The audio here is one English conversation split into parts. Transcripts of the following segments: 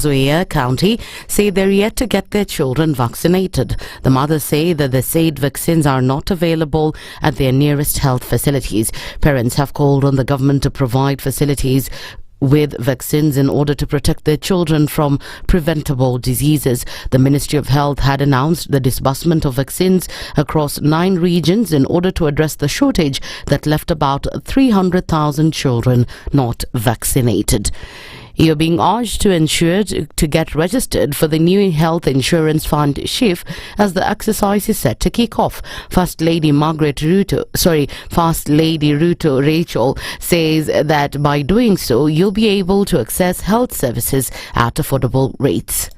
Nzoia County say they're yet to get their children vaccinated. The mothers say that the said vaccines are not available at their nearest health facilities. Parents have called on the government to provide facilities with vaccines in order to protect their children from preventable diseases. The Ministry of Health had announced the disbursement of vaccines across 9 regions in order to address the shortage that left about 300,000 children not vaccinated. You're being urged to get registered for the new Health Insurance Fund SHIF as the exercise is set to kick off. First Lady Ruto Rachel says that by doing so, you'll be able to access health services at affordable rates.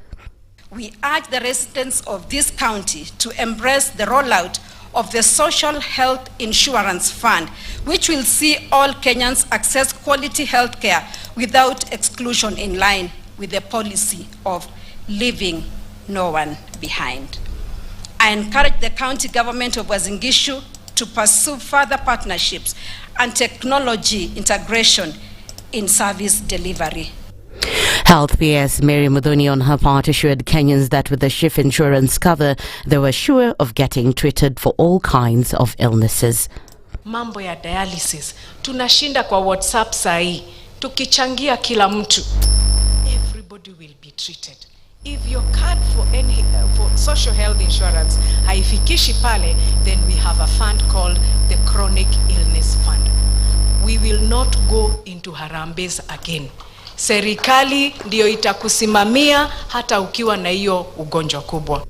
We urge the residents of this county to embrace the rollout of the Social Health Insurance Fund, which will see all Kenyans access quality health care without exclusion, in line with the policy of leaving no one behind. I encourage the county government of Uasin Gishu to pursue further partnerships and technology integration in service delivery. Health PS Mary Muthoni on her part assured Kenyans that with the SHIF insurance cover, they were sure of getting treated for all kinds of illnesses. Mambo ya dialysis, tunashinda kwa WhatsApp sahi, tukichangia kila mtu. Everybody will be treated. If your card for social health insurance haifikishi pale, then we have a fund called the Chronic Illness Fund. We will not go into harambes again. Serikali ndio itakusimamia hata ukiwa na hiyo ugonjwa kubwa.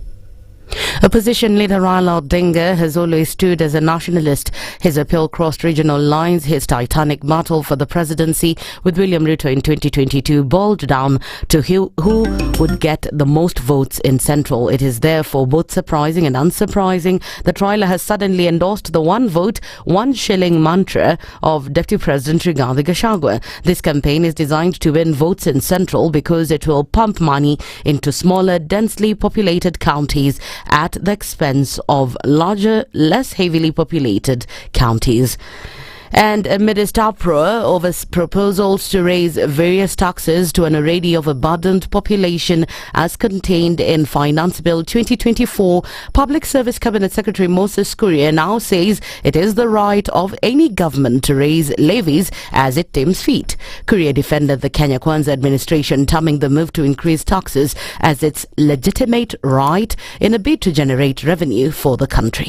Opposition leader Raila Odinga has always stood as a nationalist. His appeal crossed regional lines. His titanic battle for the presidency with William Ruto in 2022 boiled down to who would get the most votes in Central. It is therefore both surprising and unsurprising that Raila has suddenly endorsed the one vote, 1 shilling mantra of Deputy President Rigathi Gachagua. This campaign is designed to win votes in Central because it will pump money into smaller, densely populated counties at the expense of larger, less heavily populated counties. And amidst uproar over proposals to raise various taxes to an array of abundant population as contained in Finance Bill 2024, Public Service Cabinet Secretary Moses Kuria now says it is the right of any government to raise levies as it deems fit. Kuria defended the Kenya Kwanza administration, terming the move to increase taxes as its legitimate right in a bid to generate revenue for the country.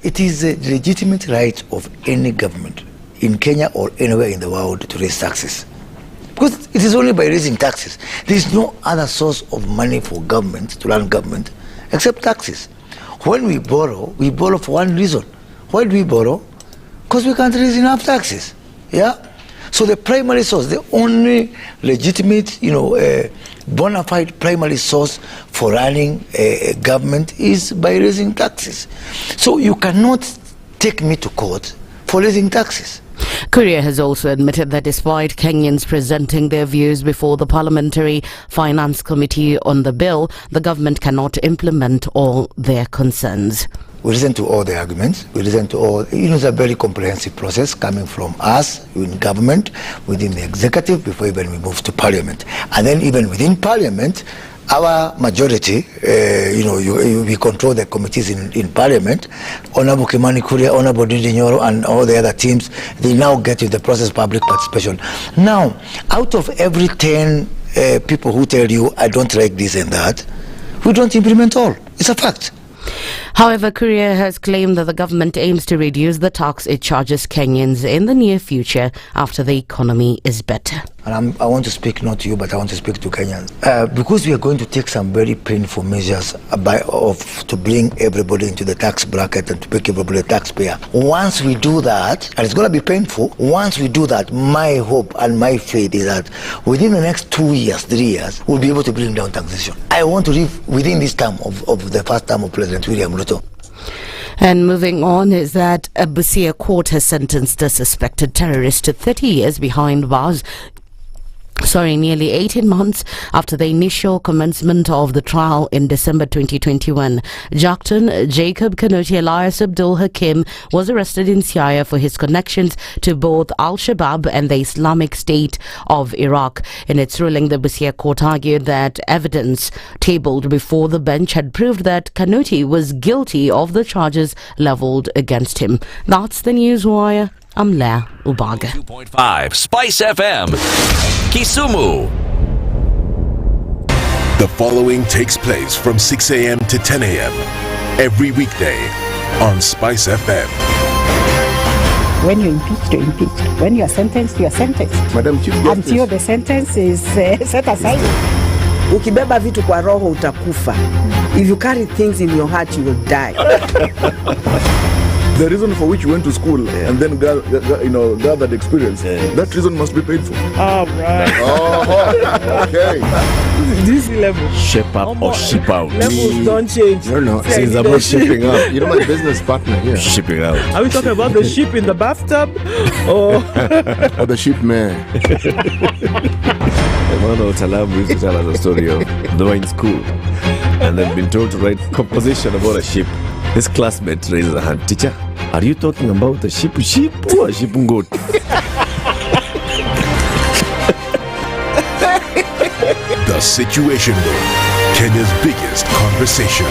It is a legitimate right of any government in Kenya or anywhere in the world to raise taxes. Because it is only by raising taxes. There is no other source of money for government, to run government, except taxes. When we borrow for one reason. Why do we borrow? Because we can't raise enough taxes. Yeah? So the primary source, the only legitimate, bona fide primary source for running a government is by raising taxes. So you cannot take me to court for raising taxes. Kuria has also admitted that despite Kenyans presenting their views before the Parliamentary Finance Committee on the bill, the government cannot implement all their concerns. We listen to all the arguments. We listen to all. It's a very comprehensive process coming from us in government, within the executive, before even we move to Parliament. And then even within Parliament, our majority, we control the committees in Parliament. Honorable Kimani Kuria, Honorable Ndindi Nyoro, and all the other teams, they now get to the process of public participation. Now, out of every 10 people who tell you, I don't like this and that, we don't implement all. It's a fact. However, Kuria has claimed that the government aims to reduce the tax it charges Kenyans in the near future after the economy is better. And I want to speak not to you, but I want to speak to Kenyans. Because we are going to take some very painful measures to bring everybody into the tax bracket and to make everybody a taxpayer. Once we do that, and it's going to be painful, once we do that, my hope and my faith is that within the next 2 years, 3 years, we'll be able to bring down taxation. I want to live within this term of the first term of President William Ruto. And moving on is that a Busia court has sentenced a suspected terrorist to 30 years behind bars Nearly 18 months after the initial commencement of the trial in December 2021, Jaktan Jacob Kanuti Elias Abdul Hakim was arrested in Siaya for his connections to both Al-Shabaab and the Islamic State of Iraq. In its ruling, the Busia court argued that evidence tabled before the bench had proved that Kanuti was guilty of the charges leveled against him. That's the Newswire. I'm Leah Ubaga. 2.5 SpiceFM, Kisumu. The following takes place from 6 a.m. to 10 a.m. every weekday on SpiceFM. When you're impeached, you're impeached. When you are sentenced, you are sentenced. Madam Chief Justice. Until the sentence is set aside. Ukibeba vitu kwa roho utakufa. If you carry things in your heart, you will die. The reason for which you went to school and then gathered experience, that reason must be paid for. Oh, right. Oh, okay. This level. Shape up or ship out. Levels don't change. No. It's about shipping up. You know my business partner here. Shipping out. Are we talking about the ship in the bathtub? Or the ship man. One of Talam used to tell us a story of they were in school and they've been told to write composition about a ship. His classmate raises a hand. Teacher, are you talking about a ship or a ship goat? The Situation Room, Kenya's biggest conversation.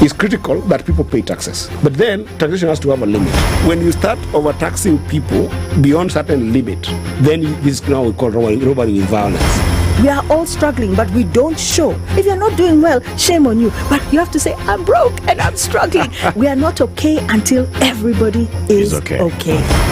It's critical that people pay taxes. But then taxation has to have a limit. When you start overtaxing people beyond certain limit, then this is now we call robbery with violence. we are all struggling, but we don't show. If you're not doing well, shame on you. But you have to say, I'm broke and I'm struggling. We are not okay until everybody is okay.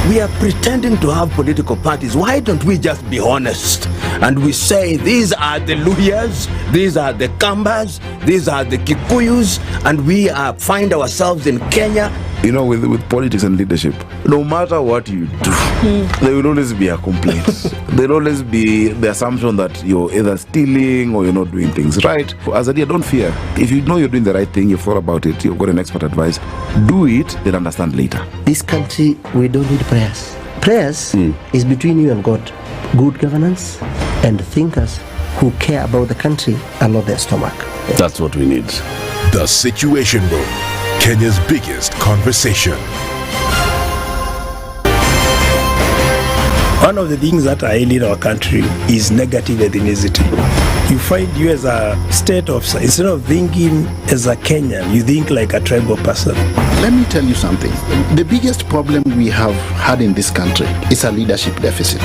We are pretending to have political parties. Why don't we just be honest? And we say, these are the Luyas, these are the Kambas, these are the Kikuyus, and we find ourselves in Kenya. You know, with politics and leadership, no matter what you do, there will always be a complaint. There will always be the assumption that you're either stealing or you're not doing things right. As a leader, don't fear. If you know you're doing the right thing, you've thought about it, you've got an expert advice, do it, then understand later. This country, we don't need prayers. Prayers is between you and God. Good governance and thinkers who care about the country and not their stomach. Yes. That's what we need. The Situation Room, Kenya's biggest conversation. One of the things that are ailing our country is negative ethnicity. You find you as a state officer, instead of thinking as a Kenyan, you think like a tribal person. Let me tell you something. The biggest problem we have had in this country is a leadership deficit.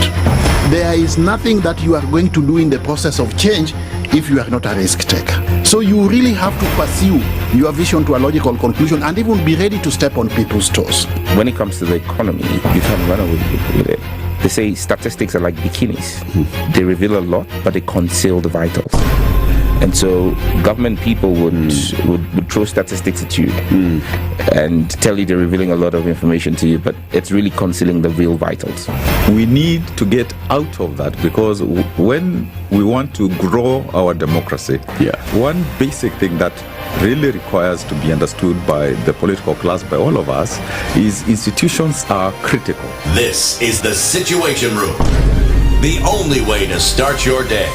There is nothing that you are going to do in the process of change if you are not a risk taker. So you really have to pursue your vision to a logical conclusion and even be ready to step on people's toes. When it comes to the economy, you can't run away with it. They say statistics are like bikinis. They reveal a lot, but they conceal the vitals. And so government people would throw statistics at you and tell you they're revealing a lot of information to you, but it's really concealing the real vitals. We need to get out of that, because when we want to grow our democracy, one basic thing that really requires to be understood by the political class, by all of us, is institutions are critical. This is the Situation Room, the only way to start your day.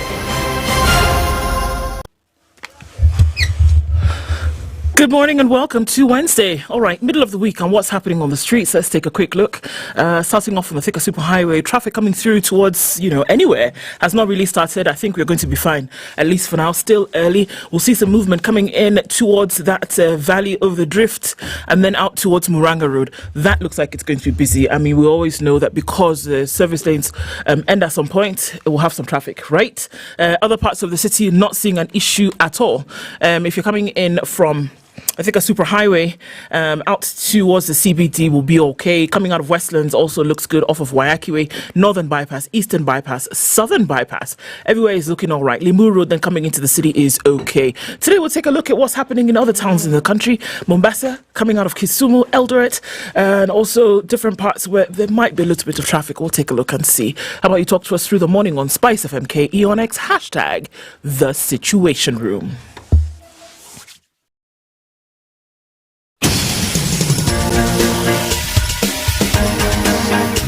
Good morning and welcome to Wednesday. All right, middle of the week and what's happening on the streets. Let's take a quick look. Starting off from the Thika Superhighway, traffic coming through towards, anywhere has not really started. I think we're going to be fine, at least for now. Still early. We'll see some movement coming in towards that Valley over the Drift and then out towards Muranga Road. That looks like it's going to be busy. I mean, we always know that because the service lanes end at some point, we'll have some traffic, right? Other parts of the city not seeing an issue at all. If you're coming in from I think a superhighway out towards the CBD will be okay. Coming out of Westlands also looks good off of Wayaki Way, Northern Bypass, Eastern Bypass, Southern Bypass. Everywhere is looking all right. Limuru Road then coming into the city is okay. Today we'll take a look at what's happening in other towns in the country. Mombasa, coming out of Kisumu, Eldoret, and also different parts where there might be a little bit of traffic. We'll take a look and see. How about you talk to us through the morning on SpiceFM KE on X, hashtag The Situation Room.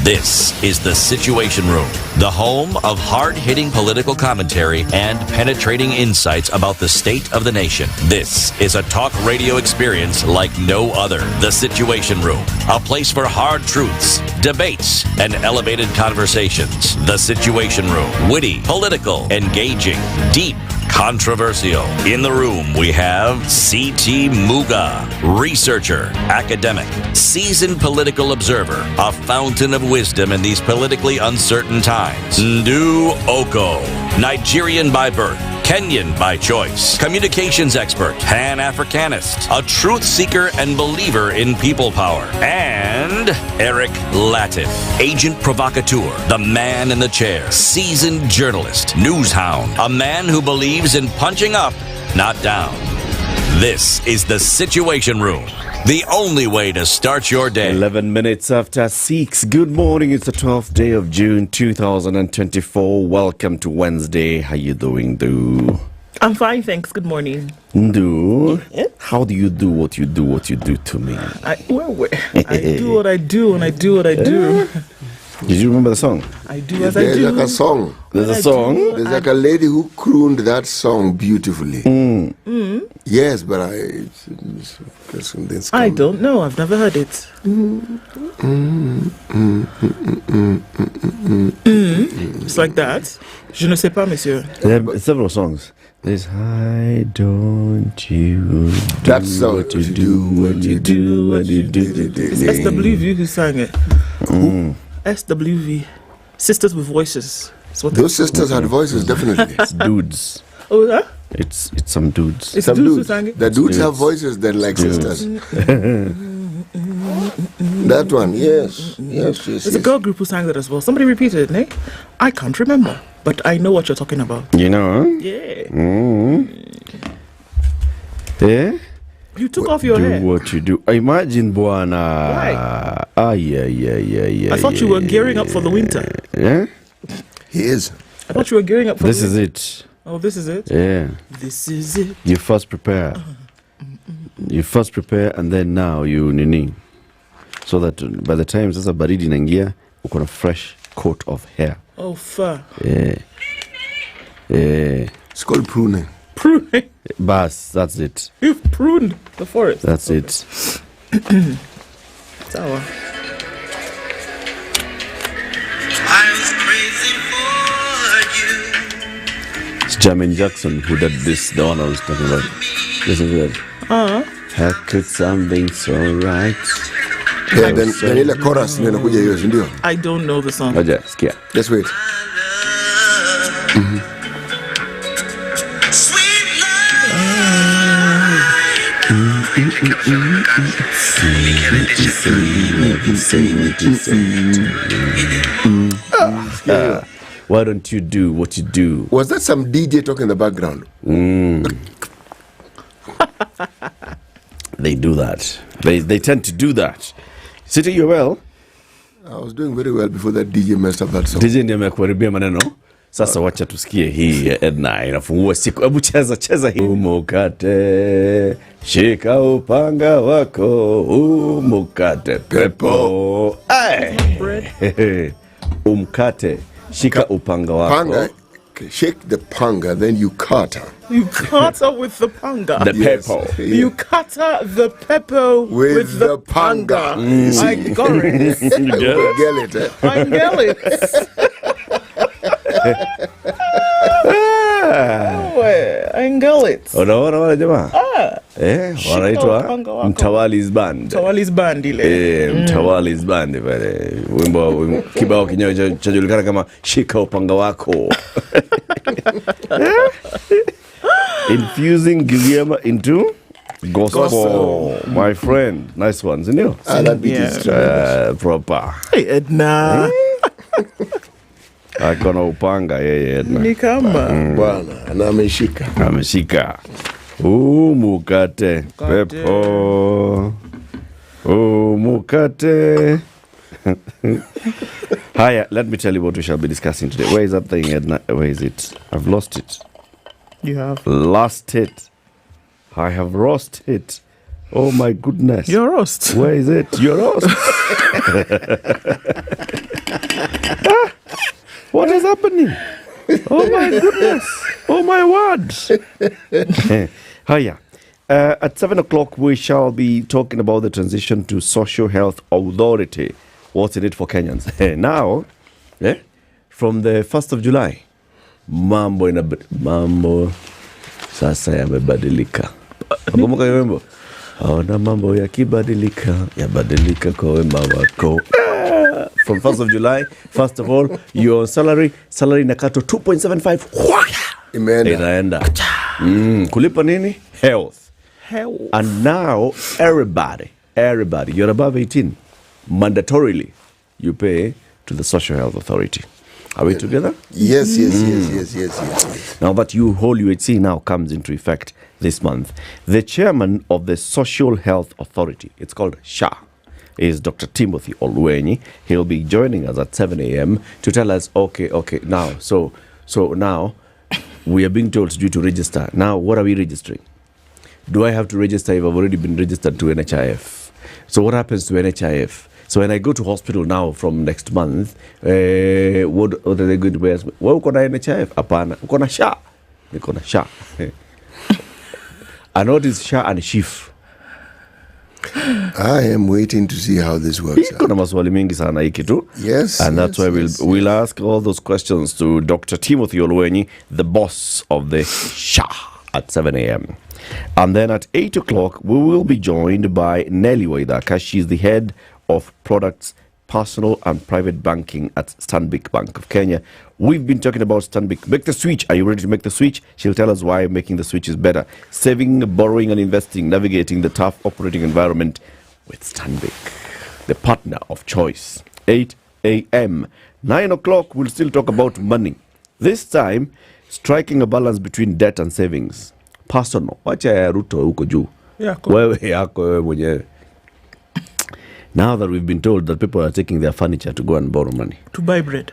This is the Situation Room, the home of hard-hitting political commentary and penetrating insights about the state of the nation. This is a talk radio experience like no other. The Situation Room, a place for hard truths, debates, and elevated conversations. The Situation Room, witty, political, engaging, deep, controversial. In the room, we have C.T. Muga, researcher, academic, seasoned political observer, a fountain of wisdom in these politically uncertain times. Ndu Okoh, Nigerian by birth, Kenyan by choice, communications expert, Pan-Africanist, a truth seeker and believer in people power, and Eric Latiff, agent provocateur, the man in the chair, seasoned journalist, news hound, a man who believes in punching up, not down. This is the Situation Room, the only way to start your day. 11 minutes after 6. Good morning. It's the 12th day of June 2024. Welcome to Wednesday. How you doing, Do? I'm fine, thanks. Good morning. Do? How do you do what you do to me? I do what I do and I do what I do. Did you remember the song? I do as I do. There's like a song. There's a song? There's like a lady who crooned that song beautifully. Yes, but I don't know. I've never heard it. It's like that. Je ne sais pas, monsieur. There are several songs. There's Hi, don't you do That's what you do, what you do, what you do. It's SWV who sang it. SWV. Sisters with Voices. Those sisters had voices, definitely. It's dudes. Oh, yeah? It's some dudes. It's some dudes who dudes. sang it? The dudes have voices that like sisters. That one, yes. There's a girl group who sang that as well. Somebody repeated it, eh? I can't remember, but I know what you're talking about. You know, huh? Yeah. Yeah? You took off your hair. Do what you do. Imagine, Buana. Why? Yeah. I thought you were gearing up for the winter. Yeah? He is. I thought you were gearing up for This the is winter. it. Oh, this is it? Yeah. This is it. You first prepare. You first prepare and then now you nini. So that by the time sasa baridi inaingia, uko na fresh coat of hair. Oh, fur. Yeah. It's called pruning. Pruning? Bas, that's it. You've pruned the forest. That's it. Sour. It's Jermaine Jackson who did this, the one I was talking about. Listen to that. How could something so right? Yeah, then ile chorus ndio inakuja hiyo, ndio. I don't know the song. Aja, sikia. Let's wait. Why don't you do what you do? Was that some DJ talking in the background? They do that. They tend to do that. City, you well? I was doing very well before that DJ messed up that song. DJ ndiye amekuharibia maneno. Sasa wacha tusikie hii Ednah inafungua siku. Hebu cheza hii. Umukate, shika upanga wako, umukate pepo. Ay! Umkate, shika upanga wako. Panga, shake the panga, then you cut her. You cut her with the panga. The pepper. You cut her the pepper with the panga. I got it. You get it. I get it. I get it. Unaona wale jamaa? Wanaitwa Mtawali's Band. Mtawali's Band ile. Mtawali's Band pale. Wimbo kibao kinyo chajulikana kama shika upanga wako. Infusing Giliema into gospel. My friend. Nice one, isn't it? That beat is proper. Hey, Ednah. Akona upanga yeye Ednah. Ni kama bwana na ameshika. Mukate pepo. Mukate. Hiya, let me tell you what we shall be discussing today. Where is that thing, Ednah? Where is it? I've lost it. You have lost it. I have lost it. Oh my goodness. You're lost. Where is it? You're lost. What is happening? Oh my goodness. Oh my words. Hiya. At 7 o'clock, we shall be talking about the transition to Social Health Authority. What's in it for Kenyans? Now, from the 1st of July, mambo sasa yamebadilika. Nakumbuka hiyo wimbo? Ona mambo yabadilika kwa wema wako. From 1st of July, first of all, your salary inakatwa 2.75. Inaenda. Kulipa nini? Health. And now everybody, you're above 18, mandatorily you pay to the Social Health Authority. Are we together? Yes. Now that whole UHC now comes into effect this month, the chairman of the Social Health Authority, it's called SHA, is Dr. Timothy Olwenyi. He'll be joining us at 7 a.m. to tell us, okay, now, so now we are being told due to register. Now, what are we registering? Do I have to register if I've already been registered to NHIF? So what happens to NHIF? So when I go to hospital now from next month, what are they going to ask me? Well, uko na NHIF? Apana. Uko na SHA? Niko na SHA. And what is SHA and SHIF? I am waiting to see how this works out. Kuna maswali mingi sana hiki tu. Yes. And that's why we'll ask all those questions to Dr. Timothy Olwenyi, the boss of the SHA, at 7 a.m. And then at 8 o'clock, we will be joined by Nelly Waidaka. She's the head of products, personal and private banking at Stanbic Bank of Kenya. We've been talking about Stanbic. Make the switch. Are you ready to make the switch? She'll tell us why making the switch is better. Saving, borrowing and investing, navigating the tough operating environment with Stanbic, the partner of choice. 8 a.m. 9 o'clock, we'll still talk about money. This time, striking a balance between debt and savings. Personal. Wacha ya Ruto huko juu. Wewe yako wewe mwenyewe. Now that we've been told that people are taking their furniture to go and borrow money. To buy bread.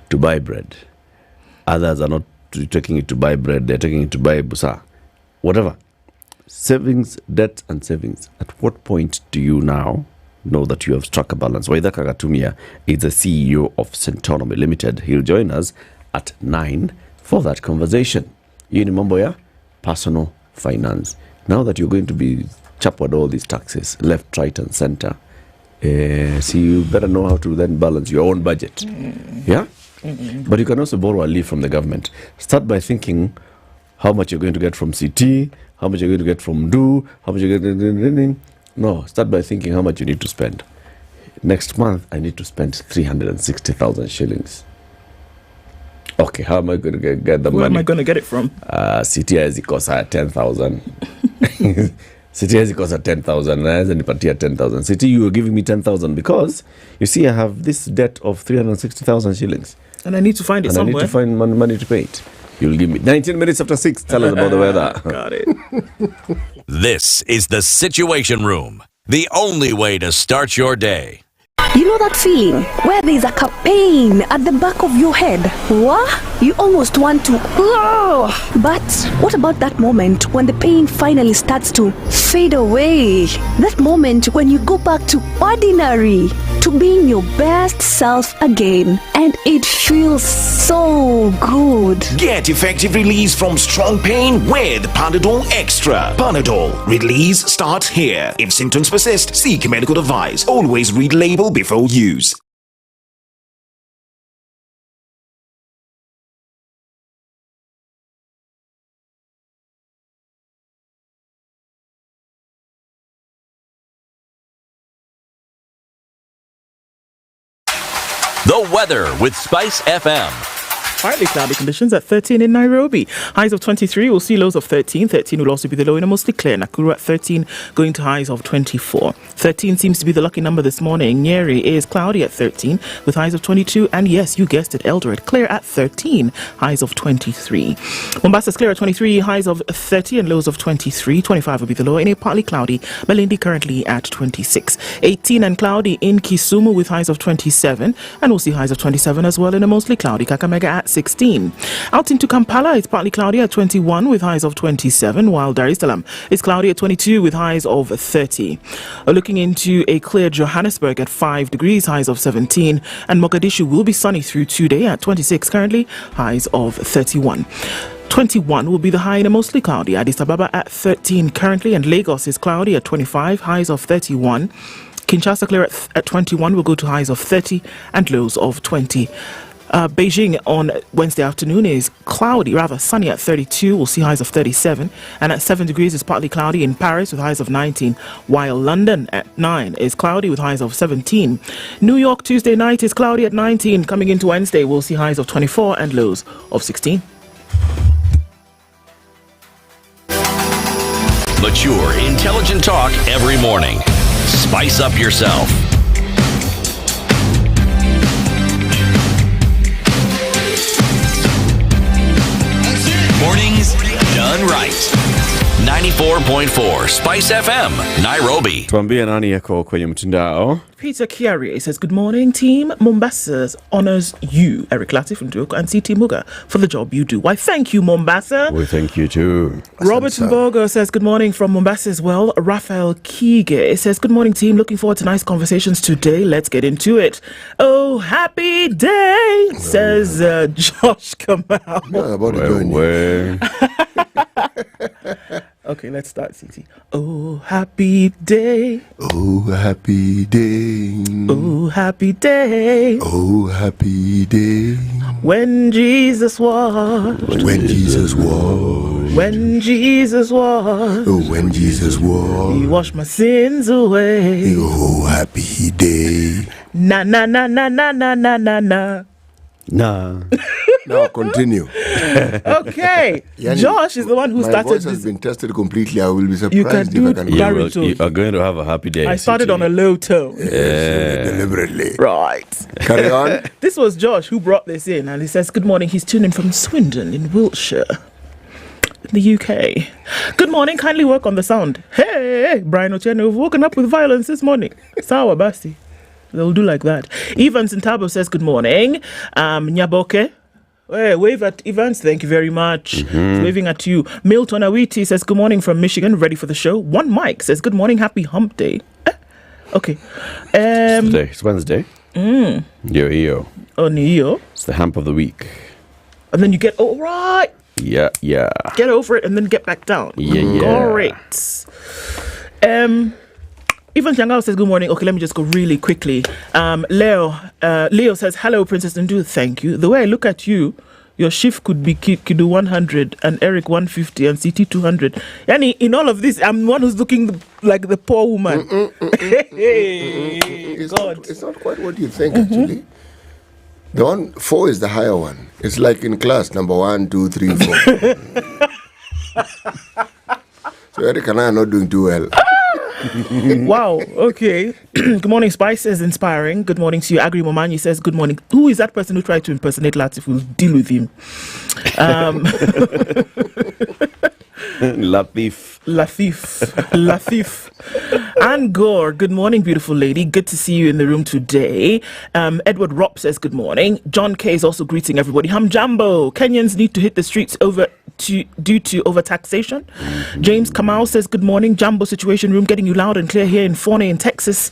Others are not taking it to buy bread. They're taking it to buy busa. Whatever. Savings, debt and savings. At what point do you now know that you have struck a balance? Waidaka Gatumia is the CEO of Centonomy Limited. He'll join us at 9 for that conversation. Hii ni mambo ya personal finance. Now that you're going to be chapered all these taxes, left, right and center, so you better know how to then balance your own budget. Yeah? But you can also borrow a leave from the government. Start by thinking how much you're going to get from CT, how much you're going to get from DO, how much you're going to... No, start by thinking how much you need to spend. Next month, I need to spend 360,000 shillings. Okay, how am I going to get the money? Where am I going to get it from? CT has cost 10,000. CT has cost 10,000. Naweza nipatia 10,000. CT, you were giving me 10,000 because, you see, I have this debt of 360,000 shillings. And I need to find it somewhere. And I need to find money to pay it. You'll give me 19 minutes after 6. Tell us about the weather. Got it. This is the Situation Room, the only way to start your day. You know that feeling where there's like a pain at the back of your head? What? You almost want to... But what about that moment when the pain finally starts to fade away? That moment when you go back to ordinary, to being your best self again. And it feels so good. Get effective release from strong pain with Panadol Extra. Panadol. Release starts here. If symptoms persist, seek medical advice. Always read label before use. The weather with SpiceFM. Partly cloudy conditions at 13 in Nairobi. Highs of 23, we'll see lows of 13. 13 will also be the low in a mostly clear. Nakuru at 13, going to highs of 24. 13 seems to be the lucky number this morning. Nyeri is cloudy at 13, with highs of 22. And yes, you guessed it, Eldoret, clear at 13, highs of 23. Mombasa is clear at 23, highs of 30 and lows of 23. 25 will be the low in a partly cloudy. Malindi currently at 26. 18 and cloudy in Kisumu with highs of 27. And we'll see highs of 27 as well in a mostly cloudy. Kakamega at 16. Out into Kampala, it's partly cloudy at 21 with highs of 27, while Dar es Salaam is cloudy at 22 with highs of 30. Looking into a clear Johannesburg at 5 degrees, highs of 17, and Mogadishu will be sunny through today at 26 currently, highs of 31. 21 will be the high in a mostly cloudy Addis Ababa at 13 currently, and Lagos is cloudy at 25, highs of 31. Kinshasa clear at 21 will go to highs of 30 and lows of 20. Beijing on Wednesday afternoon is cloudy, rather sunny at 32. We'll see highs of 37. And at 7 degrees is partly cloudy in Paris with highs of 19. While London at 9 is cloudy with highs of 17. New York Tuesday night is cloudy at 19. Coming into Wednesday, we'll see highs of 24 and lows of 16. Mature, intelligent talk every morning. Spice up yourself. Mornings done right. 94.4 Spice FM, Nairobi. Tuambie nani yako kwenye mtandao. Peter Kiari says, good morning, team. Mombasa honors you, Eric Latiff from Okoh, and CT Muga for the job you do. Why, thank you, Mombasa. We thank you too. Robert Mbogo says, good morning from Mombasa as well. Raphael Kige says, good morning, team. Looking forward to nice conversations today. Let's get into it. Oh, happy day, says Josh Kamal. Yeah, about to join you. Okay, let's start, CT. Oh, happy day. Oh, happy day. Oh, happy day. Oh, happy day. When Jesus washed. When Jesus washed. When Jesus washed. Oh, when Jesus washed. He washed my sins away. Oh, happy day. Na na na na na na na na na. Nah. Now continue. Okay. Josh is the one who started my voice this. has been tested completely. I will be surprised You can do if I can baritone. You are going to have a happy day. I started on a low tone. deliberately. Right. Carry on. This was Josh who brought this in, and he says, good morning. He's tuning in from Swindon in Wiltshire, in the UK. Good morning. Kindly work on the sound. Hey, Brian Otieno, we've woken up with violence this morning. Sawa Basti. They'll do like that. Evans in Tabo says, good morning. Nyaboke. Hey, wave at Evans. Thank you very much. He's waving at you. Milton Awiti says, good morning from Michigan. Ready for the show. One Mike says, good morning. Happy hump day. Okay. It's Wednesday. Yo. Oh, Neo. It's the hump of the week. And then you get, all right. Yeah. Get over it and then get back down. Yeah. Great. Even Changao says, good morning. Okay, let me just go really quickly. Leo says, hello, Princess Ndu. Thank you. The way I look at you, your shift could be Kidu 100 and Eric 150 and CT 200. Yani, in all of this, I'm the one who's looking like the poor woman. It's not quite what you think, actually. The one 4 is the higher one. It's like in class, number 1, 2, 3, 4. So Eric and I are not doing too well. Wow, okay. Good morning, Spice is inspiring. Good morning to you. Agri Momanyi says, good morning. Who is that person who tried to impersonate Latiff? We'll deal with him. Latiff. Anne Gore, good morning, beautiful lady. Good to see you in the room today. Edward Ropp says, good morning. John K is also greeting everybody. Hamjambo, Kenyans need to hit the streets due to overtaxation. James Kamal says, good morning. Jumbo Situation Room getting you loud and clear here in Forney in Texas.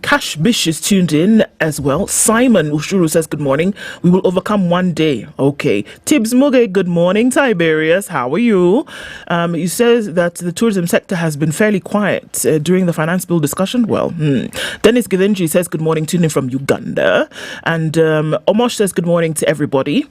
Cash Bish is tuned in as well. Simon Ushuru says, good morning. We will overcome one day. Okay. Tibbs Muge, good morning. Tiberius, how are you? He says that the tourism sector has been fairly quiet during the finance bill discussion. Well, Dennis Gidenji says, good morning, tuning in from Uganda. And Omosh says, good morning to everybody.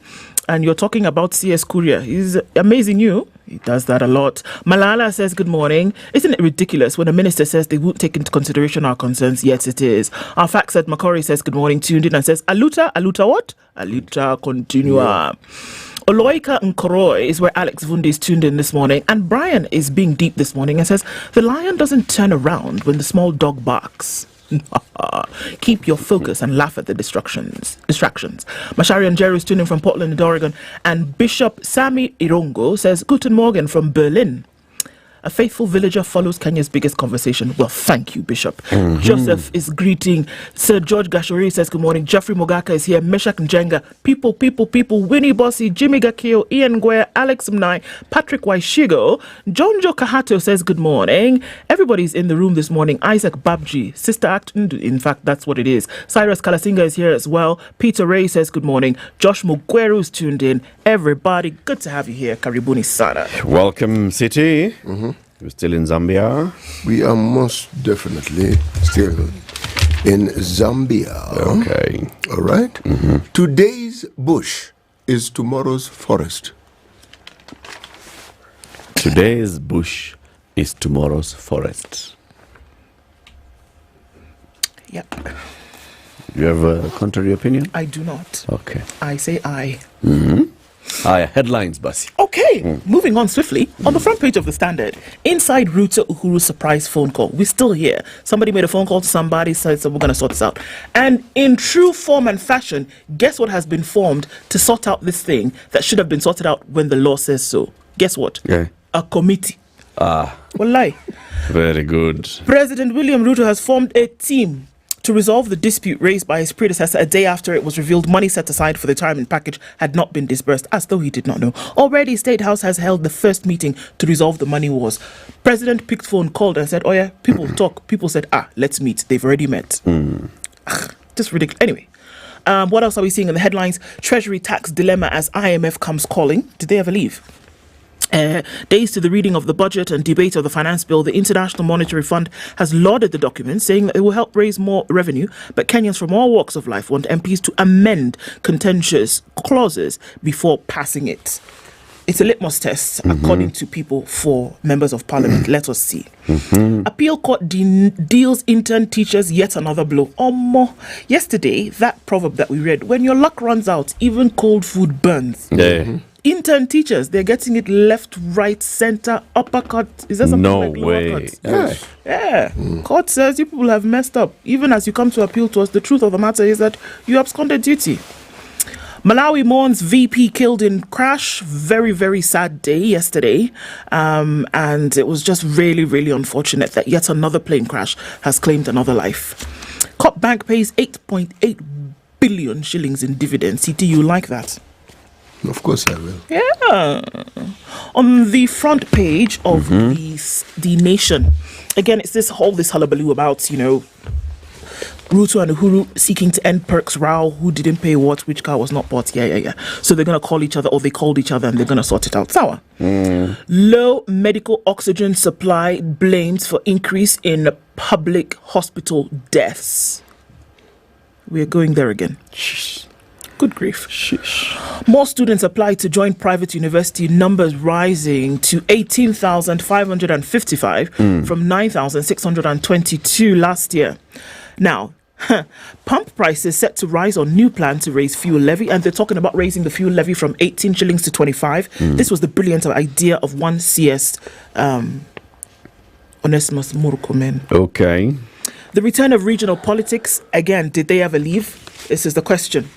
And you're talking about CS Korea. He's amazing you. He does that a lot. Malala says, good morning. Isn't it ridiculous when a minister says they won't take into consideration our concerns? Yes, it is. Our fact said Makori says, good morning, tuned in and says, Aluta what? Aluta continua. Yeah. Oloika Nkoroy is where Alex Vundi is tuned in this morning. And Brian is being deep this morning and says, the lion doesn't turn around when the small dog barks. Keep your focus and laugh at the distractions. Mashari and Jerry is tuning from Portland, Oregon. And Bishop Sami Irongo says, Guten Morgen from Berlin. A faithful villager follows Kenya's biggest conversation. Well, thank you, Bishop. Joseph is greeting. Sir George Gashori says good morning. Jeffrey Mogaka is here. Meshach Njenga. People. Winnie Bossy, Jimmy Gakio, Ian Guer, Alex Mnai, Patrick Waishigo. Jonjo Kahato says good morning. Everybody's in the room this morning. Isaac Babji, Sister Act. In fact, that's what it is. Cyrus Kalasinga is here as well. Peter Ray says good morning. Josh Mugweru's tuned in. Everybody, good to have you here. Karibuni Sana. Welcome, City. We're still in Zambia. We are most definitely still in Zambia. Okay. All right. Today's bush is tomorrow's forest. Today's bush is tomorrow's forest. Yep. You have a contrary opinion? I do not. Okay. I say I. Headlines, Basi. Okay, moving on swiftly. On the front page of the Standard, inside Ruto Uhuru's surprise phone call. We're still here. Somebody made a phone call to somebody, said, so we're going to sort this out. And in true form and fashion, guess what has been formed to sort out this thing that should have been sorted out when the law says so? Guess what? Yeah. A committee. Wallahi. Very good. President William Ruto has formed a team to resolve the dispute raised by his predecessor a day after it was revealed money set aside for the retirement package had not been disbursed, as though he did not know. Already, State House has held the first meeting to resolve the money wars. President picked phone, called and said, oh yeah, people talk. People said, let's meet. They've already met. Just ridiculous. Anyway, what else are we seeing in the headlines? Treasury tax dilemma as IMF comes calling. Did they ever leave? Days to the reading of the budget and debate of the finance bill, the International Monetary Fund has lauded the document, saying that it will help raise more revenue, but Kenyans from all walks of life want MPs to amend contentious clauses before passing it. It's a litmus test, according to people, for members of parliament. Let us see. Appeal court deals intern teachers yet another blow. Yesterday, that proverb that we read, when your luck runs out, even cold food burns. Intern teachers, they're getting it left, right, center, uppercut. Is that something like lower cuts? Yeah. Court says you people have messed up. Even as you come to appeal to us, the truth of the matter is that you absconded duty. Malawi mourns VP killed in crash. Very, very sad day yesterday. And it was just really, really unfortunate that yet another plane crash has claimed another life. Cop Bank pays 8.8 billion shillings in dividends. CT, you like that? Of course I will. Yeah. On the front page of the Nation, again, it's this hullabaloo about, Ruto and Uhuru seeking to end perks row, who didn't pay what, which car was not bought. Yeah. So they're going to call each other, or they called each other, and they're going to sort it out. Sour. Low medical oxygen supply blames for increase in public hospital deaths. We're going there again. Good grief. More students apply to join private university, numbers rising to 18,555 from 9,622 last year. Now, pump prices set to rise on new plan to raise fuel levy, and they're talking about raising the fuel levy from 18 shillings to 25. This was the brilliant idea of one CS Onesimus Murukomen. Okay. The return of regional politics, again, did they ever leave? This is the question.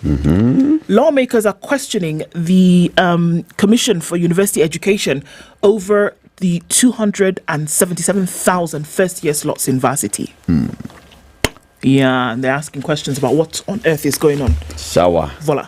Lawmakers are questioning the Commission for University Education over the 277,000 first-year slots in varsity. Yeah, and they're asking questions about what on earth is going on. Sawa. Voila.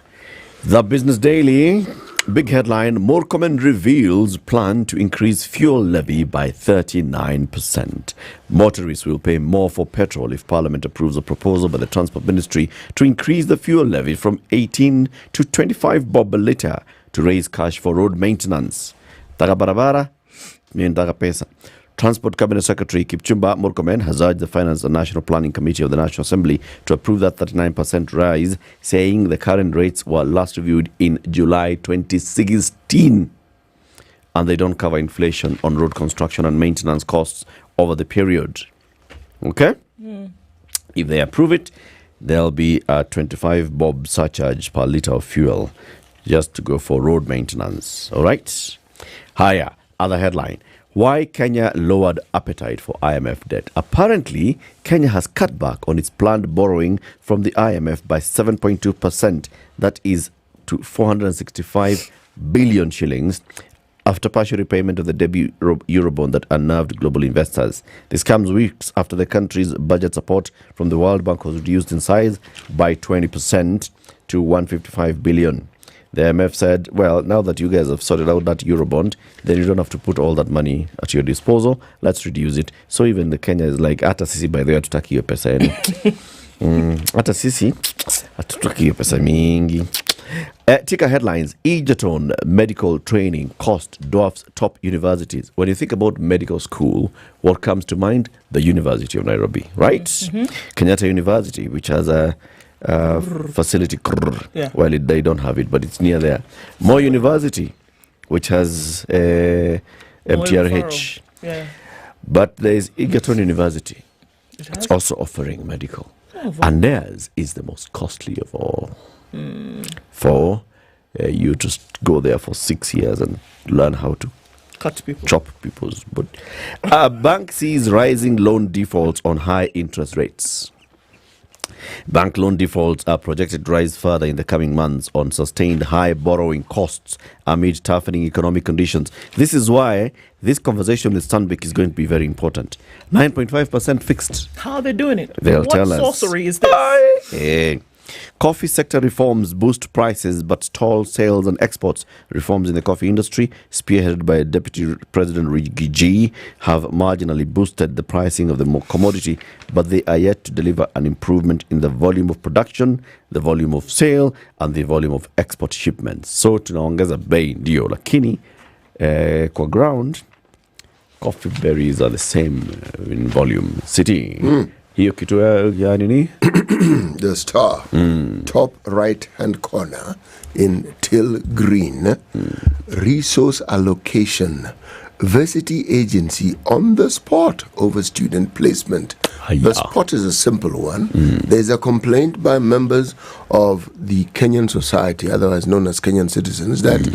The Business Daily. Big headline, Murkomen reveals plan to increase fuel levy by 39%. Motorists will pay more for petrol if Parliament approves a proposal by the Transport Ministry to increase the fuel levy from 18 to 25 bob a litre to raise cash for road maintenance. Taga barabara, taga pesa. Transport Cabinet Secretary Kipchumba Murkomen has urged the Finance and National Planning Committee of the National Assembly to approve that 39% rise, saying the current rates were last reviewed in July 2016 and they don't cover inflation on road construction and maintenance costs over the period. Okay? If they approve it, there'll be a 25 bob surcharge per litre of fuel just to go for road maintenance. All right? Higher. Other headline. Why Kenya lowered appetite for IMF debt. Apparently, Kenya has cut back on its planned borrowing from the IMF by 7.2%. That is to 465 billion shillings. after partial repayment of the debut Eurobond that unnerved global investors. This comes weeks after the country's budget support from the World Bank was reduced in size by 20% to 155 billion. The IMF said, well, now that you guys have sorted out that Eurobond, then you don't have to put all that money at your disposal. Let's reduce it. So even the Kenya is like, hata sisi by the way hatutaki hiyo pesa yenu. Hata sisi hatutaki hiyo pesa mingi. Tika headlines. Egerton medical training cost dwarfs top universities. When you think about medical school, what comes to mind? The University of Nairobi, right? Kenyatta University, which has a facility. Well, they don't have it, but it's near there. Moi University, which has MTRH. But there's Egerton University. It's also offering medical. And theirs is the most costly of all. For you to go there for 6 years and learn how to chop people's butt. Bank sees rising loan defaults on high interest rates. Bank loan defaults are projected to rise further in the coming months on sustained high borrowing costs amid toughening economic conditions. This is why this conversation with Stanbic is going to be very important. 9.5% fixed. How are they doing it? They'll tell us. What sorcery is this? Coffee sector reforms boost prices but stall sales and exports. Reforms in the coffee industry, spearheaded by Deputy President Riggy G, have marginally boosted the pricing of the commodity, but they are yet to deliver an improvement in the volume of production, the volume of sale, and the volume of export shipments. So tunaongeza bei ndio, lakini kwa ground, coffee berries are the same in volume. City. Hiyo kitu ya nini? The Star, top right hand corner in Till Green, resource allocation, varsity agency on the spot over student placement. The spot is a simple one. There's a complaint by members of the Kenyan society, otherwise known as Kenyan citizens, that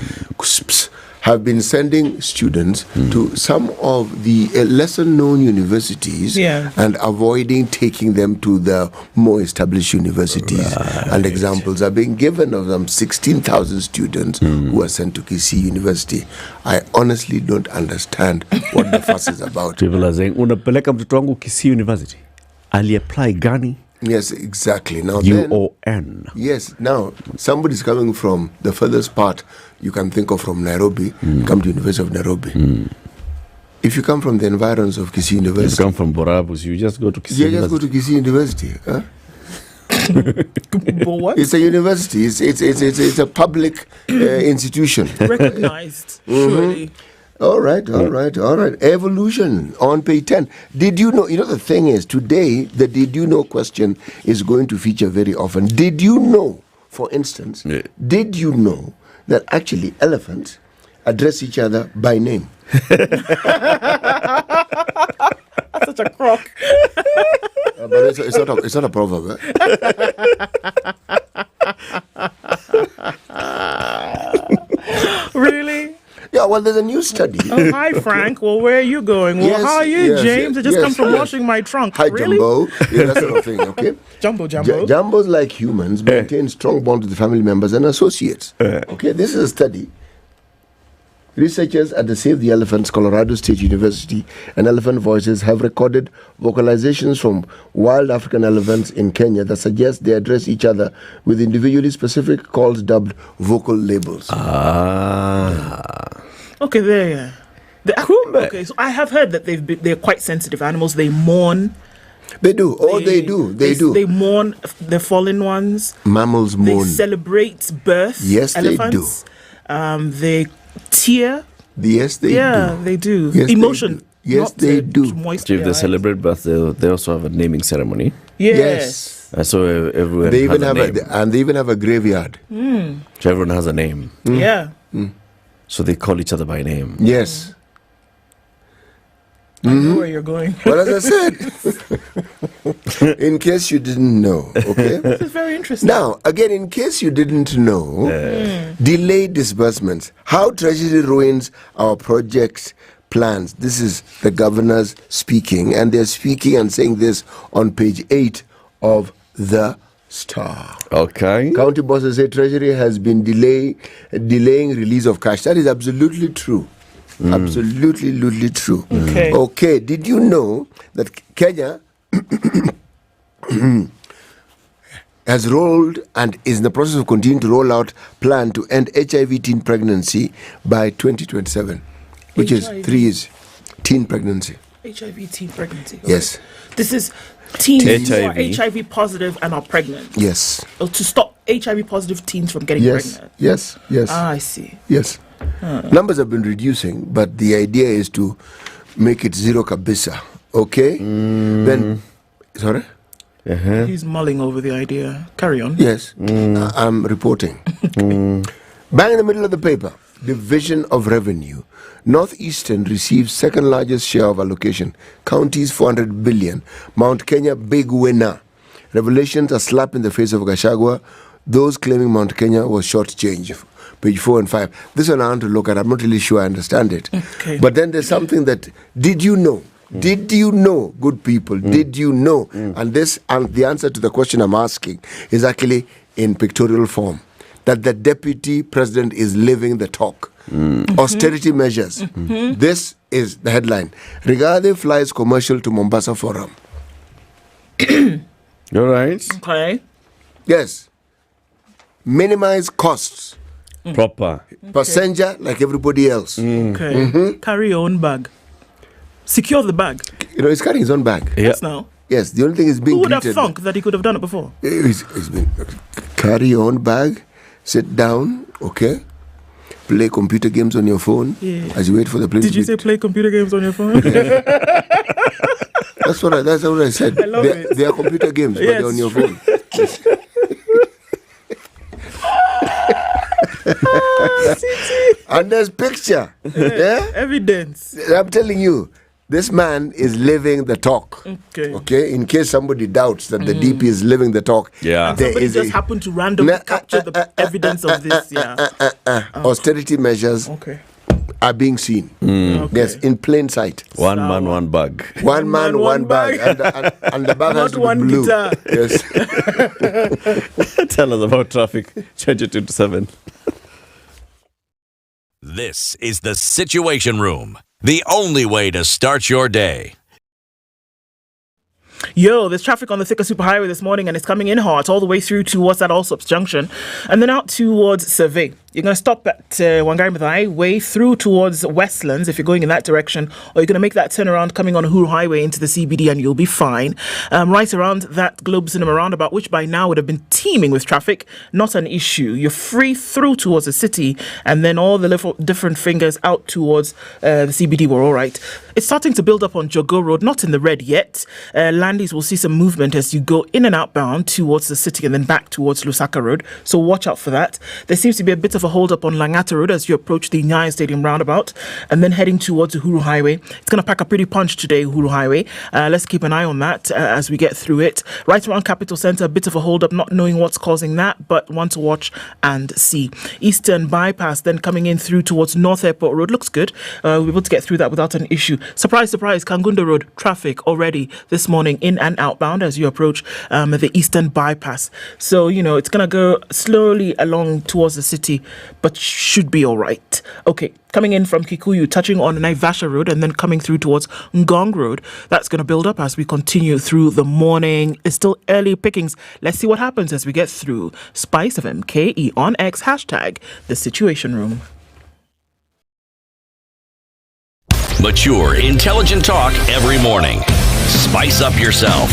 have been sending students to some of the lesser known universities and avoiding taking them to the more established universities. And examples are being given of them 16,000 students who are sent to Kisii University. I honestly don't understand what the fuss is about. People are saying, unapeleka mtoto wangu Kisii University. Ali-apply gani? Yes, exactly. Now UON. Yes, now somebody's coming from the furthest part you can think of from Nairobi, come to University of Nairobi. If you come from the environs of Kisii University, if you come from Borabus, you just go to Kisii University. Just go to Kisii University. Huh? What? It's a university. It's a public institution. Recognized, surely. All right. Evolution on page 10. Did you know? You know, the thing is, today, the did you know question is going to feature very often. Did you know, for instance, did you know that actually elephants address each other by name? That's such a crock. But it's not a proverb. Really? Yeah, well, there's a new study. Oh, hi, Frank. Well, where are you going? Well, how are you, James? I just come from washing my trunk. Hi, really? Jumbo. Yeah, that sort of thing, okay? Jumbo. Jumbos, like humans, maintain strong bonds with family members and associates. Okay, this is a study. Researchers at the Save the Elephants, Colorado State University, and Elephant Voices have recorded vocalizations from wild African elephants in Kenya that suggest they address each other with individually specific calls dubbed vocal labels. Okay, there. Okay, so I have heard that they're quite sensitive animals. They mourn. They do. They do. They mourn the fallen ones. Mammals mourn. They celebrate birth. Yes, elephants. They tear. Yes, they do. Yeah, they do. Yes, emotion. They do. Yes, they do. If they celebrate birth, they also have a naming ceremony. Yes. So everyone they even has have a name. and they even have a graveyard. So everyone has a name. Yeah. So they call each other by name. Yes. I know where you're going. Well, as I said, in case you didn't know, okay? This is very interesting. Now, again, in case you didn't know, delayed disbursements, how Treasury ruins our projects plans. This is the governors speaking, and they're speaking and saying this on page 8 of the Star. Okay. County bosses say Treasury has been delaying release of cash. That is absolutely true. Absolutely true. Okay. Did you know that Kenya has rolled and is in the process of continuing to roll out plan to end HIV teen pregnancy by 2027, which is 3 years. Teen pregnancy. HIV teen pregnancy. Yes. This is teens who are HIV positive and are pregnant. Yes. To stop HIV positive teens from getting pregnant. Yes. I see. Yes. Numbers have been reducing, but the idea is to make it zero kabisa. Okay? Then, sorry? He's mulling over the idea. Carry on. Yes. I'm reporting. Bang in the middle of the paper. Division of Revenue. Northeastern receives second largest share of allocation. Counties 400 billion. Mount Kenya big winner. Revelations a slap in the face of Gachagua. Those claiming Mount Kenya was shortchanged. Page 4 and 5. This one I want to look at. I'm not really sure I understand it. Okay. But then there's something that, did you know? Did you know, good people? Did you know? And the answer to the question I'm asking is actually in pictorial form. That the deputy president is living the talk. Austerity measures. This is the headline. Rigathi flies commercial to Mombasa Forum. All right. Okay. Yes. Minimize costs. Proper. Passenger like everybody else. Okay. Carry your own bag. Secure the bag. You know, he's carrying his own bag. Yes, now. Yes, the only thing is being Who would have greeted. thunk that he could have done it before? He's been carry your own bag, sit down, okay? Play computer games on your phone as you wait for the plane. Did you say play computer games on your phone? That's what I said. I love it. They are computer games, but they're on your phone. And there's picture. Evidence. I'm telling you, this man is living the talk. Okay. In case somebody doubts that the DP is living the talk. Yeah. And somebody just happened to randomly capture the evidence of this. Austerity measures are being seen. Yes, in plain sight. One man, one bag. One man, one bag. And the bag has to be one blue. guitar. Yes. Tell us about traffic. 22 to 7. This is the Situation Room, the only way to start your day. Yo, there's traffic on the Thika Superhighway this morning and it's coming in hot all the way through towards that Allsops Junction and then out towards Survey. You're going to stop at Wangari Maathai Way through towards Westlands if you're going in that direction, or you're going to make that turnaround coming on Uhuru Highway into the CBD and you'll be fine. Right around that Globe Cinema roundabout, which by now would have been teeming with traffic, not an issue. You're free through towards the city and then all the little different fingers out towards the CBD were all right. It's starting to build up on Jogo Road, not in the red yet. Landys will see some movement as you go in and outbound towards the city and then back towards Lusaka Road. So watch out for that. There seems to be a bit of a hold up on Langata Road as you approach the Nyeri Stadium roundabout and then heading towards Uhuru Highway. It's going to pack a pretty punch today, Uhuru Highway. Let's keep an eye on that as we get through it. Right around Capital Centre, a bit of a hold up, not knowing what's causing that, but one to watch and see. Eastern Bypass then coming in through towards North Airport Road. Looks good. We're able to get through that without an issue. Surprise, surprise, Kangunda Road traffic already this morning in and outbound as you approach the Eastern Bypass. So, you know, it's going to go slowly along towards the city, but should be all right. Okay, coming in from Kikuyu, touching on Naivasha Road and then coming through towards Ngong Road. That's going to build up as we continue through the morning. It's still early pickings. Let's see what happens as we get through. SpiceFM KE on X, hashtag the Situation Room. Mature, intelligent talk every morning. Spice up yourself.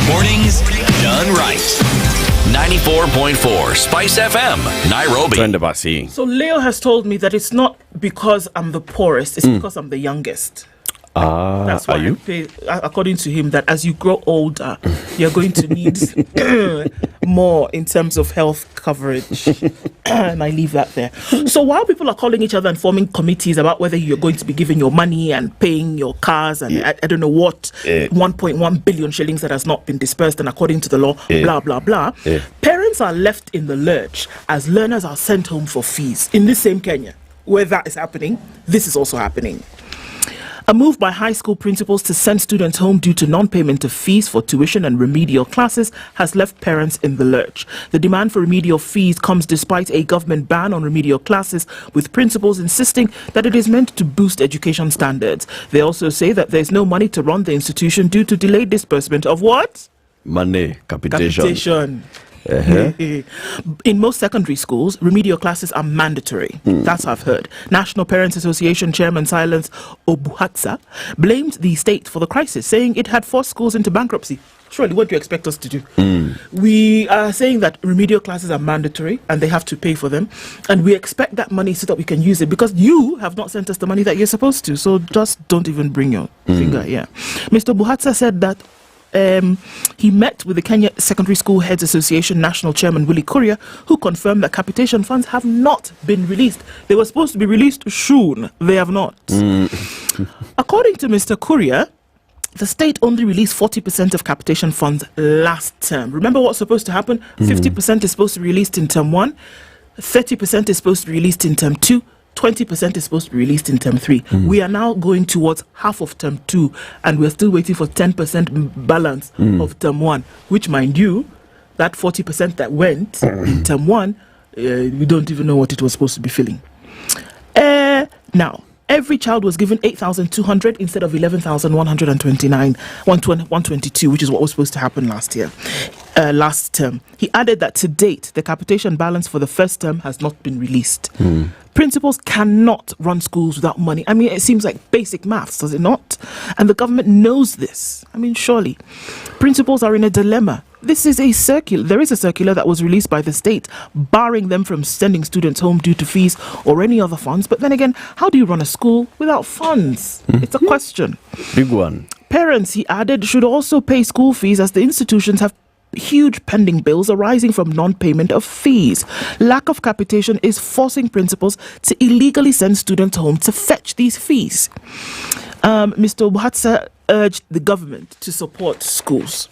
Mornings done right. 94.4 Spice FM, Nairobi. So Leo has told me that it's not because I'm the poorest, it's because I'm the youngest. That's why are you? According to him, that as you grow older, you're going to need more in terms of health coverage. And I leave that there. So while people are calling each other and forming committees about whether you're going to be giving your money and paying your cars and I don't know what, 1.1 billion shillings that has not been dispersed and according to the law, blah, blah, blah, parents are left in the lurch as learners are sent home for fees. In this same Kenya, where that is happening, this is also happening. A move by high school principals to send students home due to non-payment of fees for tuition and remedial classes has left parents in the lurch. The demand for remedial fees comes despite a government ban on remedial classes, with principals insisting that it is meant to boost education standards. They also say that there's no money to run the institution due to delayed disbursement of what? Money, capitation. Capitation. In most secondary schools, remedial classes are mandatory. That's what I've heard. National Parents Association Chairman Silence Obuhatsa blamed the state for the crisis, saying it had forced schools into bankruptcy. Surely, what do you expect us to do? We are saying that remedial classes are mandatory and they have to pay for them, and we expect that money so that we can use it, because you have not sent us the money that you're supposed to. So just don't even bring your finger here. Mr. Buhatsa said that he met with the Kenya Secondary School Heads Association National Chairman Willie Kuria, who confirmed that capitation funds have not been released. They were supposed to be released soon. They have not. According to Mr. Kuria, the state only released 40% of capitation funds last term. Remember what's supposed to happen? 50% is supposed to be released in term 1, 30% is supposed to be released in term 2, 20% is supposed to be released in term 3. We are now going towards half of term 2, and we're still waiting for 10% balance of term 1, which, mind you, that 40% that went in term 1, we don't even know what it was supposed to be filling. Now, every child was given 8,200 instead of 11,122, which is what was supposed to happen last term. He added that to date, the capitation balance for the first term has not been released. Principals cannot run schools without money. I mean, it seems like basic maths, does it not? And the government knows this. I mean, surely. Principals are in a dilemma. This is a circular. There is a circular that was released by the state barring them from sending students home due to fees or any other funds. But then again, how do you run a school without funds? It's a question. Big one. Parents, he added, should also pay school fees, as the institutions have huge pending bills arising from non-payment of fees. Lack of capitation is forcing principals to illegally send students home to fetch these fees. Mr. Obuhatsa urged the government to support schools.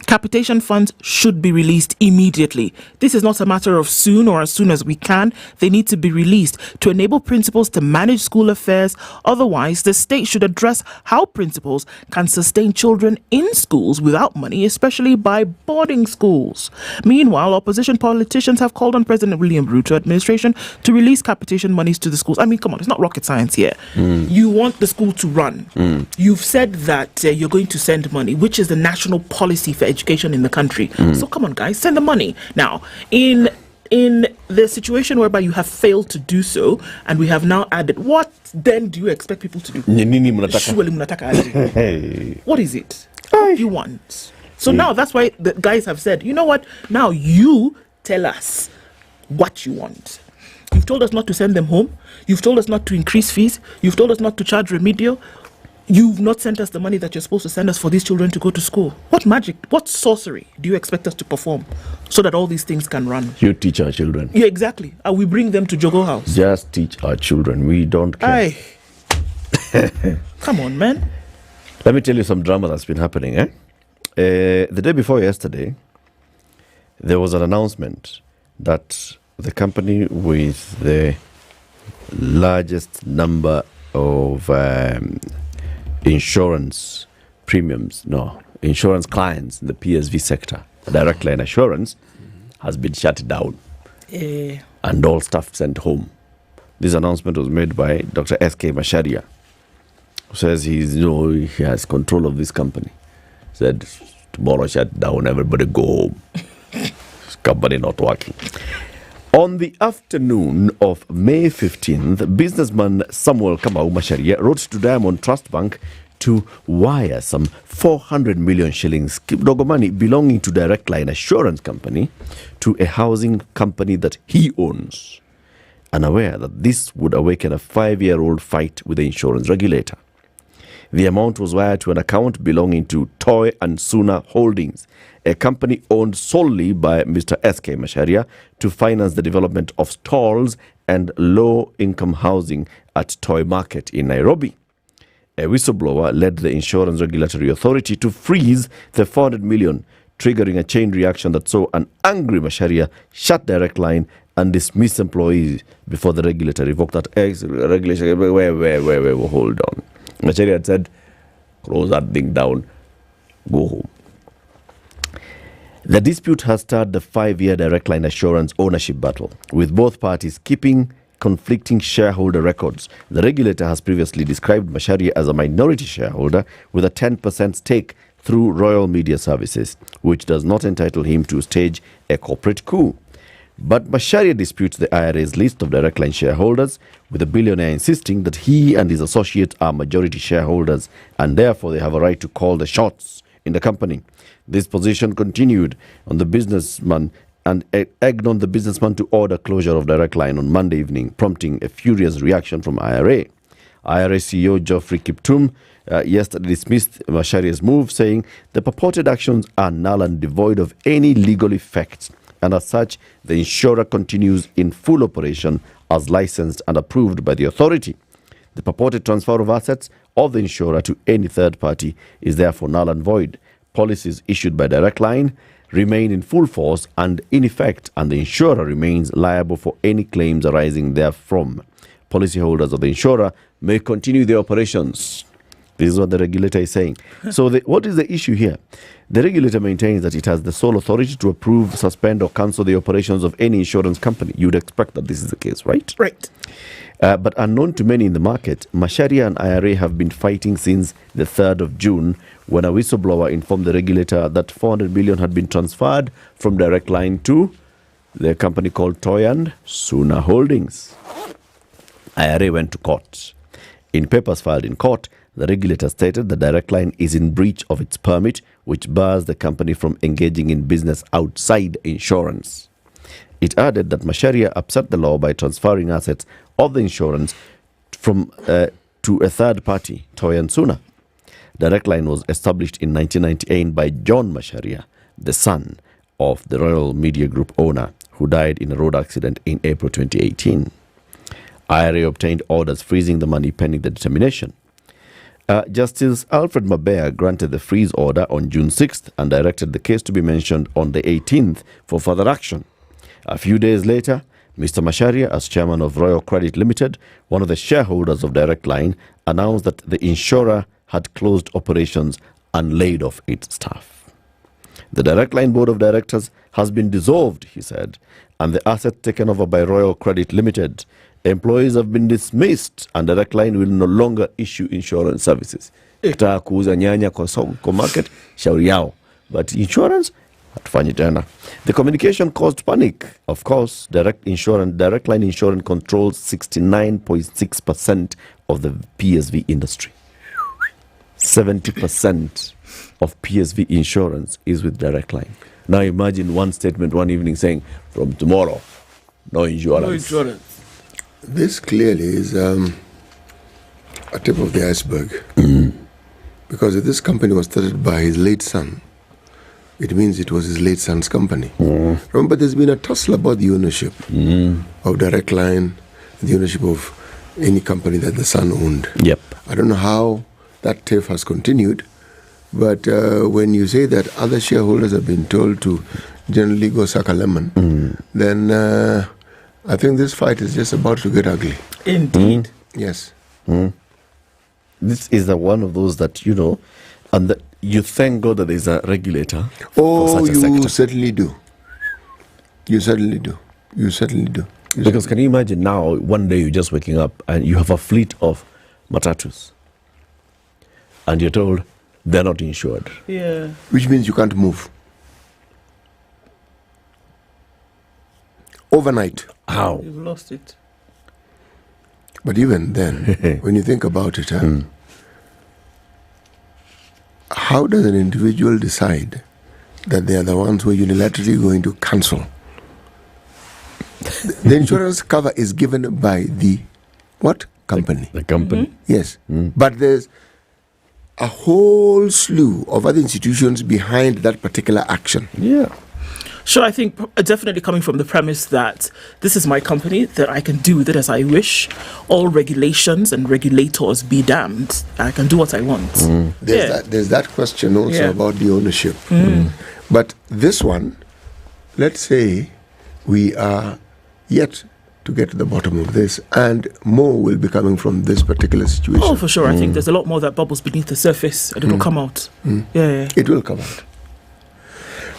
Capitation funds should be released immediately. This is not a matter of soon or as soon as we can. They need to be released to enable principals to manage school affairs. Otherwise, the state should address how principals can sustain children in schools without money, especially by boarding schools. Meanwhile, opposition politicians have called on President William Ruto administration to release capitation monies to the schools. I mean, come on, it's not rocket science here. You want the school to run. You've said that you're going to send money, which is the national policy for education in the country. So come on, guys, send the money. Now, in the situation whereby you have failed to do so, and we have now added, what then do you expect people to do? What is it? What do you want? So now that's why the guys have said, you know what? Now you tell us what you want. You've told us not to send them home. You've told us not to increase fees. You've told us not to charge remedial. You've not sent us the money that you're supposed to send us for these children to go to school. What magic, what sorcery do you expect us to perform so that all these things can run? You teach our children. Yeah, exactly. And we bring them to Jogo House. Just teach our children. We don't care. Come on, man. Let me tell you some drama that's been happening. The day before yesterday, there was an announcement that the company with the largest number of insurance clients in the PSV sector, direct line assurance, has been shut down and all staff sent home. This announcement was made by Dr. S.K. Masharia, who says he has control of this company. Said, tomorrow shut down, everybody go home. This company not working. On the afternoon of May 15th, businessman Samuel Kamau Masharia wrote to Diamond Trust Bank to wire some 400 million shillings dogo money belonging to Direct Line Assurance Company to a housing company that he owns, unaware that this would awaken a 5-year-old fight with the insurance regulator. The amount was wired to an account belonging to Toy and Suna Holdings, a company owned solely by Mr. S.K. Masharia to finance the development of stalls and low-income housing at Toy Market in Nairobi. A whistleblower led the Insurance Regulatory Authority to freeze the 400 million, triggering a chain reaction that saw an angry Masharia shut Direct Line and dismiss employees before the regulator revoked that regulation. Wait, hold on. Macharia had said, close that thing down, go home. The dispute has started the 5-year Direct Line Assurance ownership battle, with both parties keeping conflicting shareholder records. The regulator has previously described Macharia as a minority shareholder with a 10% stake through Royal Media Services, which does not entitle him to stage a corporate coup. But Macharia disputes the IRA's list of Direct Line shareholders, with the billionaire insisting that he and his associates are majority shareholders and therefore they have a right to call the shots in the company. This position continued on the businessman and egged on the businessman to order closure of Direct Line on Monday evening, prompting a furious reaction from IRA. IRA CEO Geoffrey Kiptum yesterday dismissed Macharia's move, saying the purported actions are null and devoid of any legal effect, and as such, the insurer continues in full operation as licensed and approved by the authority. The purported transfer of assets of the insurer to any third party is therefore null and void. Policies issued by Direct Line remain in full force and in effect, and the insurer remains liable for any claims arising therefrom. Policyholders of the insurer may continue their operations. This is what the regulator is saying. So what is the issue here? The regulator maintains that it has the sole authority to approve, suspend or cancel the operations of any insurance company. You'd expect that this is the case, right? Right. But unknown to many in the market, Macharia and IRA have been fighting since the 3rd of June, when a whistleblower informed the regulator that 400 billion had been transferred from Direct Line to the company called Toyan Suna Holdings. IRA went to court. In papers filed in court, the regulator stated the Direct Line is in breach of its permit, which bars the company from engaging in business outside insurance. It added that Macharia upset the law by transferring assets of the insurance from to a third party, Toyan Suna. Direct Line was established in 1998 by John Macharia, the son of the Royal Media Group owner, who died in a road accident in April 2018. IRA obtained orders freezing the money pending the determination. Justice Alfred Mabea granted the freeze order on June 6th and directed the case to be mentioned on the 18th for further action. A few days later, Mr. Macharia, as chairman of Royal Credit Limited, one of the shareholders of Direct Line, announced that the insurer had closed operations and laid off its staff. The Direct Line board of directors has been dissolved, he said, and the assets taken over by Royal Credit Limited. Employees have been dismissed and Direct Line will no longer issue insurance services. Kitaka kuuza nyanya kwa market, shauri yao. But insurance, hatufanyi tena. The communication caused panic. Of course, Direct Line Insurance controls 69.6% of the PSV industry. 70% of PSV insurance is with Direct Line. Now imagine one statement one evening saying, from tomorrow, no insurance. No insurance. This clearly is a tip of the iceberg. Because if this company was started by his late son, it means it was his late son's company. Remember, there's been a tussle about the ownership of Direct Line, the ownership of any company that the son owned. Yep. I don't know how that tiff has continued, but when you say that other shareholders have been told to generally go suck a lemon, then I think this fight is just about to get ugly. Indeed. Yes. This is one of those that, and that you thank God that there's a regulator for such a sector. You certainly do. You certainly do. You certainly do. Because can you imagine now, one day you're just waking up and you have a fleet of matatus and you're told they're not insured. Yeah. Which means you can't move. Overnight. How? You've lost it. But even then, when you think about it, how does an individual decide that they are the ones who are unilaterally going to cancel? The insurance cover is given by the what? Company. The company. Yes. But there's a whole slew of other institutions behind that particular action. Yeah. Sure, I think definitely coming from the premise that this is my company, that I can do with it as I wish. All regulations and regulators be damned. I can do what I want. There's that question also about the ownership. But this one, let's say we are yet to get to the bottom of this, and more will be coming from this particular situation. Oh, for sure. I think there's a lot more that bubbles beneath the surface, and it'll come out. Yeah. It will come out.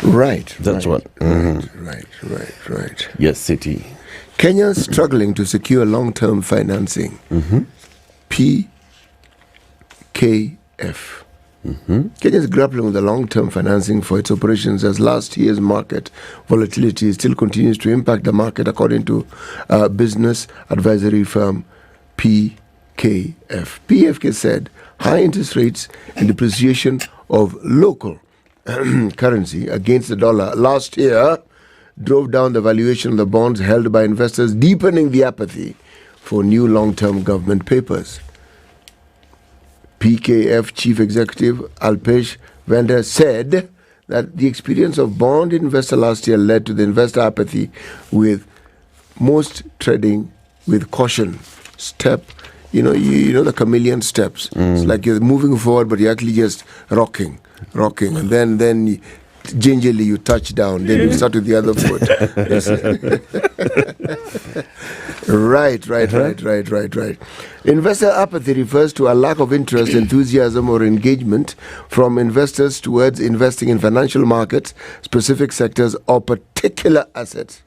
Right. That's what. Right. Yes, City. Kenya struggling to secure long-term financing. PKF. Kenya is grappling with the long-term financing for its operations as last year's market volatility still continues to impact the market, according to business advisory firm PKF. PFK said high interest rates and depreciation of local currency against the dollar last year drove down the valuation of the bonds held by investors, deepening the apathy for new long-term government papers. PKF Chief Executive Alpesh Vender said that the experience of bond investor last year led to the investor apathy, with most trading with caution. Step, you know the chameleon steps. It's like you're moving forward, but you're actually just rocking, and then gingerly you touch down, then you start with the other foot. Right. Investor apathy refers to a lack of interest, enthusiasm, or engagement from investors towards investing in financial markets, specific sectors, or particular assets.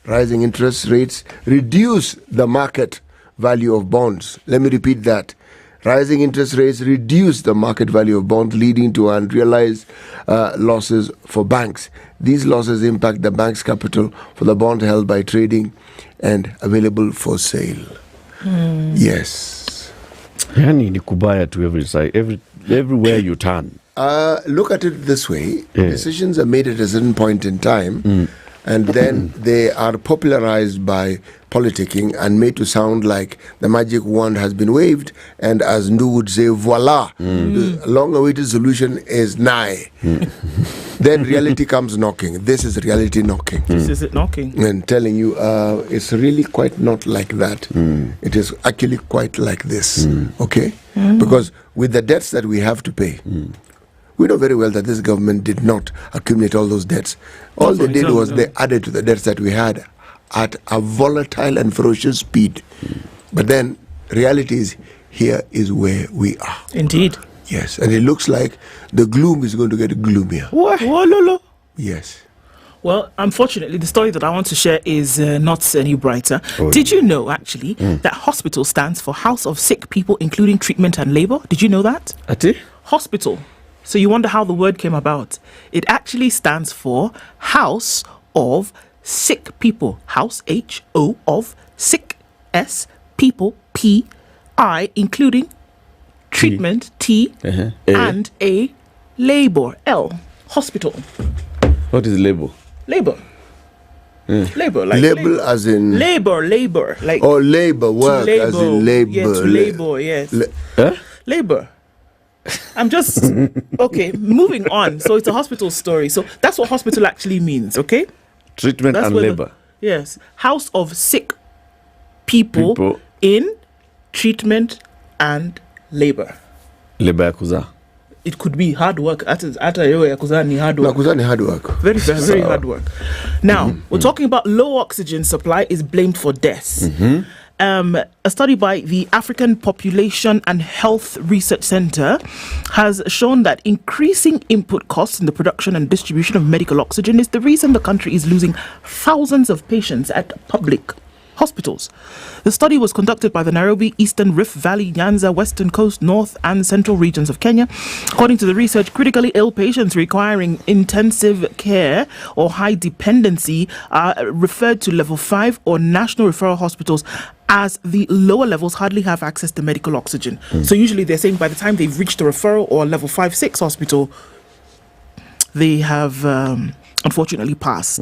Rising interest rates reduce the market value of bonds. Let me repeat that. Rising interest rates reduce the market value of bonds, leading to unrealized losses for banks. These losses impact the bank's capital for the bond held by trading and available for sale. Yes. Yani ni kubaya to every side, everywhere you turn. Look at it this way. Decisions are made at a certain point in time, and then they are popularized by politicking and made to sound like the magic wand has been waved, and as Ndu would say, voila, the long-awaited solution is nigh. Then reality comes knocking. This is reality knocking. This is it knocking. And telling you, it's really quite not like that. It is actually quite like this. Okay? Because with the debts that we have to pay, we know very well that this government did not accumulate all those debts. All they did was they added to the debts that we had at a volatile and ferocious speed. But then, reality is, here is where we are. Indeed. Yes, and it looks like the gloom is going to get gloomier. What? Lolo? Yes. Well, unfortunately, the story that I want to share is not any brighter. Did you know, actually, that hospital stands for House of Sick People, including Treatment and Labour? Did you know that? Hospital. So you wonder how the word came about. It actually stands for House of Sick People. House, H-O, of Sick, S, People, P-I, including Treatment, T, and a Labour, L. Hospital. What is labor? Labor. Labor, like labor as in labor, like labor, work as in labor. Yeah, to labor, yes. Labor. I'm just okay. Moving on. So it's a hospital story. So that's what hospital actually means. Okay. Treatment and labor. Yes, House of Sick People in Treatment and Labor. Labor yakuza. It could be hard work. Hata yakuza ni hard work. Yakuza ni hard work. Very hard work. Now, we're talking about low oxygen supply is blamed for deaths. A study by the African Population and Health Research Center has shown that increasing input costs in the production and distribution of medical oxygen is the reason the country is losing thousands of patients at public hospitals. The study was conducted by the Nairobi, Eastern Rift Valley, Nyanza, Western Coast, North and Central regions of Kenya. According to the research, critically ill patients requiring intensive care or high dependency are referred to level 5 or national referral hospitals, as the lower levels hardly have access to medical oxygen. So usually they're saying by the time they've reached a referral or level 5-6 hospital, they have unfortunately passed.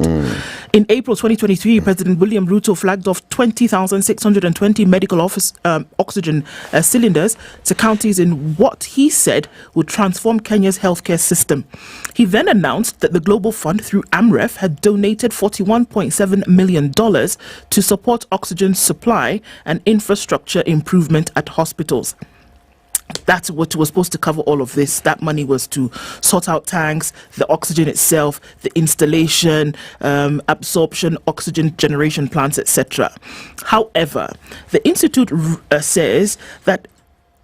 In April 2023, President William Ruto flagged off 20,620 medical oxygen cylinders to counties in what he said would transform Kenya's healthcare system. He then announced that the Global Fund, through AMREF, had donated $41.7 million to support oxygen supply and infrastructure improvement at hospitals. That's what was supposed to cover all of this. That money was to sort out tanks, the oxygen itself, the installation, absorption, oxygen generation plants, etc. However, the Institute says that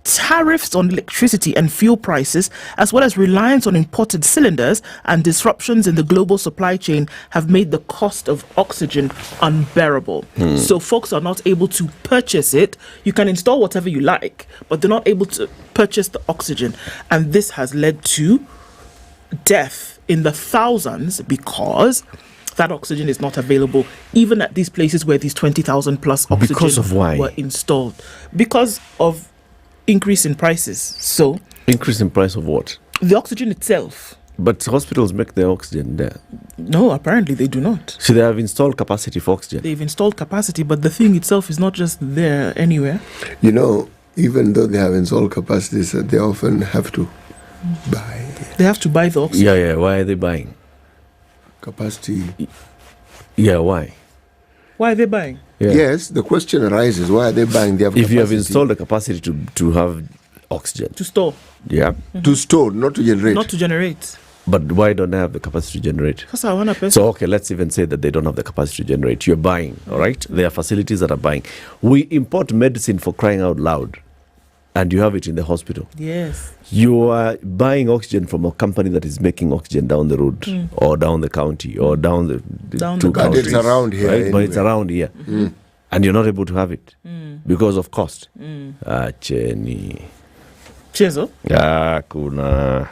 tariffs on electricity and fuel prices, as well as reliance on imported cylinders and disruptions in the global supply chain, have made the cost of oxygen unbearable. So folks are not able to purchase it. You can install whatever you like, but they're not able to purchase the oxygen. And this has led to death in the thousands because that oxygen is not available even at these places where these 20,000 plus oxygen Because of why? were installed. Because of increase in prices. So Increase in price of what? the oxygen itself. But hospitals make their oxygen there. No, apparently they do not. So they have installed capacity for oxygen. They've installed capacity, but the thing itself is not just there anywhere. You know, even though they have installed capacities, they often have to buy. They have to buy the oxygen. Yeah. Why are they buying? Capacity. Yeah, why? Why are they buying? Yeah. Yes, the question arises, why are they buying? They have If you have capacity. installed the capacity to have oxygen. To store. Yeah. To store, not to generate. Not to generate. But why don't they have the capacity to generate? Because I want a person. So, okay, let's even say that they don't have the capacity to generate. You're buying, all right? There are facilities that are buying. We import medicine, for crying out loud, and you have it in the hospital. Yes. You are buying oxygen from a company that is making oxygen down the road or down the county or down the two But counties. it's around here. Right? Anyway. But it's around here. And you're not able to have it because of cost. Cheni. Chezo, Kuna.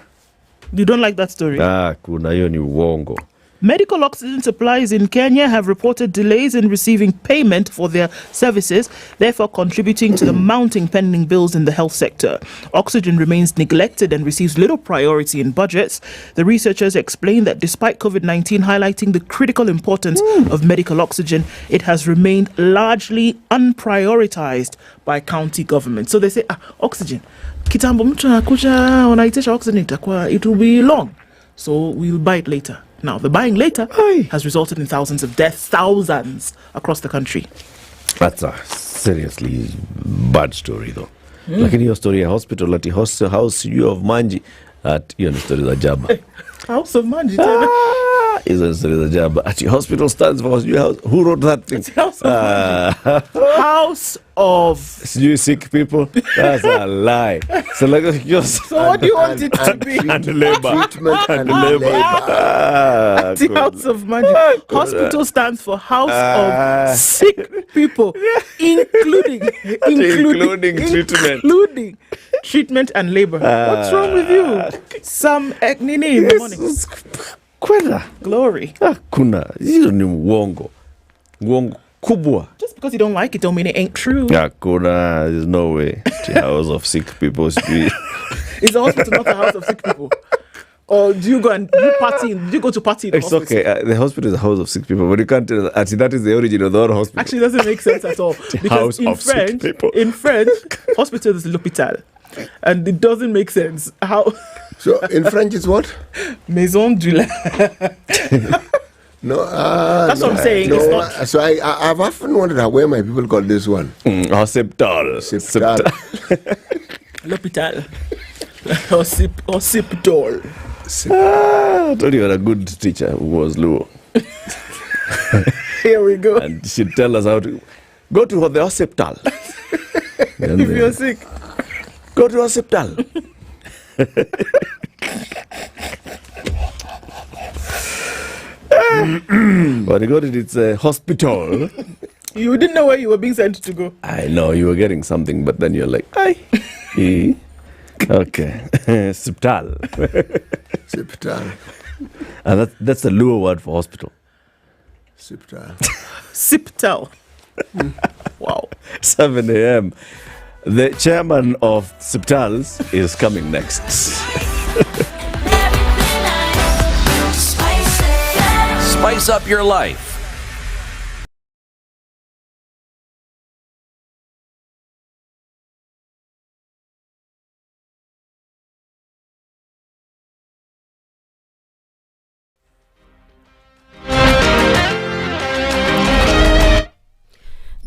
you don't like that story? Kuna, hiyo ni uongo. Medical oxygen suppliers in Kenya have reported delays in receiving payment for their services, therefore contributing to the mounting pending bills in the health sector. Oxygen remains neglected and receives little priority in budgets. The researchers explain that despite COVID-19 highlighting the critical importance of medical oxygen, it has remained largely unprioritized by county government. So they say, oxygen. Kitambo mtu anakuja wanaitisha oxygen it will be long. So we'll buy it later. Now, the buying later has resulted in thousands of deaths, thousands across the country. That's a seriously bad story though. Lakini hiyo story ya hospital ati house you of Manji at hiyo ni story za jaba. House of Manji tena. Hizo ni story za jaba. Ati hospital stands for you house. Who wrote that thing? House of sijui sick people. That's a lie. So like so what do you want it to be? And labor. Treatment and labor. The House of Manji. Hospital stands for House of Sick People, including treatment. Including treatment and labor. What's wrong with you? Some nini in the morning. Kwenda. Glory. Kuna. Hiyo ni uongo. Uongo kubwa. Just because you don't like it don't mean it ain't true. Kuna. There's no way. The house of sick people is Is the hospital not a house of sick people? Or do you go and do party? Do you go to party in the It's hospital? okay. The hospital is a house of sick people, but you can't tell that is the origin of the other hospital. Actually, it doesn't make sense at all. Because in French, hospital is l'hôpital. And it doesn't make sense. How? So in French it's what? Maison du lait. No, that's what I'm saying. No, it's not. So I've often wondered where my people call this one. Hospital. L'hôpital. Hospital. I told you had a good teacher who was Luo. Here we go. And she'd tell us how to go to the hospital. If you're sick, go to hospital. But I got it, it's a hospital. You didn't know where you were being sent to go. I know you were getting something, but then you're like, aye. Okay. Hospital. Hospital. And that's the Luo word for hospital. Hospital. Hospital. Wow. 7 a.m. The chairman of Hospitals is coming next. Spice up your life.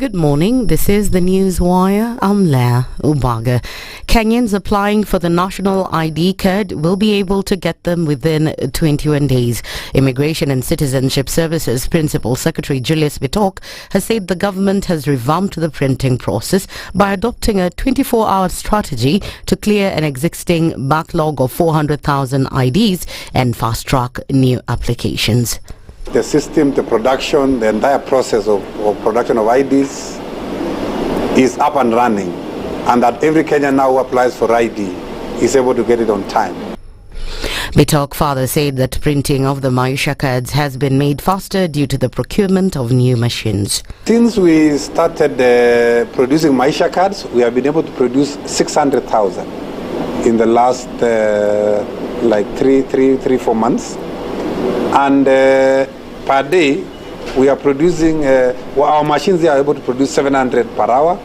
Good morning. This is the News Wire. I'm Leah Ubaga. Kenyans applying for the national ID card will be able to get them within 21 days. Immigration and Citizenship Services Principal Secretary Julius Bitok has said the government has revamped the printing process by adopting a 24-hour strategy to clear an existing backlog of 400,000 IDs and fast-track new applications. The system, the production, the entire process of production of IDs is up and running, and that every Kenyan now who applies for ID is able to get it on time. Bitok further said that printing of the Maisha cards has been made faster due to the procurement of new machines. Since we started producing Maisha cards, we have been able to produce 600,000 in the last like 4 months. And per day, we are producing, our machines are able to produce 700 per hour,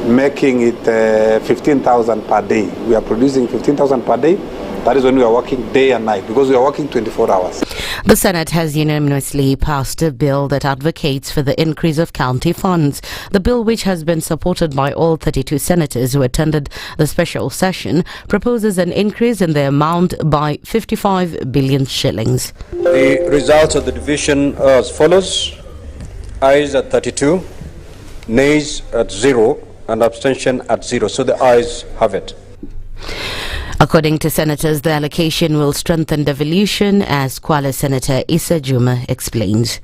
making it 15,000 per day. We are producing 15,000 per day. That is when we are working day and night, because we are working 24 hours. The Senate has unanimously passed a bill that advocates for the increase of county funds. The bill, which has been supported by all 32 senators who attended the special session, proposes an increase in the amount by 55 billion shillings. The results of the division are as follows: ayes at 32, nays at 0, and abstention at 0. So the ayes have it. According to senators, the allocation will strengthen devolution, as Kwale Senator Issa Juma explains.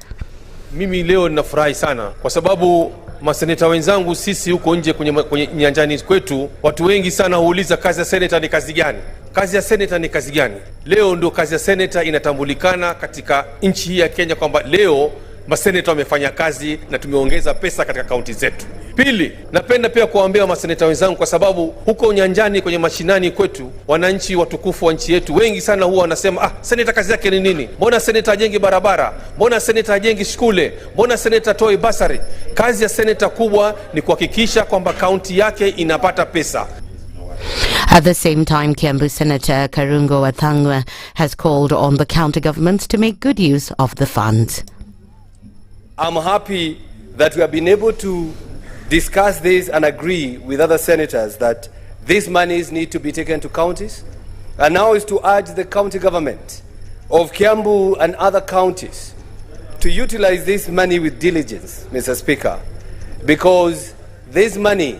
Mimi leo ninafurahi sana kwa sababu maseneta wenzangu sisi huko nje kwenye nyanjani kwetu, watu wengi sana huuliza kazi ya seneta ni kazi gani? Kazi ya seneta ni kazi gani? Leo ndio kazi ya seneta inatambulikana katika nchi hii ya Kenya, kwamba leo maseneta wamefanya kazi na tumeongeza pesa katika kaunti zetu. Pili, napenda pia kuwaambia maseneta wenzangu, kwa sababu huko nyanjani kwenye mashinani kwetu, wananchi watukufu wa nchi yetu wengi sana huwa wanasema, seneta kazi yake ni nini? Mbona seneta ajengi barabara? Mbona seneta ajengi shule? Mbona seneta toi basari? Kazi ya seneta kubwa ni kuhakikisha kwamba kaunti yake inapata pesa. At the same time, Kiambu Senator Karungo Wathangwa has called on the county governments to make good use of the funds. I'm happy that we have been able to discuss this and agree with other senators that these monies need to be taken to counties. And now is to urge the county government of Kiambu and other counties to utilize this money with diligence, Mr. Speaker, because this money,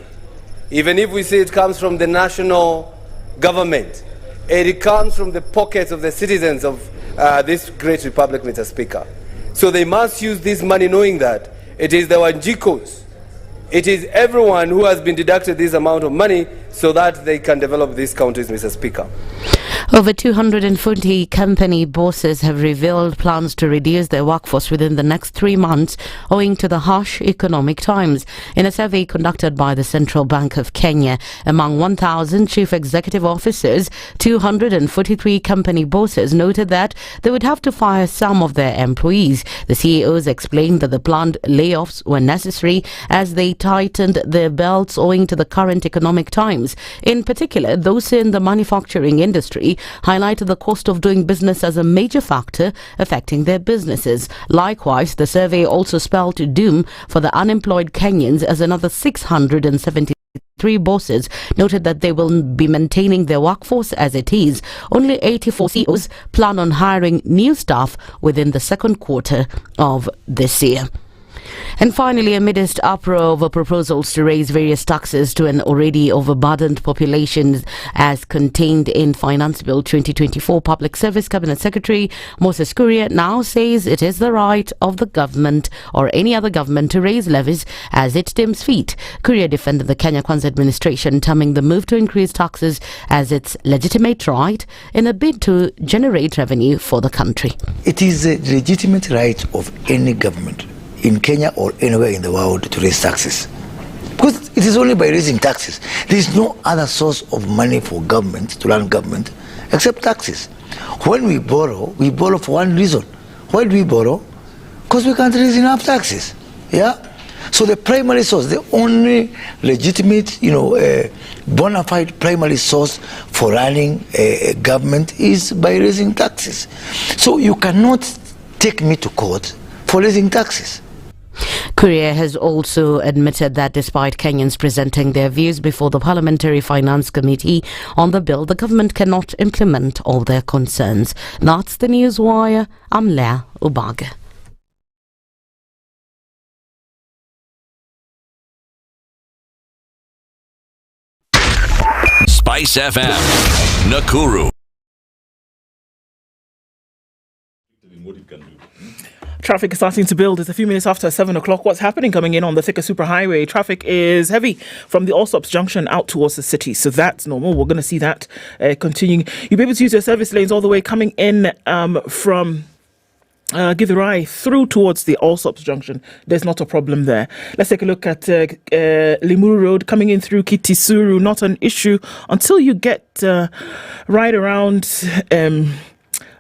even if we say it comes from the national government, it comes from the pockets of the citizens of this great republic, Mr. Speaker. So they must use this money knowing that it is the Wanjikos, it is everyone who has been deducted this amount of money so that they can develop these counties, Mr. Speaker. Over 240 company bosses have revealed plans to reduce their workforce within the next 3 months owing to the harsh economic times. In a survey conducted by the Central Bank of Kenya, among 1,000 chief executive officers, 243 company bosses noted that they would have to fire some of their employees. The CEOs explained that the planned layoffs were necessary as they tightened their belts owing to the current economic times. In particular, those in the manufacturing industry highlighted the cost of doing business as a major factor affecting their businesses. Likewise, the survey also spelled doom for the unemployed Kenyans, as another 673 bosses noted that they will be maintaining their workforce as it is. Only 84 CEOs plan on hiring new staff within the second quarter of this year. And finally, amidst uproar over proposals to raise various taxes to an already overburdened population as contained in Finance Bill 2024, Public Service Cabinet Secretary Moses Kuria now says it is the right of the government or any other government to raise levies as it deems fit. Kuria defended the Kenya Kwanza administration, terming the move to increase taxes as its legitimate right in a bid to generate revenue for the country. It is a legitimate right of any government in Kenya or anywhere in the world to raise taxes. Because it is only by raising taxes. There is no other source of money for government, to run government, except taxes. When we borrow for one reason. Why do we borrow? Because we can't raise enough taxes. Yeah? So the primary source, the only legitimate, bona fide primary source for running a government is by raising taxes. So you cannot take me to court for raising taxes. Kuria has also admitted that despite Kenyans presenting their views before the Parliamentary Finance Committee on the bill, the government cannot implement all their concerns. That's the Newswire. I'm Leah Ubaga. SpiceFM, Nakuru. Traffic is starting to build. It's a few minutes after 7 o'clock. What's happening coming in on the Thika Superhighway? Traffic is heavy from the Allsops Junction out towards the city. So that's normal. We're going to see that continuing. You'll be able to use your service lanes all the way coming in from Githurai through towards the Allsops Junction. There's not a problem there. Let's take a look at Limuru Road coming in through Kitisuru. Not an issue until you get right around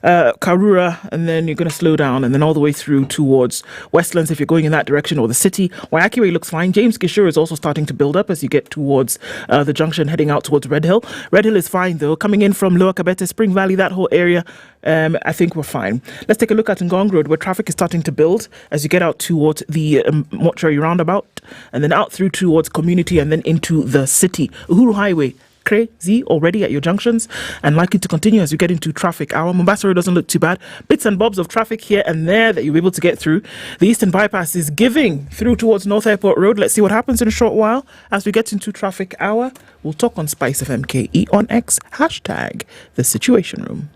Karura, and then you're going to slow down, and then all the way through towards Westlands if you're going in that direction, or the city. Waiyaki Way looks fine. James Gishuru is also starting to build up as you get towards the junction heading out towards Red Hill. Red Hill is fine though. Coming in from Lower Kabete, Spring Valley, that whole area, I think we're fine. Let's take a look at Ngong Road, where traffic is starting to build as you get out towards the mortuary roundabout, and then out through towards Community, and then into the city. Uhuru Highway, crazy already at your junctions, and likely to continue as you get into traffic hour. Mombasa Road doesn't look too bad. Bits and bobs of traffic here and there that you'll be able to get through. The Eastern Bypass is giving through towards North Airport Road. Let's see what happens in a short while as we get into traffic hour. We'll talk on SpiceFM KE on X, hashtag the Situation Room.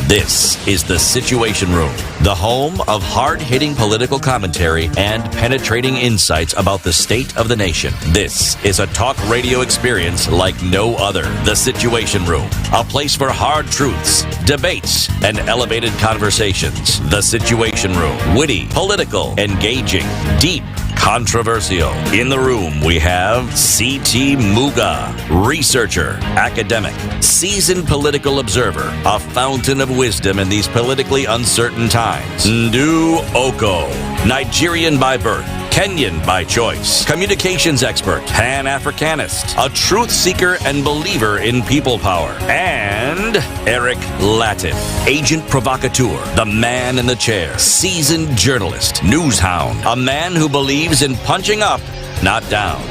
This is the Situation Room, the home of hard-hitting political commentary and penetrating insights about the state of the nation. This is a talk radio experience like no other. The Situation Room, a place for hard truths, debates, and elevated conversations. The Situation Room, witty, political, engaging, deep, controversial. In the room, we have C.T. Muga, researcher, academic, seasoned political observer, a fountain of wisdom in these politically uncertain times. Ndu Okoh, Nigerian by birth, Kenyan by choice, communications expert, Pan-Africanist, a truth seeker and believer in people power, and Eric Latiff, agent provocateur, the man in the chair, seasoned journalist, news hound, a man who believes in punching up, not down.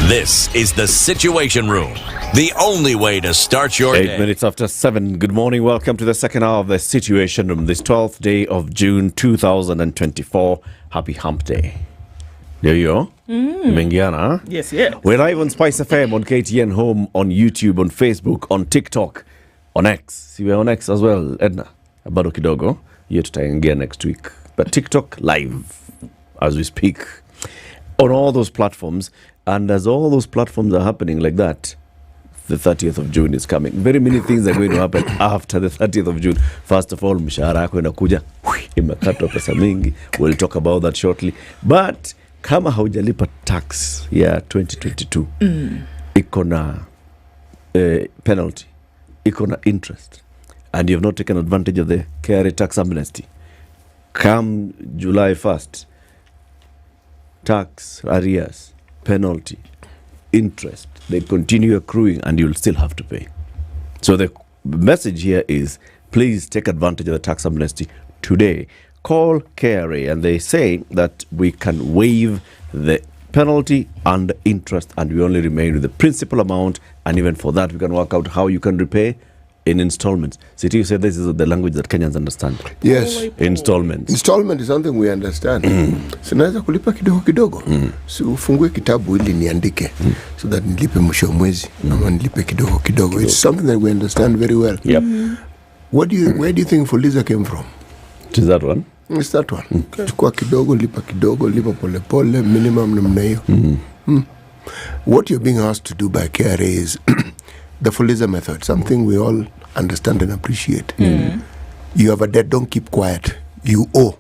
This is the Situation Room, the only way to start your day. 8 minutes after 7. Good morning. Welcome to the second hour of the Situation Room, this 12th day of June 2024. Happy Hump Day. There you go. Mengiana. Yes, yeah. We're live on SpiceFM, on KTN Home, on YouTube, on Facebook, on TikTok, on X. See, we're on X as well. Ednah, bado kidogo. Here to again next week. But TikTok live as we speak on all those platforms. And as all those platforms are happening like that, the 30th of June is coming. Very many things are going to happen after the 30th of June. First of all, mshahara yako inakuja, imekatwa pesa mingi. We'll talk about that shortly. But kama haujalipa tax ya 2022, iko na penalty, iko na interest, and you have not taken advantage of the KRA tax amnesty, come July 1st, tax, arrears, penalty, interest, they continue accruing and you'll still have to pay. So the message here is, please take advantage of the tax amnesty today. Call KRA and they say that we can waive the penalty and interest and we only remain with the principal amount, and even for that we can work out how you can repay in installments. City, you said this is the language that Kenyans understand. Yes. Installments. Installment is something we understand. Sinaweza kulipa kidogo kidogo. So ufungue kitabu ili niandike so that nilipe mwisho mwezi ama nilipe kidogo kidogo. It's something that we understand very well. Yep. Where do you think Fuliza came from? It is that one. It's that one. Chukua kidogo, lipa pole pole, minimum namna hiyo. What you're being asked to do by KRA is the Fuliza method, something we all understand and appreciate. You have a debt, don't keep quiet. You owe.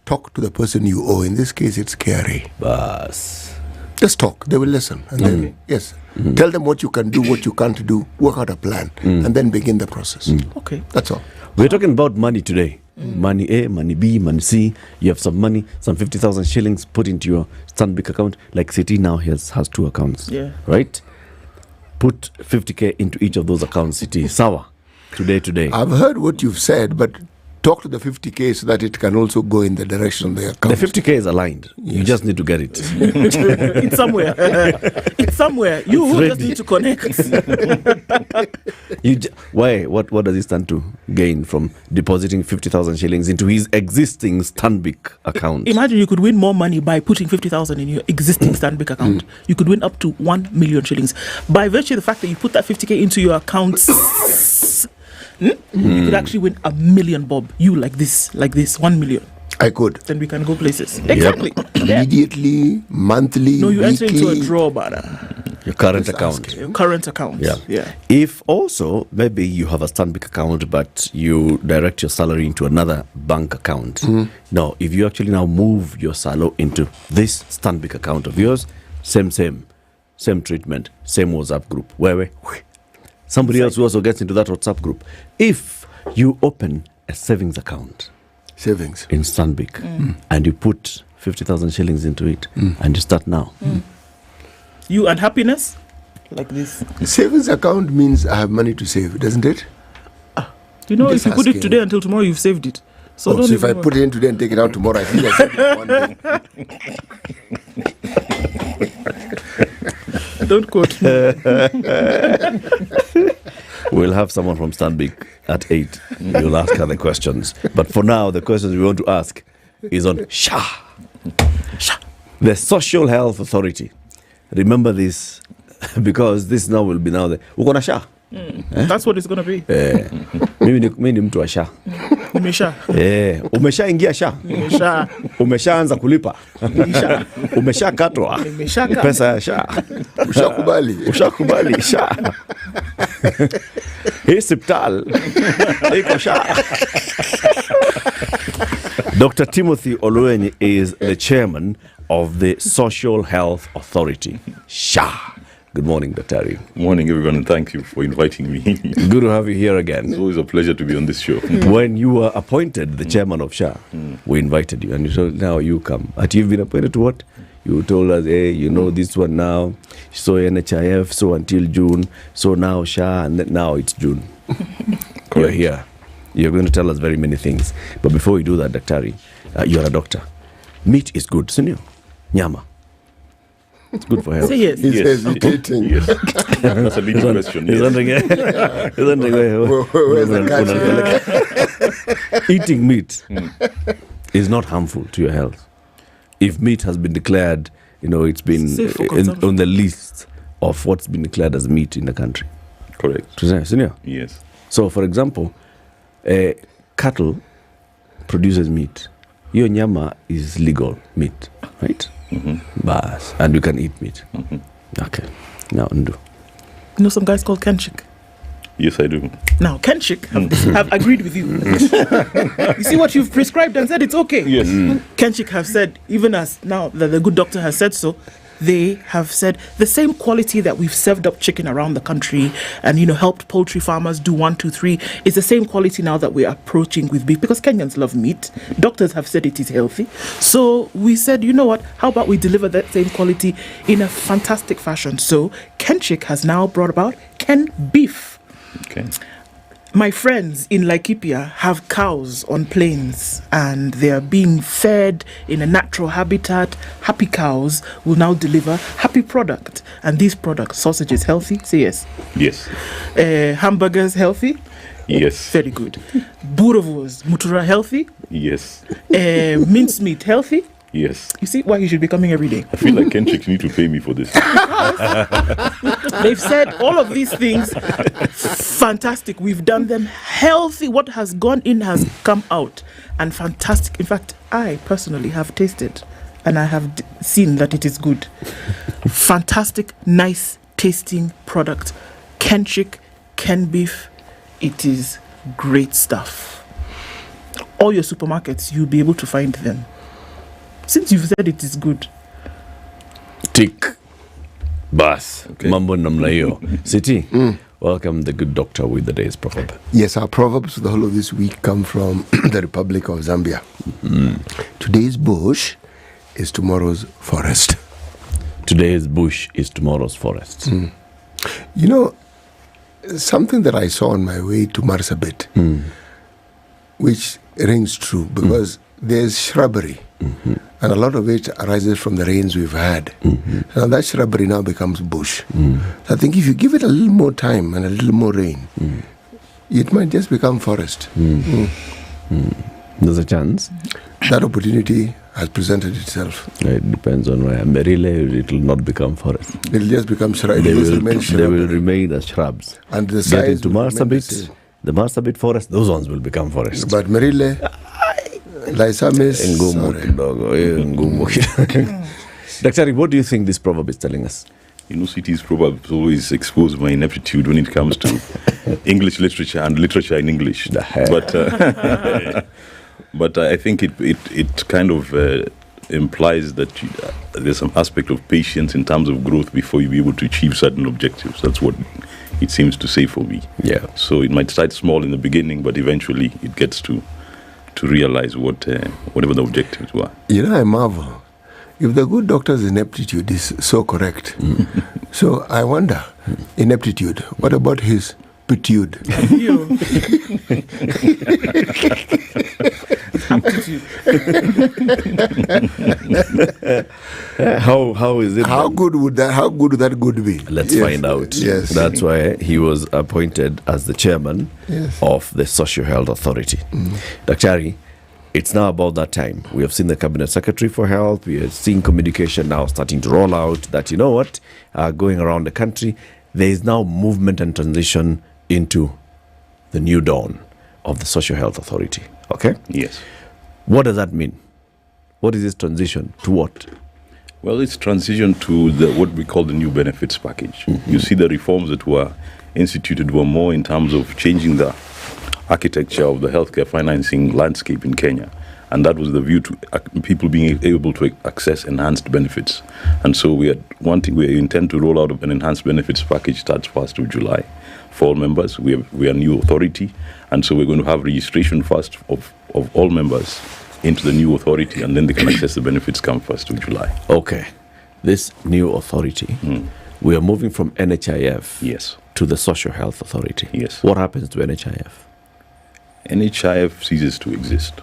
Talk to the person you owe. In this case, it's KRA. Bas. Just talk. They will listen. And then, yes. Tell them what you can do, what you can't do. Work out a plan. And then begin the process. Okay. That's all. We're talking about money today. Money A, money B, money C. You have some money, some 50,000 shillings put into your Stanbic account. Like City now has 2 accounts. Yeah. Right? Put 50k into each of those accounts, City. Sawa. Today. I've heard what you've said, but talk to the 50K so that it can also go in the direction they are coming. The 50K is aligned. Yes. You just need to get it. It's somewhere. It's somewhere. You just need to connect. Why? What does he stand to gain from depositing 50,000 shillings into his existing Stanbic account? Imagine you could win more money by putting 50,000 in your existing Stanbic account. You could win up to 1 million shillings. By virtue of the fact that you put that 50K into your accounts, you could actually win 1 million, Bob. You like this, 1 million. I could. Then we can go places. Exactly. Immediately, monthly, no, you weekly. enter into a draw, brother. Your current account. Your current account. Yeah. If also, maybe you have a Stanbic account, but you direct your salary into another bank account. No, if you actually now move your salary into this Stanbic account of yours, same treatment, same WhatsApp group. Where somebody else who also gets into that WhatsApp group. If you open a savings account, in Stanbic, and you put 50,000 shillings into it, and you start now. You and happiness, like this. Savings account means I have money to save, doesn't it? You know, if you put it today until tomorrow, you've saved it. So, so if I put it in today and take it out tomorrow, I think I saved it one day. Don't quote me. We'll have someone from Stanbic at 8. You'll ask her the questions. But for now, the questions we want to ask is on SHA. The Social Health Authority. Remember this, because this now will be now the uko na SHA. That's what it's going to be. Mimi ni mtu wa SHA. Umesha. Umeshaingia SHA. Umeshaanza kulipa. Umeshakatwa pesa ya SHA. Ushakubali SHA. Hii hospital iko SHA. Dr. Timothy Oluenyi is the chairman of the Social Health Authority, SHA. Good morning, Dr. Morning, everyone, and thank you for inviting me. Good to have you here again. It's always a pleasure to be on this show. When you were appointed the chairman of SHA, we invited you, and you told, now you come. And you've been appointed to what? You told us, hey, you know this one now, so NHIF, so until June, so now SHA, and now it's June. You're here. You're going to tell us very many things. But before we do that, Dr. You're a doctor. Meat is good, Sunil. Nyama. It's good for health. Say yes. He's hesitating. Yes. That's a leading question. Yes. Eating meat is not harmful to your health. If meat has been declared, it's been on the list of what's been declared as meat in the country. Correct. Yes. So, for example, cattle produces meat. Your nyama is legal meat, right? Bas, and you can eat meat. Okay. Now undo. You know some guys called Kenchik? Yes, I do. Now, Kenchik have agreed with you. You see what you've prescribed and said it's okay. Yes. Kenchik have said, even as now that the good doctor has said so, they have said the same quality that we've served up chicken around the country and, helped poultry farmers do 1, 2, 3 is the same quality now that we're approaching with beef, because Kenyans love meat. Doctors have said it is healthy. So we said, you know what, how about we deliver that same quality in a fantastic fashion? So Kenchik has now brought about Ken Beef. Okay. My friends in Laikipia have cows on plains and they are being fed in a natural habitat. Happy cows will now deliver happy product. And these products, sausage is healthy? Say yes. Yes. Hamburgers healthy? Yes. Very good. Burravos, mutura healthy? Yes. Mincemeat healthy? Yes. You see why you should be coming every day. I feel like Kenchik need to pay me for this. They've said all of these things, fantastic. We've done them healthy. What has gone in has come out. And fantastic. In fact, I personally have tasted and I have seen that it is good. Fantastic, nice, tasting product. Kenchik, Ken Beef. It is great stuff. All your supermarkets, you'll be able to find them. Since you've said it is good. Tick. Bas. Mambo namna hiyo. Siti, welcome the good doctor with the day's proverb. Yes, our proverbs for the whole of this week come from the Republic of Zambia. Today's bush is tomorrow's forest. Today's bush is tomorrow's forest. something that I saw on my way to Marsabit, which rings true because there's shrubbery, and a lot of it arises from the rains we've had. And that shrubbery now becomes bush. So I think if you give it a little more time and a little more rain, it might just become forest. There's a chance. That opportunity has presented itself. It depends on where. Merile, it will not become forest. It will just become shrubs. They will remain as shrubs. And the Get size into will remain the Marsabit, same. the Marsabit forest, those ones will become forest. But Merile, Laisamis, Daktari, what do you think this proverb is telling us? You know, cities proverbs always expose my ineptitude when it comes to English literature and literature in English. But I think it kind of implies that there's some aspect of patience in terms of growth before you be able to achieve certain objectives. That's what it seems to say for me. Yeah. So it might start small in the beginning, but eventually it gets to realize whatever the objectives were. You know, I marvel. If the good doctor's ineptitude is so correct, so I wonder, ineptitude, what about his pitude? How is it? How good would that good be? Let's find out. Yes. That's why he was appointed as the chairman of the Social Health Authority. Daktari, it's now about that time. We have seen the Cabinet Secretary for Health. We are seeing communication now starting to roll out that, you know what, going around the country, there is now movement and transition into the new dawn of the Social Health Authority. Okay? Yes. What does that mean? What is this transition to what? Well, it's transition to what we call the new benefits package. You see, the reforms that were instituted were more in terms of changing the architecture of the healthcare financing landscape in Kenya. And that was the view to people being able to access enhanced benefits. And so we intend to roll out an enhanced benefits package starts 1st of July for all members. We are a new authority, and so we're going to have registration first of all members into the new authority, and then they can access the benefits come 1st of July. Okay. This new authority, we are moving from NHIF to the Social Health Authority. Yes. What happens to NHIF? NHIF ceases to exist,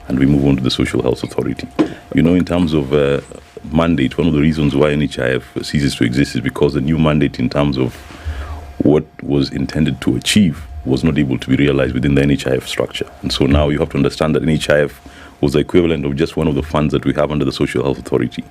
and we move on to the Social Health Authority. You know, in terms of mandate, one of the reasons why NHIF ceases to exist is because the new mandate in terms of what was intended to achieve was not able to be realized within the NHIF structure. And so now you have to understand that NHIF was the equivalent of just one of the funds that we have under the Social Health Authority.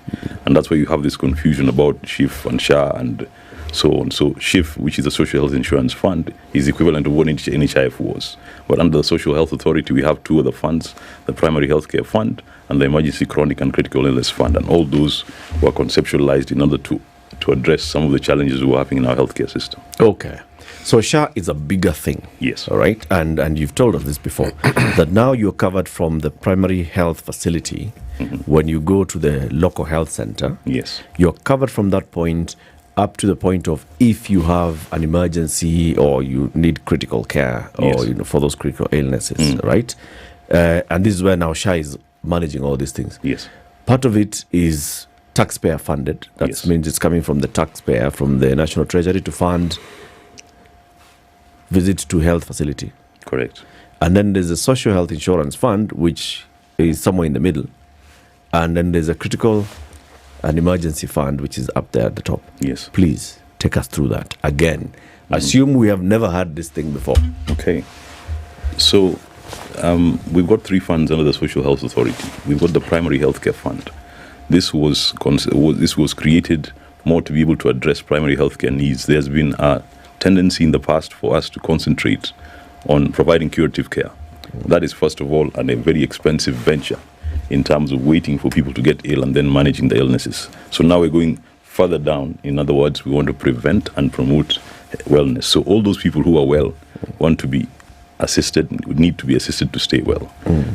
And that's why you have this confusion about SHIF and SHA and so on. So SHIF, which is the Social Health Insurance Fund, is equivalent of what NHIF was. But under the Social Health Authority, we have two other funds, the Primary Healthcare Fund and the Emergency Chronic and Critical Illness Fund. And all those were conceptualized in order to address some of the challenges we're having in our healthcare system. Okay. So SHA is a bigger thing. Yes. All right. And you've told us this before, that now you're covered from the primary health facility when you go to the local health center. Yes. You're covered from that point up to the point of if you have an emergency or you need critical care or for those critical illnesses, right? And this is where now SHA is managing all these things. Yes. Part of it is taxpayer funded. That means it's coming from the taxpayer, from the National Treasury to fund visit to health facility. Correct. And then there's a social health insurance fund, which is somewhere in the middle. And then there's a critical and emergency fund, which is up there at the top. Yes. Please take us through that again. Assume we have never had this thing before. Okay. So we've got three funds under the Social Health Authority. We've got the Primary Healthcare Fund. This was created more to be able to address primary healthcare needs. There's been a tendency in the past for us to concentrate on providing curative care. That is, first of all, a very expensive venture in terms of waiting for people to get ill and then managing the illnesses. So now we're going further down. In other words, we want to prevent and promote wellness. So all those people who are well want to be assisted, need to be assisted to stay well.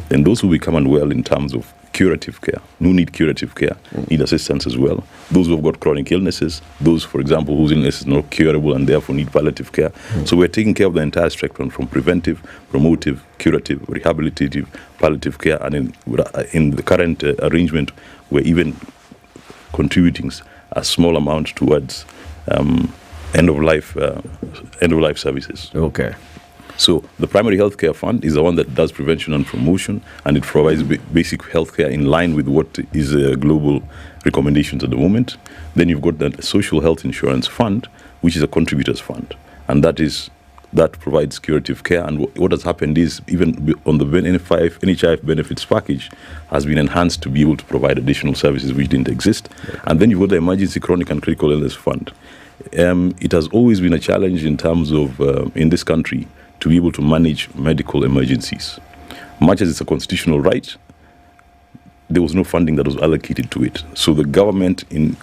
Then those who become unwell in terms of curative care, who need curative care, need assistance as well. Those who have got chronic illnesses, those, for example, whose illness is not curable and therefore need palliative care. So we're taking care of the entire spectrum from preventive, promotive, curative, rehabilitative, palliative care. And in the current arrangement, we're even contributing a small amount towards end of life services. Okay. So the primary healthcare fund is the one that does prevention and promotion, and it provides basic healthcare in line with what is global recommendations at the moment. Then you've got the social health insurance fund, which is a contributors fund, and that provides curative care. And what has happened is, even on the NHIF benefits package, has been enhanced to be able to provide additional services which didn't exist. And then you've got the emergency chronic and critical illness fund. It has always been a challenge in terms of, in this country, to be able to manage medical emergencies. Much as it's a constitutional right, there was no funding that was allocated to it. So the government, in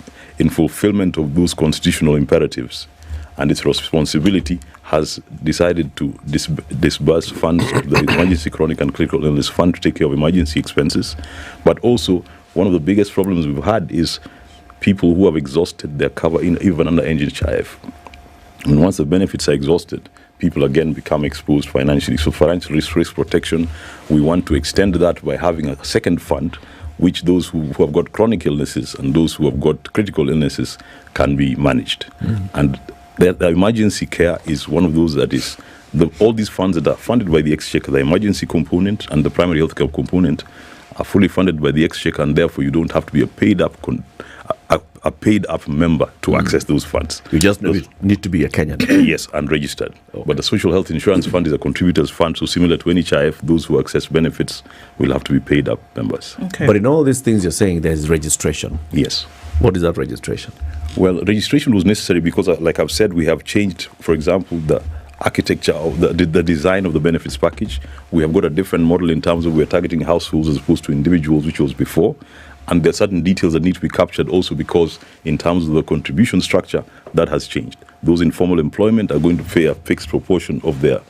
fulfillment of those constitutional imperatives and its responsibility, has decided to disburse funds to the Emergency Chronic and Critical Illness Fund to take care of emergency expenses. But also, one of the biggest problems we've had is people who have exhausted their cover even under NHIF. And once the benefits are exhausted, people again become exposed financially. So financial risk protection, we want to extend that by having a second fund, which those who have got chronic illnesses and those who have got critical illnesses can be managed. And the emergency care is one of those that is, all these funds that are funded by the Exchequer, the emergency component and the primary healthcare component, are fully funded by the Exchequer, and therefore you don't have to be a paid up member to access those funds. You just need to be a Kenyan. Yes, and registered. Okay. But the social health insurance fund is a contributors fund, so similar to NHIF, those who access benefits will have to be paid up members. Okay. But in all these things you're saying, there's registration. Yes. What is that registration? Well, registration was necessary because, like I've said, we have changed, for example, the architecture of the design of the benefits package. We have got a different model in terms of we're targeting households as opposed to individuals, which was before. And there are certain details that need to be captured also because in terms of the contribution structure, that has changed. Those in formal employment are going to pay a fixed proportion of their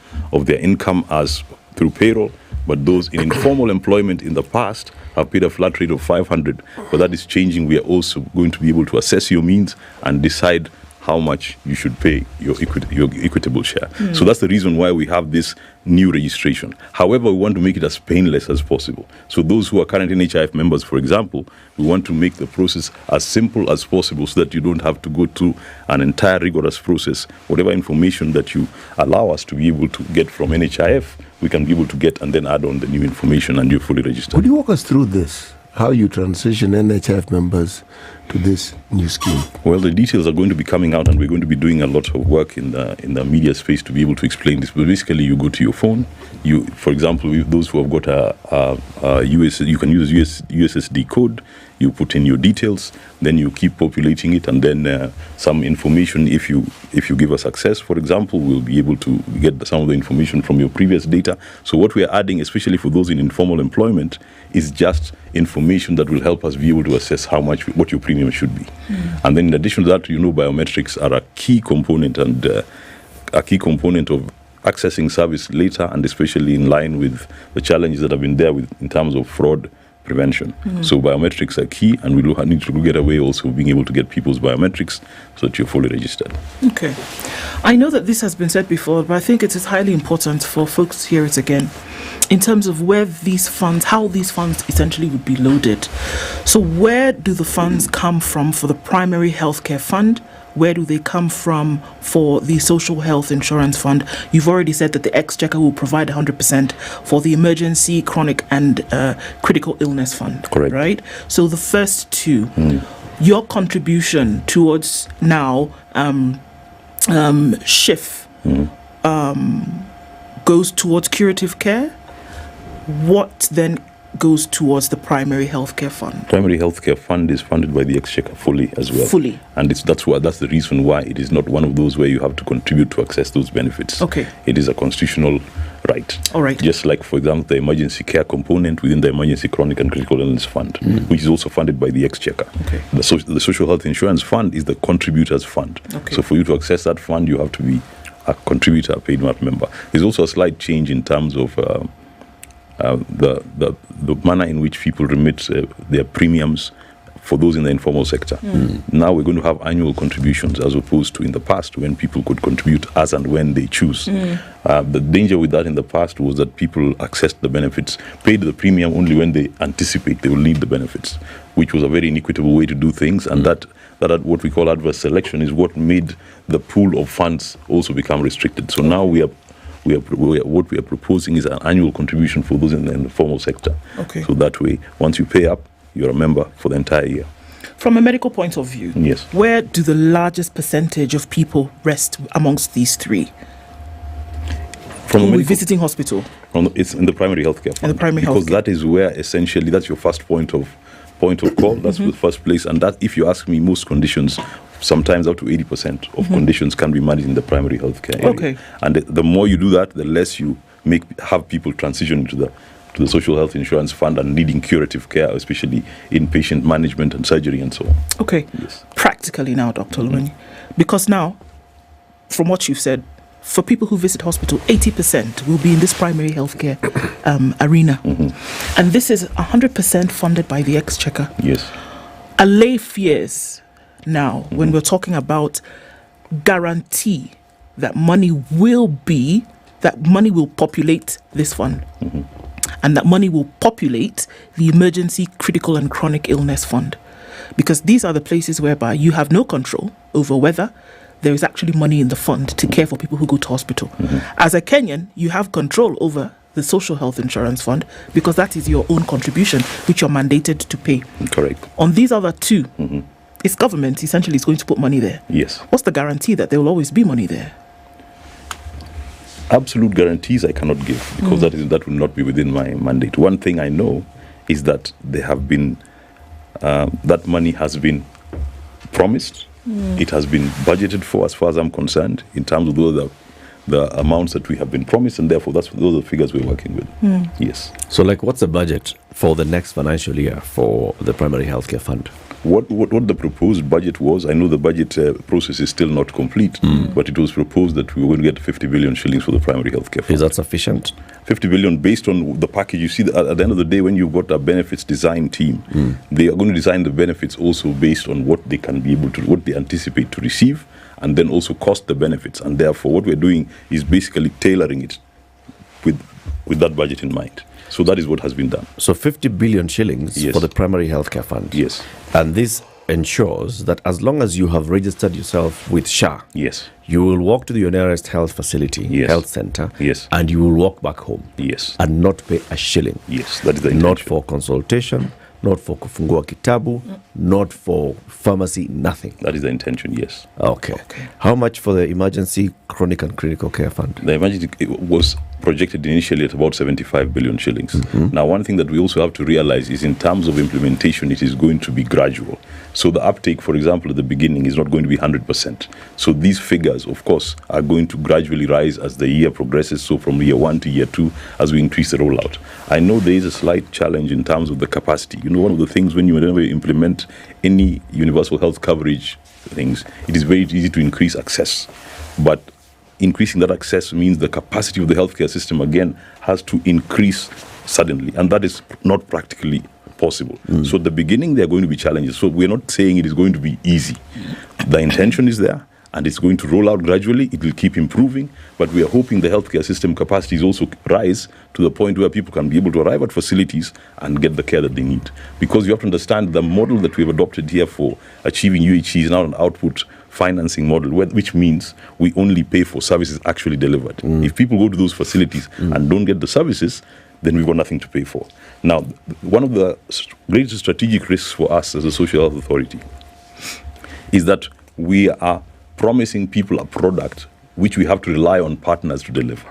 income as through payroll, but those in informal employment in the past have paid a flat rate of 500, but that is changing. We are also going to be able to assess your means and decide how much you should pay your equitable share. So that's the reason why we have this new registration. However, we want to make it as painless as possible. So those who are current NHIF members, for example, we want to make the process as simple as possible so that you don't have to go through an entire rigorous process. Whatever information that you allow us to be able to get from NHIF, we can be able to get and then add on the new information and you're fully registered. Could you walk us through this? How you transition NHIF members to this new scheme? Well, the details are going to be coming out, and we're going to be doing a lot of work in the media space to be able to explain this. But basically, you go to your phone. You, for example, those who have got a you can use USSD code. You put in your details, then you keep populating it, and then some information. If you give us access, for example, we'll be able to get some of the information from your previous data. So what we are adding, especially for those in informal employment, is just information that will help us be able to assess what your premium should be. And then in addition to that, biometrics are a key component and a key component of accessing service later, and especially in line with the challenges that have been there in terms of fraud prevention. So biometrics are key, and we need to get away also being able to get people's biometrics so that you're fully registered. Okay. I know that this has been said before, but I think it is highly important for folks to hear it again in terms of where these funds, how these funds essentially would be loaded. So where do the funds come from for the primary healthcare fund? Where do they come from for the social health insurance fund? You've already said that the Exchequer will provide 100% for the emergency, chronic and critical illness fund. Correct. Right? So the first two, your contribution towards now SHIF goes towards curative care. What then goes towards the primary healthcare fund? Primary healthcare fund is funded by the Exchequer fully as well. Fully. And that's the reason why it is not one of those where you have to contribute to access those benefits. Okay. It is a constitutional right. All right. Just like, for example, the emergency care component within the emergency chronic and critical illness fund, which is also funded by the Exchequer. Okay. The social health insurance fund is the contributors fund. Okay. So for you to access that fund, you have to be a contributor, a paid member. There's also a slight change in terms of the manner in which people remit their premiums for those in the informal sector. Now we're going to have annual contributions as opposed to in the past when people could contribute as and when they choose. The danger with that in the past was that people accessed the benefits, paid the premium only when they anticipate they will need the benefits, which was a very inequitable way to do things, and that what we call adverse selection is what made the pool of funds also become restricted. So now what we are proposing is an annual contribution for those in the informal sector. Okay. So that way, once you pay up, you're a member for the entire year. From a medical point of view, yes, where do the largest percentage of people rest amongst these three? From a visiting hospital? It's in the primary healthcare fund. In the primary because healthcare. that is where essentially that's your first point of call. That's the first place. And that, if you ask me, most conditions, sometimes up to 80% of conditions can be managed in the primary healthcare area. Okay. And the more you do that, the less you have people transition to the social health insurance fund and needing curative care, especially inpatient management and surgery and so on. Okay. Yes. Practically now, Dr. Lumani, because now, from what you've said, for people who visit hospital, 80% will be in this primary healthcare arena. And this is 100% funded by the Exchequer. Yes. Allay fears now when we're talking about guarantee that money will populate this fund. And that money will populate the emergency, critical and chronic illness fund. Because these are the places whereby you have no control over whether there is actually money in the fund to care for people who go to hospital. As a Kenyan, you have control over the social health insurance fund because that is your own contribution, which you're mandated to pay. Correct. On these other two, it's government essentially is going to put money there. Yes. What's the guarantee that there will always be money there? Absolute guarantees I cannot give because that will not be within my mandate. One thing I know is that there have been that money has been promised. It has been budgeted for, as far as I'm concerned, in terms of the amounts that we have been promised, and therefore those are the figures we're working with. Yes. So, what's the budget for the next financial year for the primary healthcare fund? What the proposed budget was, I know the budget process is still not complete, but it was proposed that we were going to get 50 billion shillings for the primary healthcare fund. Is that sufficient? 50 billion based on the package. You see, at the end of the day, when you've got a benefits design team, they are going to design the benefits also based on what they can be able to, what they anticipate to receive, and then also cost the benefits. And therefore, what we're doing is basically tailoring it with that budget in mind. So that is what has been done. So 50 billion shillings for the primary healthcare fund. Yes. And this ensures that as long as you have registered yourself with SHA, yes, you will walk to your nearest health facility, health center, and you will walk back home. Yes. And not pay a shilling. Yes, that is the intention. Not for consultation, not for kufungua kitabu, not for pharmacy, nothing. That is the intention, yes. Okay. How much for the emergency, chronic and critical care fund? The emergency was projected initially at about 75 billion shillings. Now, one thing that we also have to realize is in terms of implementation, it is going to be gradual. So the uptake, for example, at the beginning is not going to be 100%. So these figures, of course, are going to gradually rise as the year progresses. So from year 1 to year 2, as we increase the rollout. I know there is a slight challenge in terms of the capacity. You know, one of the things when you implement any universal health coverage things, it is very easy to increase access. But increasing that access means the capacity of the healthcare system, again, has to increase suddenly. And that is not practically possible. So at the beginning, there are going to be challenges. So we're not saying it is going to be easy. The intention is there, and it's going to roll out gradually. It will keep improving. But we are hoping the healthcare system capacities also rise to the point where people can be able to arrive at facilities and get the care that they need. Because you have to understand the model that we've adopted here for achieving UHC is now an output financing model, which means we only pay for services actually delivered. If people go to those facilities and don't get the services, then we've got nothing to pay for. Now, one of the greatest strategic risks for us as a social health authority is that we are promising people a product which we have to rely on partners to deliver.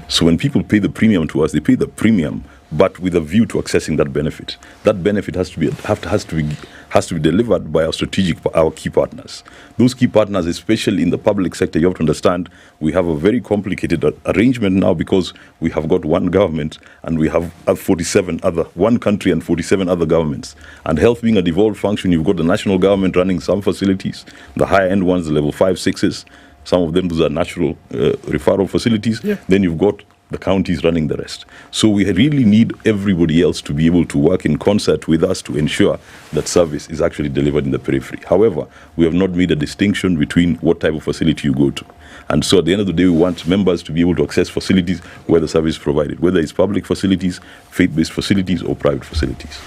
So when people pay the premium to us, they pay the premium, but with a view to accessing that benefit. That benefit has to be delivered by our key partners. Those key partners, especially in the public sector, you have to understand we have a very complicated arrangement now because we have got one government and we have 1 country and 47 other governments. And health being a devolved function, you've got the national government running some facilities, the higher end ones, the level 5, 6s. Some of them, those are natural referral facilities. Then you've got the county is running the rest. So we really need everybody else to be able to work in concert with us to ensure that service is actually delivered in the periphery. However, we have not made a distinction between what type of facility you go to. And so at the end of the day, we want members to be able to access facilities where the service is provided, whether it's public facilities, faith-based facilities, or private facilities.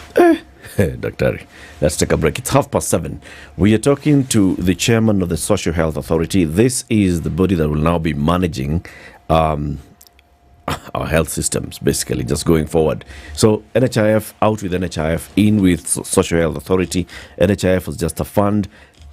Dr. Let's take a break. It's 7:30. We are talking to the chairman of the Social Health Authority. This is the body that will now be managing our health systems, basically, just going forward. So NHIF out with NHIF, in with Social Health Authority. NHIF was just a fund.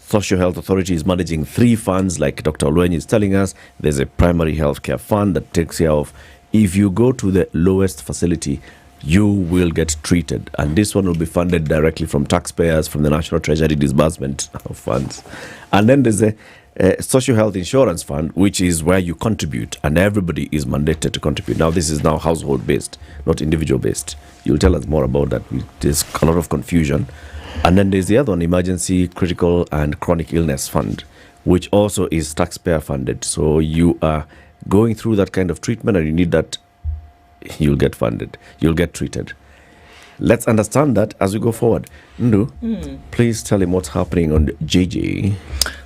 Social Health Authority is managing 3 funds, like Dr. Olwenyi is telling us. There's a primary healthcare fund that takes care of, if you go to the lowest facility, you will get treated. And this one will be funded directly from taxpayers, from the National Treasury disbursement of funds. And then there's a Social Health Insurance Fund, which is where you contribute, and everybody is mandated to contribute. Now, this is now household-based, not individual-based. You'll tell us more about that. There's a lot of confusion. And then there's the other one, Emergency, Critical and Chronic Illness Fund, which also is taxpayer-funded. So you are going through that kind of treatment and you need that, you'll get funded, you'll get treated. Let's understand that as we go forward. Ndu, please tell him what's happening on JJ.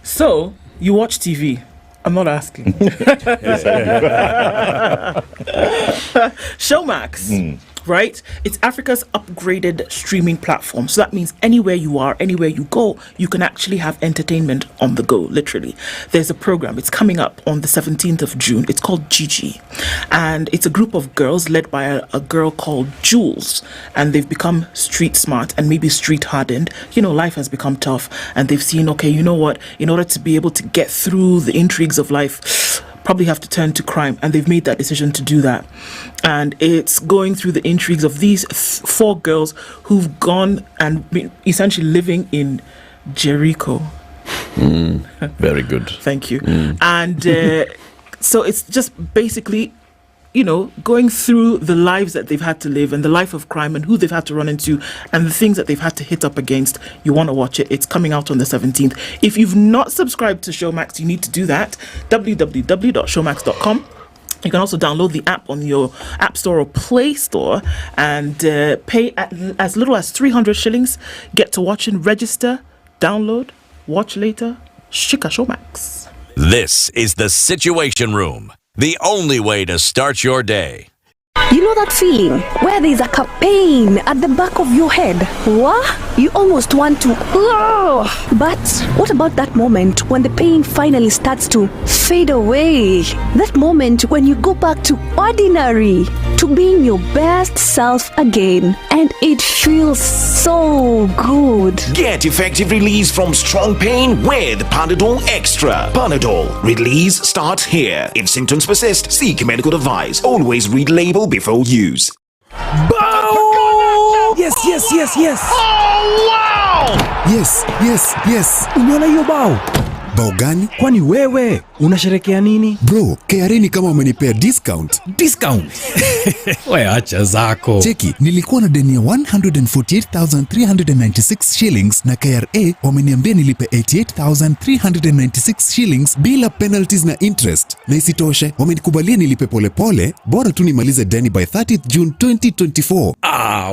So, you watch TV. I'm not asking. Showmax. Right? It's Africa's upgraded streaming platform. So that means anywhere you are, anywhere you go, you can actually have entertainment on the go, literally. There's a program. It's coming up on the 17th of June. It's called Gigi. And it's a group of girls led by a girl called Jules. And they've become street smart and maybe street hardened. You know, life has become tough. And they've seen, okay, you know what? In order to be able to get through the intrigues of life, probably have to turn to crime, and they've made that decision to do that. And it's going through the intrigues of these 4 girls who've gone and been essentially living in Jericho. Very good. Thank you. And so it's just basically, you know, going through the lives that they've had to live and the life of crime and who they've had to run into and the things that they've had to hit up against. You want to watch it. It's coming out on the 17th. If you've not subscribed to Showmax, you need to do that. www.showmax.com. You can also download the app on your App Store or Play Store and pay at as little as 300 shillings. Get to watch and register, download, watch later. Shika Showmax. This is the Situation Room. The only way to start your day. You know that feeling where there's like a pain at the back of your head? What? You almost want to... But what about that moment when the pain finally starts to fade away? That moment when you go back to ordinary, to being your best self again. And it feels so good. Get effective release from strong pain with Panadol Extra. Panadol. Release starts here. If symptoms persist, seek medical advice. Always read label before use. Bow! Yes. Oh, wow! Yes. Umeona hiyo bao? Bao gani? Kwani wewe unasherekea nini? Bro, KRA ni kama wamenipea discount. We acha zako. Cheki, nilikuwa na deni ya 148,396 shillings na KRA wameniambia nilipe 88,396 shillings bila penalties na interest. Na isitoshe, wamenikubalia nilipe pole, bora tu nimalize deni by 30th June 2024.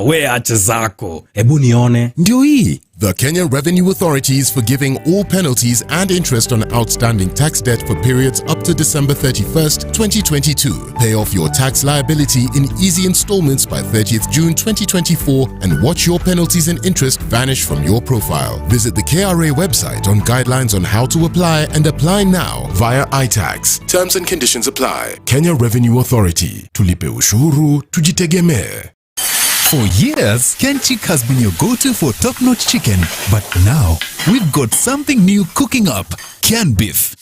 We acha zako. Hebu nione. Ndio hii. The Kenyan Revenue Authority is forgiving all penalties and interest on outstanding tax debt for periods up to December 31st, 2022. Pay off your tax liability in easy installments by 30th June 2024 and watch your penalties and interest vanish from your profile. Visit the KRA website on guidelines on how to apply and apply now via iTax. Terms and conditions apply. Kenya Revenue Authority. Tulipe ushuru, tujitegemee. For years, Kenchik has been your go-to for top-notch chicken. But now, we've got something new cooking up. Canned beef.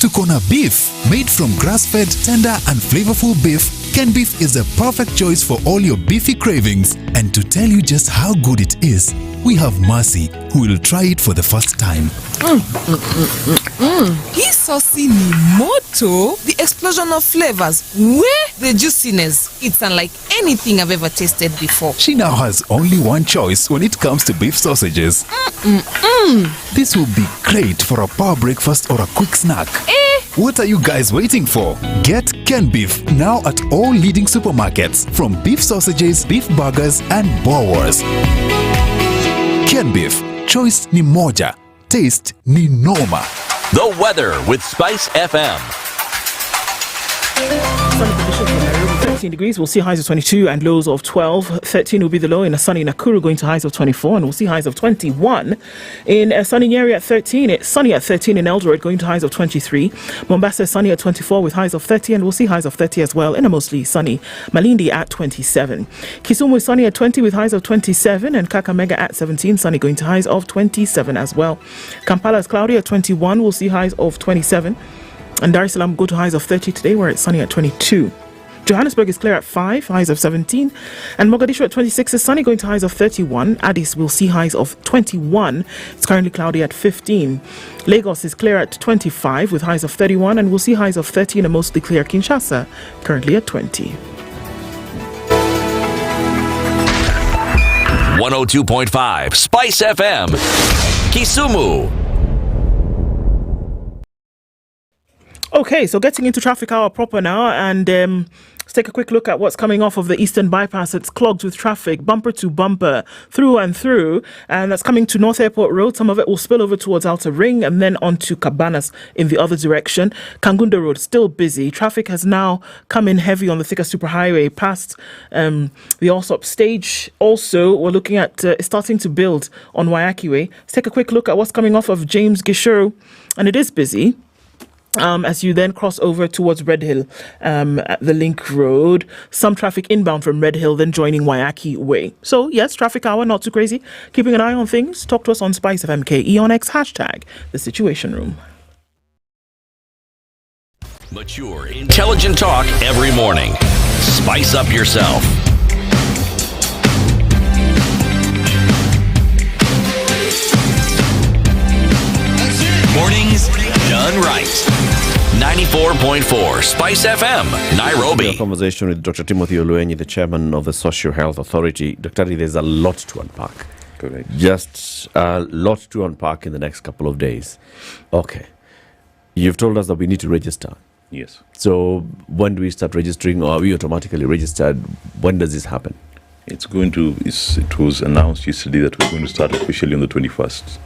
Tukona beef, made from grass-fed, tender and flavorful beef. Canned beef is a perfect choice for all your beefy cravings. And to tell you just how good it is, we have Mercy, who will try it for the first time. Hii saucy ni moto. The explosion of flavors. Where the juiciness. It's unlike anything I've ever tasted before. She now has only one choice when it comes to beef sausages. This will be great for a power breakfast or a quick snack. What are you guys waiting for? Get Ken Beef now at all leading supermarkets, from beef sausages, beef burgers, and Boers. Ken Beef, choice ni moja, taste ni noma. The weather with SpiceFM. Sunny conditions in Nairobi, 13 degrees. We'll see highs of 22 and lows of 12. 13 will be the low in a sunny Nakuru, going to highs of 24, and we'll see highs of 21. In sunny Nyeri at 13, it's sunny at 13 in Eldoret, going to highs of 23. Mombasa sunny at 24 with highs of 30, and we'll see highs of 30 as well in a mostly sunny Malindi at 27. Kisumu is sunny at 20 with highs of 27, and Kakamega at 17, sunny, going to highs of 27 as well. Kampala is cloudy at 21, we'll see highs of 27. And Dar es Salaam go to highs of 30 today, where it's sunny at 22. Johannesburg is clear at 5, highs of 17. And Mogadishu at 26 is sunny, going to highs of 31. Addis will see highs of 21. It's currently cloudy at 15. Lagos is clear at 25 with highs of 31, and we'll see highs of 30 in a mostly clear Kinshasa, currently at 20. 102.5 Spice FM, Kisumu. Okay, so getting into traffic hour proper now, and let's take a quick look at what's coming off of the Eastern Bypass. It's clogged with traffic, bumper to bumper, through and through, and that's coming to North Airport Road. Some of it will spill over towards Outer Ring and then onto Cabanas in the other direction. Kangunda Road, still busy. Traffic has now come in heavy on the Thika Superhighway past the Allsop stage. Also, we're looking at starting to build on Waiyaki Way. Let's take a quick look at what's coming off of James Gishuru, and it is busy. As you then cross over towards Red Hill at the Link Road, some traffic inbound from Red Hill, then joining Waiyaki Way. So yes, traffic hour, not too crazy. Keeping an eye on things. Talk to us on SpiceFM KE on X, hashtag The Situation Room. Mature, intelligent talk every morning. Spice up yourself. Mornings done right. 94.4 Spice FM, Nairobi. A conversation with Dr. Timothy Oluenyi, the chairman of the Social Health Authority. Dr. There's a lot to unpack. Correct. Just a lot to unpack in the next couple of days. Okay. You've told us that we need to register. Yes. So when do we start registering, or are we automatically registered? When does this happen? It was announced yesterday that we're going to start officially on the 21st.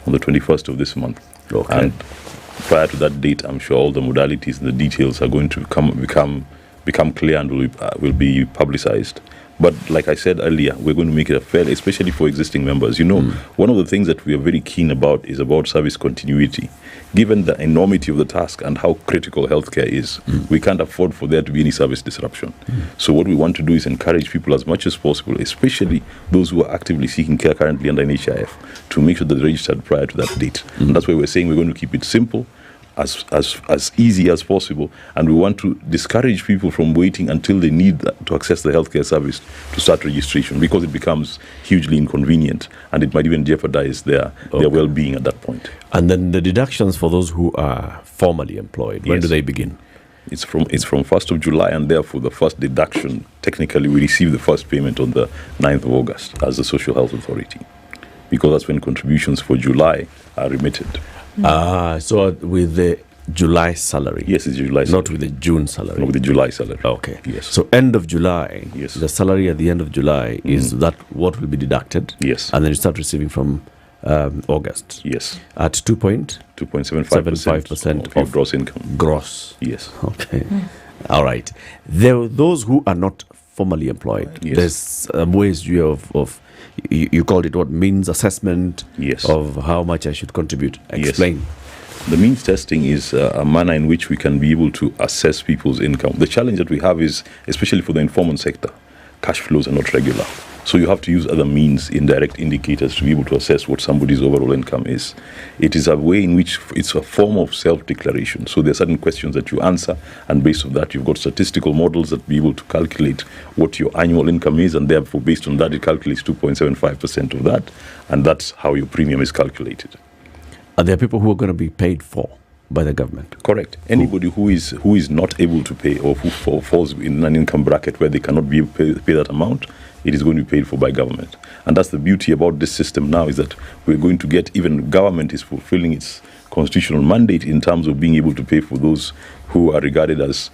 On the 21st of this month. Okay. And prior to that date, I'm sure all the modalities and the details are going to become clear and will be publicized. But like I said earlier, we're going to make it a fair, especially for existing members. You know, one of the things that we are very keen about is about service continuity. Given the enormity of the task and how critical healthcare is, we can't afford for there to be any service disruption. So what we want to do is encourage people as much as possible, especially those who are actively seeking care currently under NHIF, to make sure that they're registered prior to that date. And that's why we're saying we're going to keep it simple, as easy as possible, and we want to discourage people from waiting until they need to access the healthcare service to start registration, because it becomes hugely inconvenient and it might even jeopardize their well-being at that point. And then the deductions for those who are formally employed, when do they begin? It's from 1st of July, and therefore the first deduction, technically we receive the first payment on the 9th of August as the Social Health Authority, because that's when contributions for July are remitted. So with the July salary? Yes, it's July salary. Not with the June salary? Not with the July salary. Okay. Yes. So end of July, yes, the salary at the end of July, is that what will be deducted? Yes. And then you start receiving from August? Yes. At 2.75% of your gross income. Gross? Yes. Okay. All right. Those who are not formally employed, there's ways of you called it what, means assessment of how much I should contribute. Explain. The means testing is a manner in which we can be able to assess people's income. The challenge that we have is, especially for the informal sector, cash flows are not regular. So you have to use other means, indirect indicators, to be able to assess what somebody's overall income is. It is a way in which it's a form of self-declaration. So there are certain questions that you answer, and based on that, you've got statistical models that be able to calculate what your annual income is, and therefore, based on that, it calculates 2.75% of that, and that's how your premium is calculated. Are there people who are going to be paid for by the government? Correct. Anybody who is not able to pay, or who falls in an income bracket where they cannot be able to pay that amount, it is going to be paid for by government. And that's the beauty about this system now, is that we're going to get, even government is fulfilling its constitutional mandate in terms of being able to pay for those who are regarded as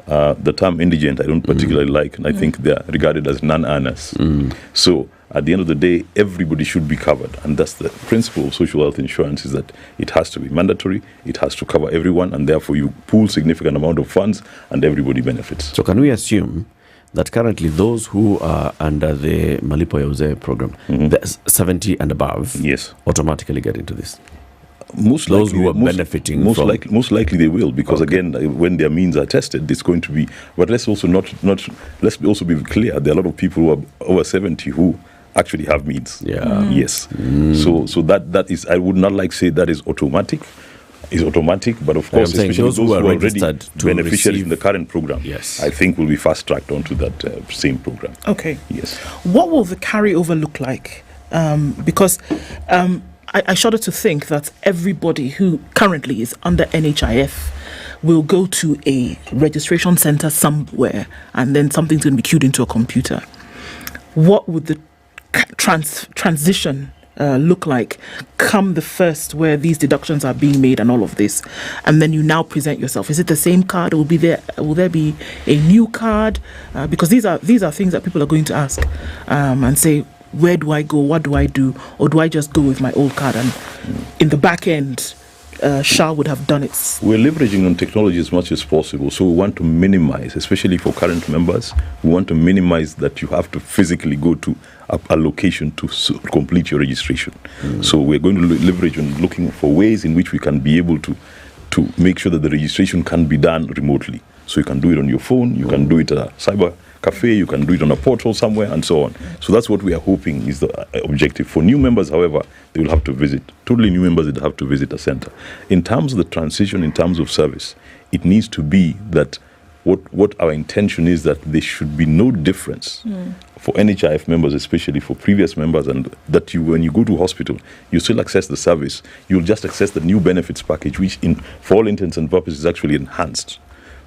the term indigent I don't particularly like, and I think they are regarded as non-earners. So at the end of the day, everybody should be covered, and that's the principle of social health insurance, is that it has to be mandatory, it has to cover everyone, and therefore you pool significant amount of funds and everybody benefits. So can we assume that currently those who are under the Malipo ya Uzee program, the 70 and above, yes, automatically get into this? Most those likely, who are benefiting most from... likely they will, because again, when their means are tested, it's going to be. But let's also let's also be clear. There are a lot of people who are over 70 who actually have means. Yes. So that is, I would not like to say that is automatic. Is automatic, but of course, especially those who are already beneficiaries in the current program, yes, I think will be fast tracked onto that same program. Okay. Yes. What will the carryover look like? Because I shudder to think that everybody who currently is under NHIF will go to a registration center somewhere, and then something's going to be queued into a computer. What would the transition look like come the first, where these deductions are being made and all of this, and then you now present yourself? Is it the same card, or will there be a new card? Because these are things that people are going to ask and say, where do I go? What do I do? Or do I just go with my old card? And in the back end, SHA would have done it. We're leveraging on technology as much as possible. So we want to minimize, especially for current members, we want to minimize that you have to physically go to a location to complete your registration. So we're going to leverage on looking for ways in which we can be able to make sure that the registration can be done remotely. So you can do it on your phone, you can do it at a cyber cafe, you can do it on a portal somewhere, and so on. So that's what we are hoping is the objective. For new members, however, they will have to visit. Totally new members, they'll have to visit a center. In terms of the transition, in terms of service, it needs to be that what our intention is that there should be no difference for NHIF members, especially for previous members, and that when you go to hospital, you still access the service. You'll just access the new benefits package, which for all intents and purposes is actually enhanced.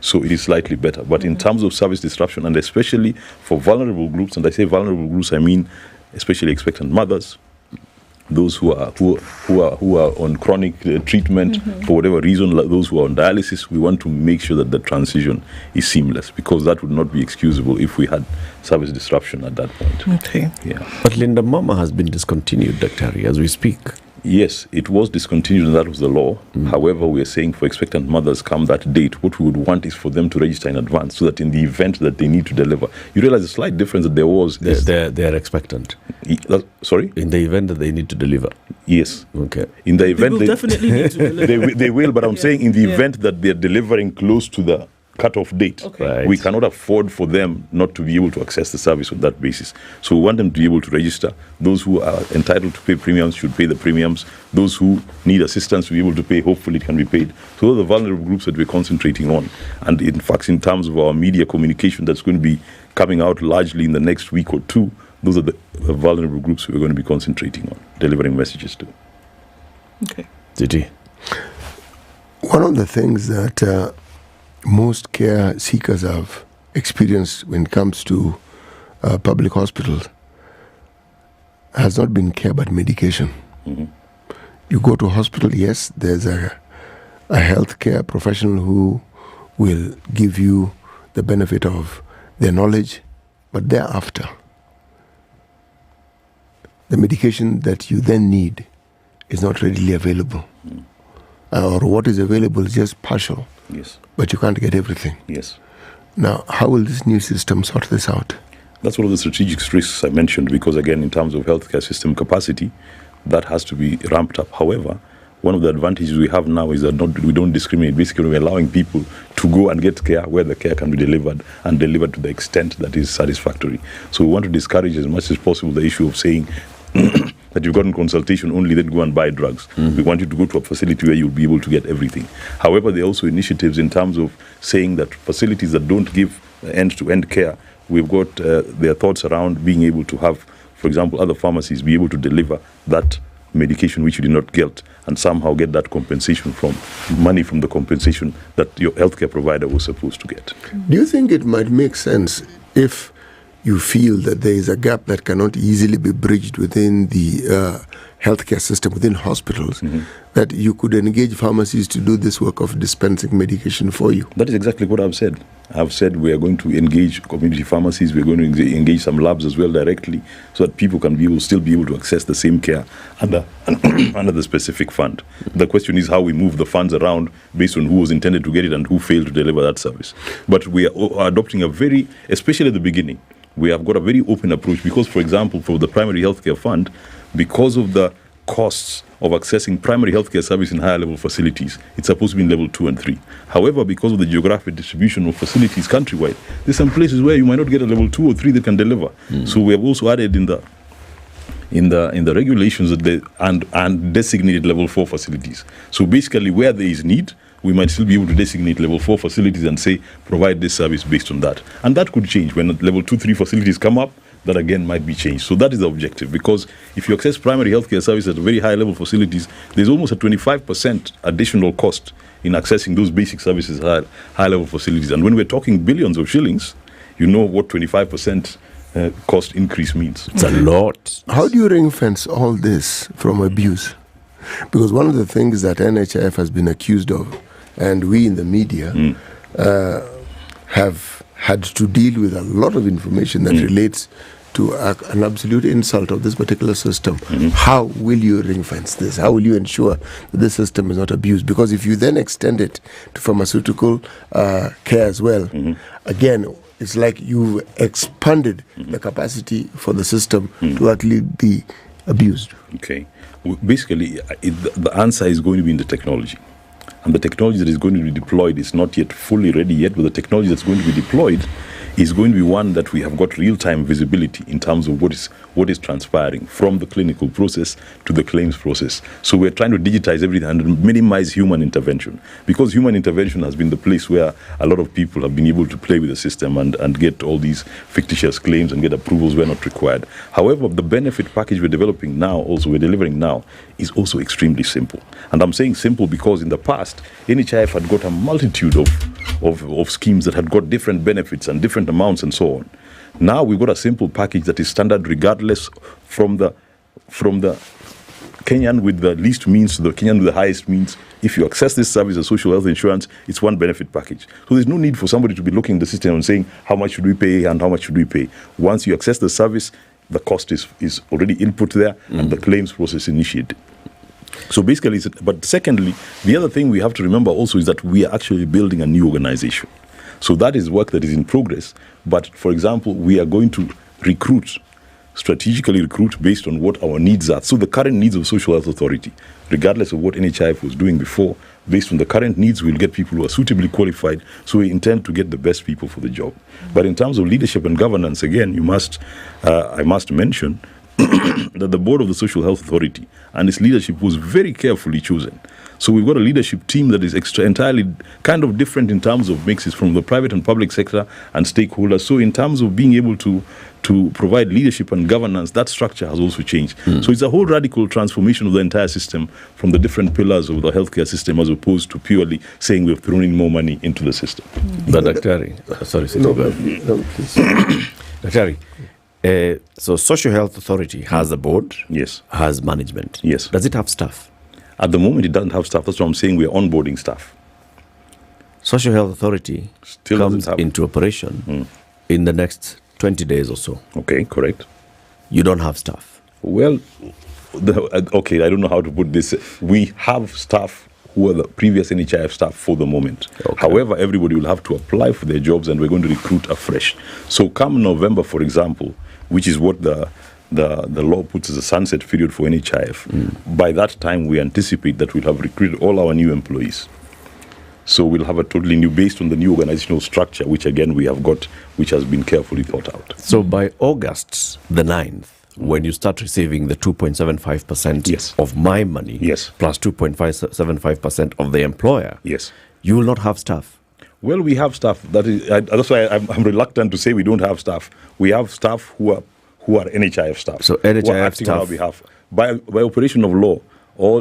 So it is slightly better. But in terms of service disruption, and especially for vulnerable groups, and I say vulnerable groups, I mean especially expectant mothers, those who are on chronic treatment for whatever reason, like those who are on dialysis, we want to make sure that the transition is seamless, because that would not be excusable if we had service disruption at that point. Okay. Yeah. But Linda Mama has been discontinued, Dr. Harry, as we speak. Yes, it was discontinued, and that was the law. However, we are saying for expectant mothers, come that date, what we would want is for them to register in advance, so that in the event that they need to deliver, you realize the slight difference that there was. They're expectant. Sorry? In the event that they need to deliver. Yes. Okay. In the event they will definitely need to deliver. They will, but I'm saying in the event that they're delivering close to the cut-off date, we cannot afford for them not to be able to access the service on that basis. So we want them to be able to register. Those who are entitled to pay premiums should pay the premiums. Those who need assistance to be able to pay, hopefully it can be paid. So those are the vulnerable groups that we're concentrating on. And in fact, in terms of our media communication that's going to be coming out largely in the next week or two, those are the vulnerable groups we're going to be concentrating on, delivering messages to. Okay. Didi. One of the things that most care seekers have experienced when it comes to public hospitals has not been care but medication. You go to a hospital, yes, there's a healthcare professional who will give you the benefit of their knowledge, but thereafter, the medication that you then need is not readily available. Or what is available is just partial. Yes. But you can't get everything. Yes. Now, how will this new system sort this out? That's one of the strategic risks I mentioned, because again, in terms of healthcare system capacity, that has to be ramped up. However, one of the advantages we have now is that we don't discriminate. Basically, we're allowing people to go and get care where the care can be delivered, and delivered to the extent that is satisfactory. So we want to discourage as much as possible the issue of saying that you've gotten consultation only, then go and buy drugs. We want you to go to a facility where you'll be able to get everything. However, there are also initiatives in terms of saying that facilities that don't give end-to-end care, we've got their thoughts around being able to have, for example, other pharmacies be able to deliver that medication which you did not get, and somehow get that compensation from money from the compensation that your healthcare provider was supposed to get. Do you think it might make sense if you feel that there is a gap that cannot easily be bridged within the healthcare system, within hospitals, that you could engage pharmacies to do this work of dispensing medication for you. That is exactly what I've said. I've said we are going to engage community pharmacies, we're going to engage some labs as well directly, so that people can still be able to access the same care under the specific fund. The question is how we move the funds around based on who was intended to get it and who failed to deliver that service. But we are adopting especially at the beginning, we have got a very open approach because, for example, for the primary healthcare fund, because of the costs of accessing primary healthcare service in higher level facilities, it's supposed to be in level 2 and 3. However, because of the geographic distribution of facilities countrywide, there's some places where you might not get a level 2 or 3 that can deliver. So we have also added in the regulations that and designated level 4 facilities. So basically, where there is need, we might still be able to designate level 4 facilities and say provide this service based on that. And that could change when level 2, 3 facilities come up. That again might be changed. So that is the objective, because if you access primary healthcare service at very high level facilities, there's almost a 25% additional cost in accessing those basic services at high level facilities. And when we're talking billions of shillings, you know what 25% cost increase means. It's a lot. How do you ring fence all this from abuse? Because one of the things that NHIF has been accused of, and we in the media have had to deal with a lot of information that relates to an absolute insult of this particular system. How will you ring fence this? How will you ensure that this system is not abused? Because if you then extend it to pharmaceutical care as well, again, it's like you've expanded the capacity for the system to actually be abused. Okay. Basically, the answer is going to be in the technology. And the technology that is going to be deployed is not yet fully ready yet, but the technology that's going to be deployed is going to be one that we have got real-time visibility in terms of what is transpiring from the clinical process to the claims process. So we're trying to digitize everything and minimize human intervention, because human intervention has been the place where a lot of people have been able to play with the system and get all these fictitious claims and get approvals where not required. However, the benefit package we're delivering now, is also extremely simple. And I'm saying simple because in the past, NHIF had got a multitude of schemes that had got different benefits and different amounts and so on. Now we've got a simple package that is standard regardless from the Kenyan with the least means to the Kenyan with the highest means. If you access this service as social health insurance, it's one benefit package. So there's no need for somebody to be looking at the system and saying how much should we pay and how much should we pay. Once you access the service, the cost is already input there and the claims process initiated. So basically, but secondly, the other thing we have to remember also is that we are actually building a new organization. So that is work that is in progress. But for example, we are going to strategically recruit based on what our needs are. So the current needs of Social Health Authority, regardless of what NHIF was doing before, based on the current needs, we'll get people who are suitably qualified. So we intend to get the best people for the job. But in terms of leadership and governance, again, I must mention that the board of the Social Health Authority and its leadership was very carefully chosen. So we've got a leadership team that is entirely kind of different in terms of mixes from the private and public sector and stakeholders. So in terms of being able to provide leadership and governance, that structure has also changed. So it's a whole radical transformation of the entire system from the different pillars of the healthcare system as opposed to purely saying we've thrown in more money into the system. But Daktari, Daktari, so Social Health Authority has a board, yes, has management, yes. Does it have staff? At the moment, it doesn't have staff. That's what I'm saying. We're onboarding staff. Social Health Authority still comes into operation in the next 20 days or so. Okay, correct. You don't have staff. Well, okay, I don't know how to put this. We have staff who are the previous NHIF staff for the moment. Okay. However, everybody will have to apply for their jobs and we're going to recruit afresh. So come November, for example, which is what the law puts as a sunset period for NHIF, by that time we anticipate that we'll have recruited all our new employees. So we'll have a totally new, based on the new organizational structure, which again we have got, which has been carefully thought out. So by August the 9th, when you start receiving the 2.75% of my money, plus 2.575% of the employer, you will not have staff. Well, we have staff. That's why I'm reluctant to say we don't have staff. We have staff who are NHIF staff. So NHIF staff on our behalf by operation of law.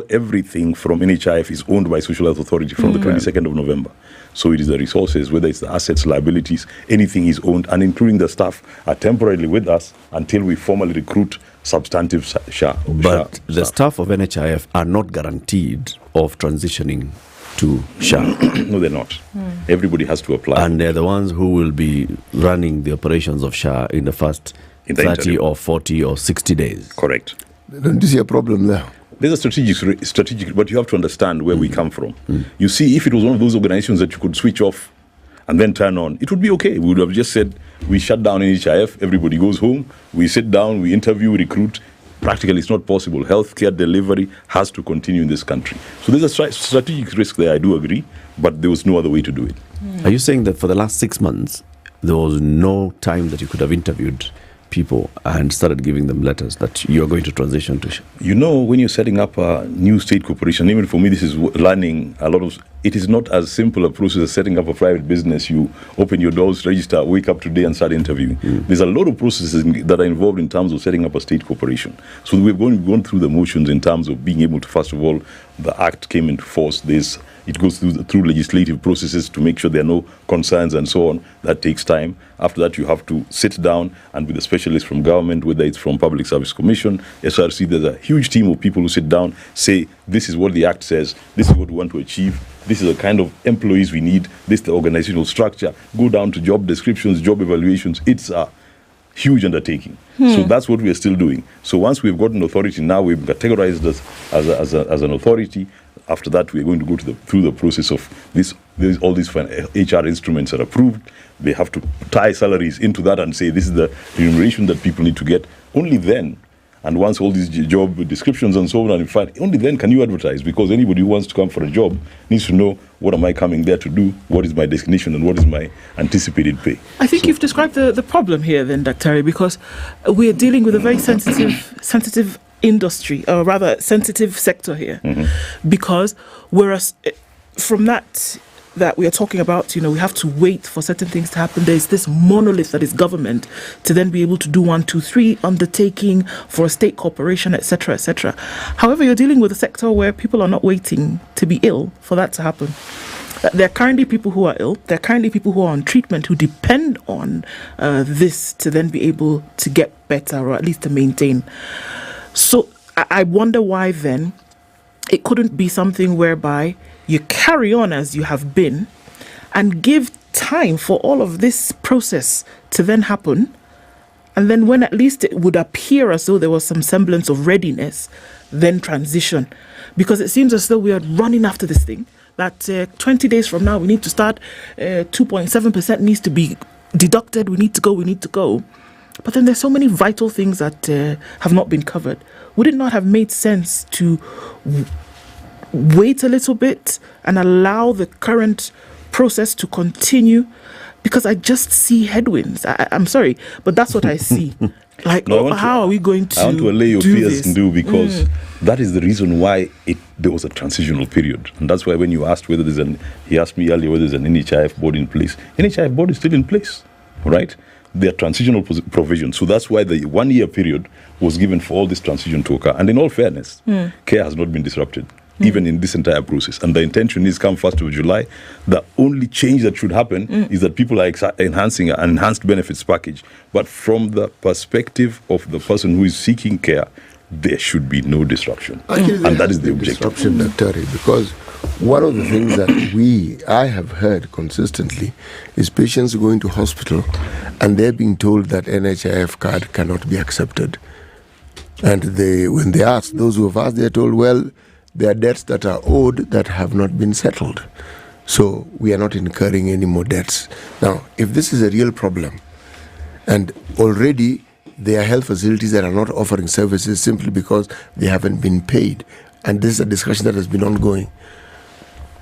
everything from NHIF is owned by Social Health Authority from the 22nd of November. So it is the resources, whether it's the assets, liabilities, anything is owned, and including the staff are temporarily with us until we formally recruit substantive SHA. But the staff of NHIF are not guaranteed of transitioning to SHA. No, they're not. Everybody has to apply. And they're the ones who will be running the operations of SHA in the first 30 or 40 or 60 days. Correct. Don't you see a problem there? There's a strategic, but you have to understand where we come from. You see, if it was one of those organizations that you could switch off and then turn on, it would be okay. We would have just said, we shut down NHIF, everybody goes home, we sit down, we interview, recruit. Practically, it's not possible. Healthcare delivery has to continue in this country. So there's a strategic risk there, I do agree, but there was no other way to do it. Are you saying that for the last 6 months, there was no time that you could have interviewed people and started giving them letters that you're going to transition to SHA? You know, when you're setting up a new state corporation, even for me, this is learning a lot of. It is not as simple a process as setting up a private business. You open your doors, register, wake up today and start interviewing. There's a lot of processes that are involved in terms of setting up a state corporation. So we've gone through the motions in terms of being able to, first of all, the act came into force. It goes through legislative processes to make sure there are no concerns and so on. That takes time. After that, you have to sit down and with the specialists from government, whether it's from Public Service Commission, SRC, there's a huge team of people who sit down, say, this is what the act says, this is what we want to achieve, this is the kind of employees we need, this is the organizational structure, go down to job descriptions, job evaluations. It's a huge undertaking. So that's what we are still doing. So once we've got an authority, now we've categorized us as an authority. After that, we're going to go through the process of all these HR instruments are approved. They have to tie salaries into that and say this is the remuneration that people need to get. Only then, and once all these job descriptions and so on are defined, only then can you advertise, because anybody who wants to come for a job needs to know, what am I coming there to do, what is my destination, and what is my anticipated pay. I think you've described the problem here then, Dr. because we're dealing with a very sensitive industry, or rather sensitive sector here, because whereas from that we are talking about, we have to wait for certain things to happen. There's this monolith that is government to then be able to do 1, 2, 3 undertaking for a state corporation, etc., etc. However, you're dealing with a sector where people are not waiting to be ill for that to happen. There are currently people who are ill. There are currently people who are on treatment who depend on this to then be able to get better, or at least to maintain. So I wonder why then it couldn't be something whereby you carry on as you have been and give time for all of this process to then happen. And then when at least it would appear as though there was some semblance of readiness, then transition. Because it seems as though we are running after this thing, that 20 days from now we need to start, 2.7% needs to be deducted, we need to go. But then there's so many vital things that have not been covered. Would it not have made sense to wait a little bit and allow the current process to continue? Because I just see headwinds. I'm sorry, but that's what I see. How are we going to? I want to allay your fears, this? Because that is the reason why there was a transitional period, and that's why when you asked whether he asked me earlier whether there's an NHIF board in place. NHIF board is still in place, right? There are transitional provisions, so that's why the 1 year period was given for all this transition to occur. And in all fairness, care has not been disrupted, even in this entire process. And the intention is, come 1st of July, the only change that should happen is that people are enhancing an enhanced benefits package. But from the perspective of the person who is seeking care, there should be no disruption. And that is the objective. Disruption, Dr. Because one of the things that I have heard consistently is patients going to hospital and they're being told that NHIF card cannot be accepted. And when they ask, those who have asked, they're told, well, there are debts that are owed that have not been settled. So we are not incurring any more debts. Now, if this is a real problem, and already there are health facilities that are not offering services simply because they haven't been paid, and this is a discussion that has been ongoing,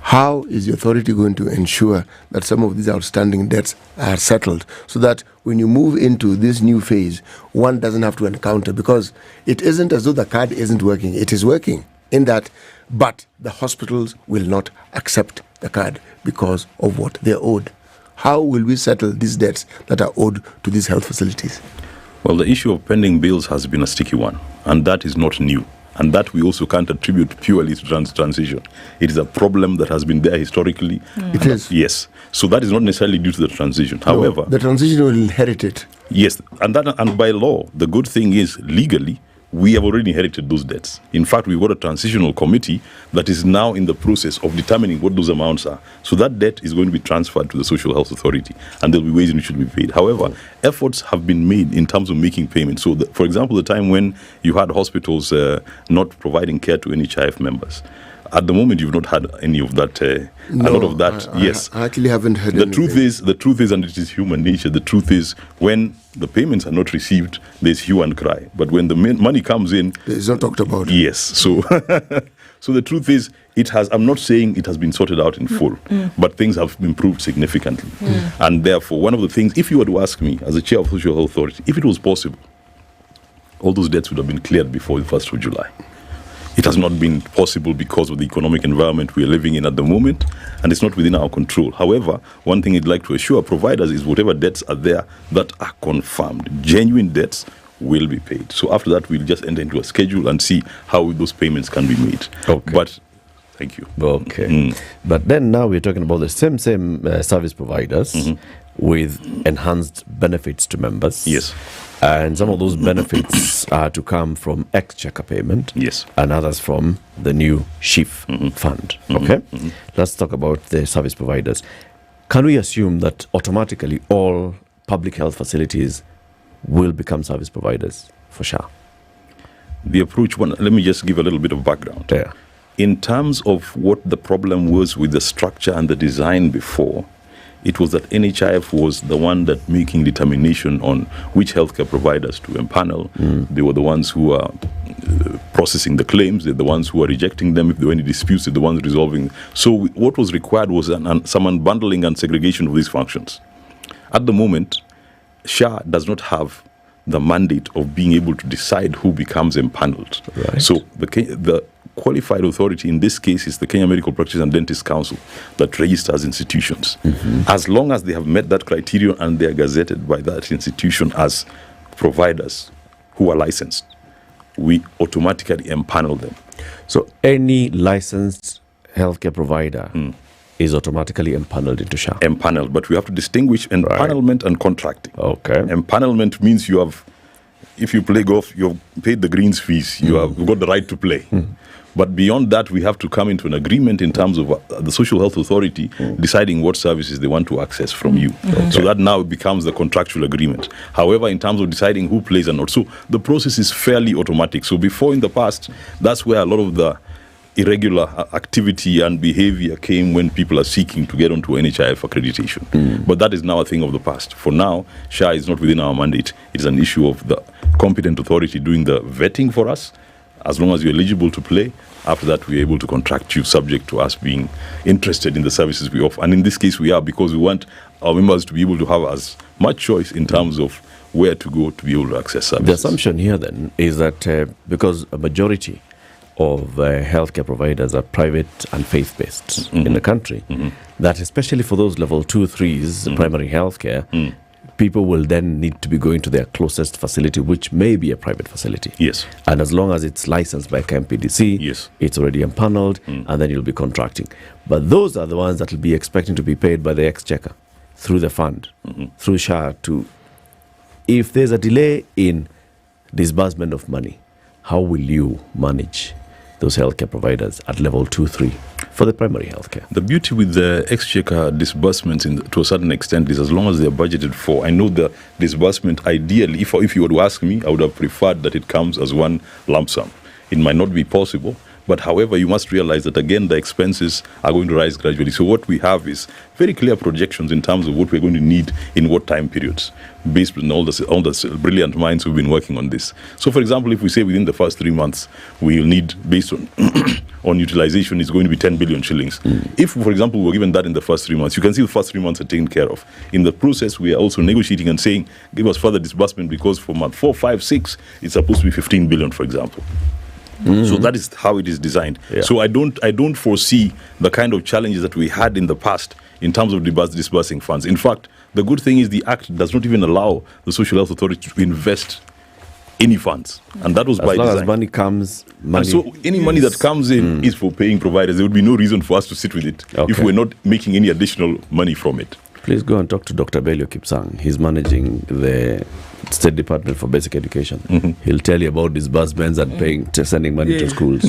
how is the authority going to ensure that some of these outstanding debts are settled so that when you move into this new phase, one doesn't have to encounter, because it isn't as though the card isn't working. It is working in that, but the hospitals will not accept the card because of what they're owed. How will we settle these debts that are owed to these health facilities? Well, the issue of pending bills has been a sticky one, and that is not new. And that we also can't attribute purely to transition. It is a problem that has been there historically. It is. Yes. So that is not necessarily due to the transition. However, the transition will inherit it. Yes, and by law, the good thing is legally, we have already inherited those debts. In fact, we've got a transitional committee that is now in the process of determining what those amounts are. So that debt is going to be transferred to the Social Health Authority, and there'll be ways in which it will be paid. However, efforts have been made in terms of making payments. So, for example, the time when you had hospitals not providing care to NHIF members, at the moment, you've not had any of that. A lot of that. Yes, I actually haven't heard. The truth is, and it is human nature. The truth is, when the payments are not received, there's hue and cry. But when the money comes in, it's not talked about. Yes. So, so the truth is, it has. I'm not saying it has been sorted out in full, but things have improved significantly. And therefore, one of the things, if you were to ask me, as a chair of Social Health Authority, if it was possible, all those debts would have been cleared before the 1st of July. It has not been possible because of the economic environment we are living in at the moment, and it's not within our control. However, one thing I'd like to assure providers is whatever debts are there that are confirmed, genuine debts, will be paid. So after that, we'll just enter into a schedule and see how those payments can be made. Okay. But thank you. Okay. But then now we're talking about the same service providers with enhanced benefits to members. Yes. And some of those benefits are to come from exchequer payment. Yes. And others from the new SHIF fund. Okay. Let's talk about the service providers. Can we assume that automatically all public health facilities will become service providers for SHA? The approach, let me just give a little bit of background. Yeah. In terms of what the problem was with the structure and the design before, it was that NHIF was the one that making determination on which healthcare providers to empanel. They were the ones who are processing the claims. They're the ones who are rejecting them. If there were any disputes, they're the ones resolving. So what was required was some unbundling and segregation of these functions. At the moment, SHA does not have the mandate of being able to decide who becomes empaneled. Right. So the qualified authority in this case is the Kenya Medical Practitioners and Dentists Council that registers institutions. As long as they have met that criteria and they are gazetted by that institution as providers who are licensed, we automatically empanel them. So any licensed healthcare provider is automatically empaneled into SHA? Empaneled, but we have to distinguish empanelment and contracting. Okay. Empanelment means you have, if you play golf, you've paid the greens fees, you've got the right to play. But beyond that, we have to come into an agreement in terms of the Social Health Authority deciding what services they want to access from you. So that now becomes the contractual agreement. However, in terms of deciding who plays and not, so the process is fairly automatic. So before in the past, that's where a lot of the irregular activity and behavior came when people are seeking to get onto NHIF accreditation. But that is now a thing of the past. For now, SHA is not within our mandate. It is an issue of the competent authority doing the vetting for us. As long as you're eligible to play, after that we're able to contract you subject to us being interested in the services we offer. And in this case we are, because we want our members to be able to have as much choice in terms of where to go to be able to access services. The assumption here then is that because a majority of healthcare providers are private and faith-based in the country, that especially for those level 2, 3s, primary healthcare, people will then need to be going to their closest facility, which may be a private facility. Yes. And as long as it's licensed by KMPDC, it's already empaneled, and then you'll be contracting. But those are the ones that will be expecting to be paid by the exchequer through the fund, through SHA. If there's a delay in disbursement of money, how will you manage those healthcare providers at level 2, 3 for the primary healthcare? The beauty with the exchequer disbursements to a certain extent is as long as they are budgeted for. I know the disbursement ideally, if you were to ask me, I would have preferred that it comes as one lump sum. It might not be possible, but however, you must realize that again, the expenses are going to rise gradually. So what we have is very clear projections in terms of what we're going to need in what time periods, based on all the brilliant minds who've been working on this. So for example, if we say within the first 3 months, we'll need, based on on utilization, is going to be 10 billion shillings. If, for example, we're given that in the first 3 months, you can see the first 3 months are taken care of. In the process, we are also negotiating and saying, give us further disbursement because for month 4, 5, 6, it's supposed to be 15 billion, for example. So that is how it is designed. So I don't foresee the kind of challenges that we had in the past in terms of disbursing funds. In fact, the good thing is the Act does not even allow the Social Health Authority to invest any funds, and that was by as long design. as money comes, And so any money that comes in is for paying providers. There would be no reason for us to sit with it if we're not making any additional money from it. Please go and talk to Dr. Belio Kipsang. He's managing the State Department for Basic Education. He'll tell you about disbursements and sending money to schools.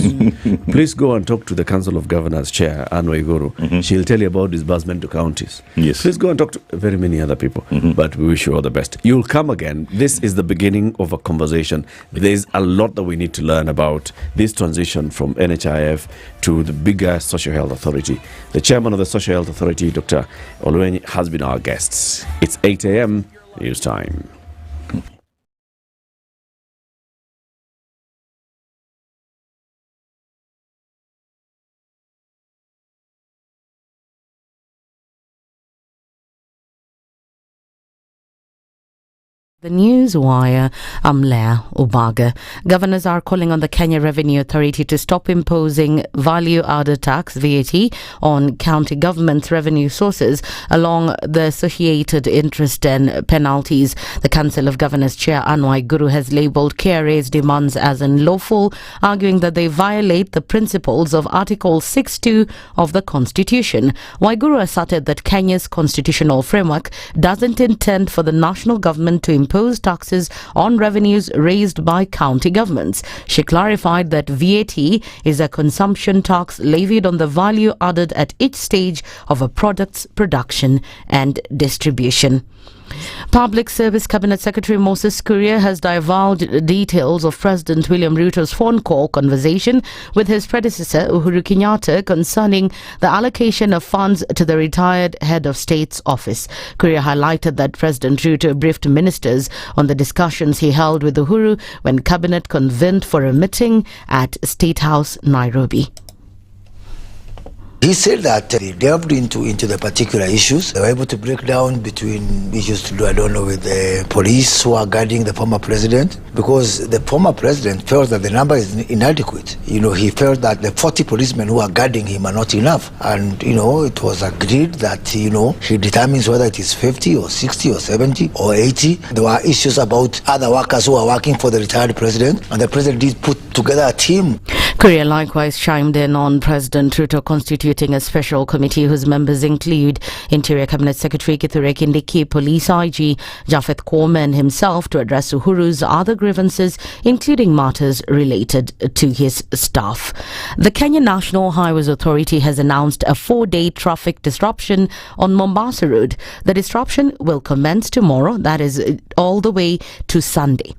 Please go and talk to the Council of Governors Chair, Anne Waiguru. She'll tell you about disbursement to counties. Yes. Please go and talk to very many other people. But we wish you all the best. You'll come again. This is the beginning of a conversation. There's a lot that we need to learn about this transition from NHIF to the bigger Social Health Authority. The chairman of the Social Health Authority, Dr. Oluwenyi, has been our guest. It's 8 a.m. news time. The News Wire, I'm Leah Ubaga. Governors are calling on the Kenya Revenue Authority to stop imposing value-added tax, VAT, on county government's revenue sources along the associated interest and penalties. The Council of Governors Chair Anne Waiguru has labelled KRA's demands as unlawful, arguing that they violate the principles of Article 6.2 of the Constitution. Waiguru asserted that Kenya's constitutional framework doesn't intend for the national government to impose taxes on revenues raised by county governments. She clarified that VAT is a consumption tax levied on the value added at each stage of a product's production and distribution. Public Service Cabinet Secretary Moses Kuria has divulged details of President William Ruto's phone call conversation with his predecessor Uhuru Kenyatta concerning the allocation of funds to the retired head of state's office. Kuria highlighted that President Ruto briefed ministers on the discussions he held with Uhuru when Cabinet convened for a meeting at State House, Nairobi. He said that they delved into the particular issues. They were able to break down between issues to do, I don't know, with the police who are guarding the former president, because the former president felt that the number is inadequate. He felt that the 40 policemen who are guarding him are not enough. And, it was agreed that, he determines whether it is 50 or 60 or 70 or 80. There were issues about other workers who are working for the retired president, and the president did put together a team. Kuria likewise chimed in on President Ruto constituting a special committee whose members include Interior Cabinet Secretary Kithure Kindiki, Police IG Japhet Koome and himself to address Uhuru's other grievances, including matters related to his staff. The Kenya National Highways Authority has announced a 4-day traffic disruption on Mombasa Road. The disruption will commence tomorrow, that is all the way to Sunday.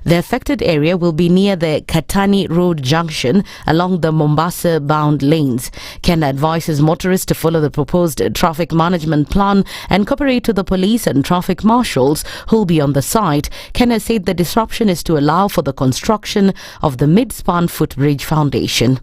The affected area will be near the Katani Road junction along the Mombasa-bound lanes. Kenya advises motorists to follow the proposed traffic management plan and cooperate with the police and traffic marshals who will be on the site. Kenya said the disruption is to allow for the construction of the mid-span footbridge foundation.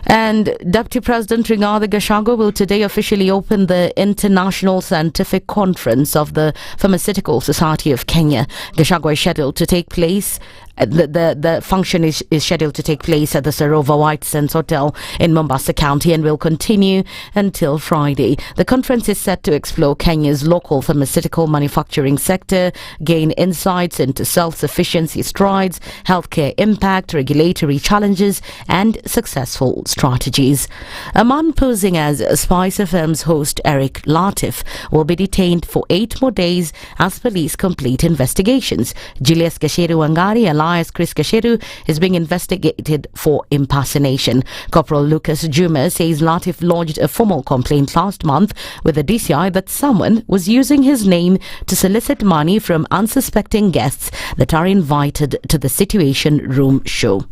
And Deputy President Rigathi Gachagua will today officially open the International Scientific Conference of the Pharmaceutical Society of Kenya. Gachagua is scheduled to take place. The function is scheduled to take place at the Sarova White Sands Hotel in Mombasa County and will continue until Friday. The conference is set to explore Kenya's local pharmaceutical manufacturing sector, gain insights into self-sufficiency strides, healthcare impact, regulatory challenges, and successful strategies. A man posing as SpiceFM's host Eric Latiff will be detained for 8 more days as police complete investigations. Julius Gasheru Wangari, alias Chris Gasheru, is being investigated for impersonation. Corporal Lucas Juma says Latiff lodged a formal complaint last month with the DCI that someone was using his name to solicit money from unsuspecting guests that are invited to the Situation Room show.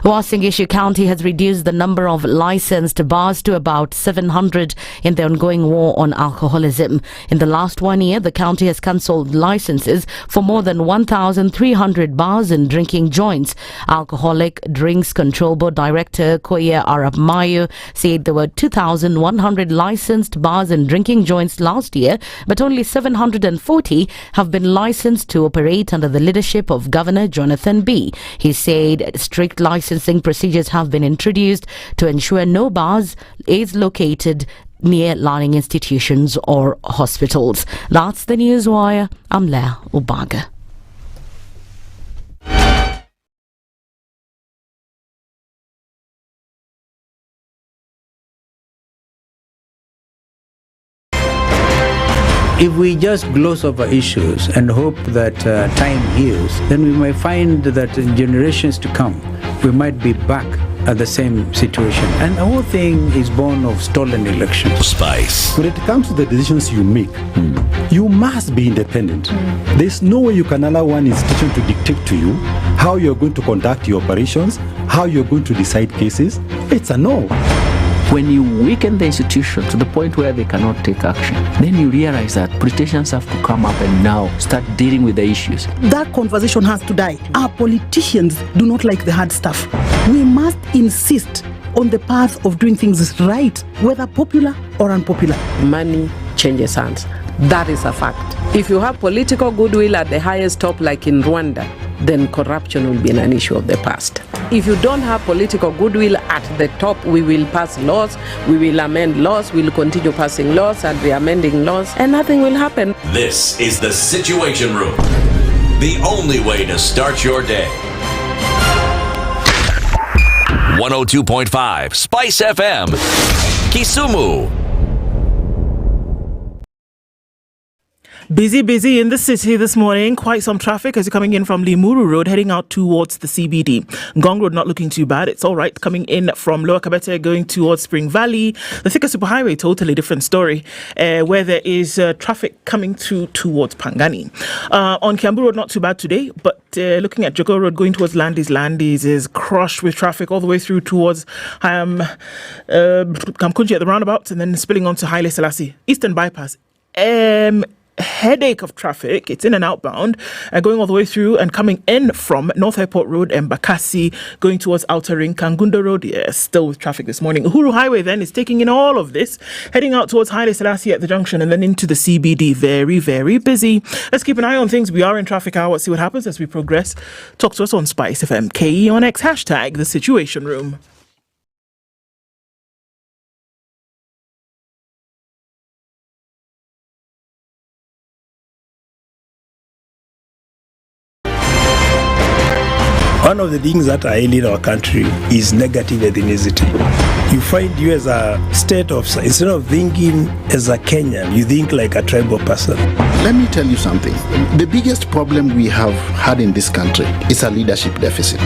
Uasin Gishu County has reduced the number of licensed bars to about 700 in the ongoing war on alcoholism. In the last 1 year, the county has cancelled licenses for more than 1,300 bars and drinking joints. Alcoholic Drinks Control Board Director Koye Arab Mayo said there were 2,100 licensed bars and drinking joints last year, but only 740 have been licensed to operate under the leadership of Governor Jonathan B. He said strict licensing procedures have been introduced to ensure no bars is located near learning institutions or hospitals. That's the Newswire. I'm Leah Ubaga. If we just gloss over issues and hope that time heals, then we might find that in generations to come, we might be back at the same situation. And the whole thing is born of stolen elections. Spice. When it comes to the decisions you make, you must be independent. There's no way you can allow one institution to dictate to you how you're going to conduct your operations, how you're going to decide cases. It's a no. When you weaken the institution to the point where they cannot take action, then you realize that politicians have to come up and now start dealing with the issues. That conversation has to die. Our politicians do not like the hard stuff. We must insist on the path of doing things right, whether popular or unpopular. Money changes hands. That is a fact. If you have political goodwill at the highest top, like in Rwanda, then corruption will be an issue of the past. If you don't have political goodwill at the top, we will pass laws, we will amend laws, we will continue passing laws and re-amending laws, and nothing will happen. This is the Situation Room, the only way to start your day. 102.5 Spice FM, Kisumu. Busy in the city this morning. Quite some traffic as you're coming in from Limuru Road, heading out towards the CBD. Ngong Road not looking too bad. It's all right. Coming in from Lower Kabete, going towards Spring Valley. The Thika Superhighway, totally different story, where there is traffic coming through towards Pangani. On Kiambu Road, not too bad today, but looking at Jogo Road, going towards Landis is crushed with traffic all the way through towards Kamkunji at the roundabout, and then spilling onto Haile Selassie. Eastern Bypass. Headache of traffic. It's in and outbound, going all the way through and coming in from North Airport Road and Bakassi, going towards Outer Ring, Kangunda Road. Yes, still with traffic this morning. Uhuru Highway then is taking in all of this, heading out towards Haile Selassie at the junction and then into the CBD. Very, very busy. Let's keep an eye on things. We are in traffic hour. See what happens as we progress. Talk to us on SpiceFM, KE on X, hashtag the Situation Room. One of the things that are ailing our country is negative ethnicity. You find you as a state of, instead of thinking as a Kenyan, you think like a tribal person. Let me tell you something. The biggest problem we have had in this country is a leadership deficit.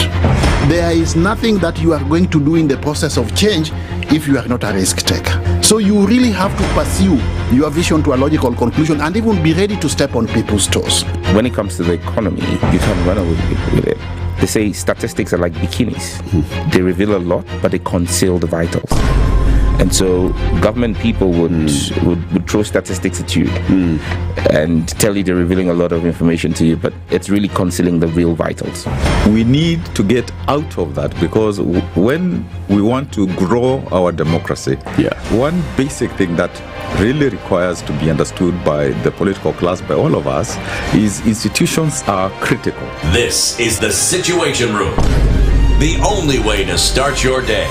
There is nothing that you are going to do in the process of change if you are not a risk taker. So you really have to pursue your vision to a logical conclusion and even be ready to step on people's toes. When it comes to the economy, you can't run away with it. They say statistics are like bikinis. They reveal a lot, but they conceal the vitals. And so government people would throw statistics at you and tell you they're revealing a lot of information to you, but it's really concealing the real vitals. We need to get out of that, because when we want to grow our democracy, one basic thing that really requires to be understood by the political class, by all of us, is institutions are critical. This is the Situation Room, the only way to start your day.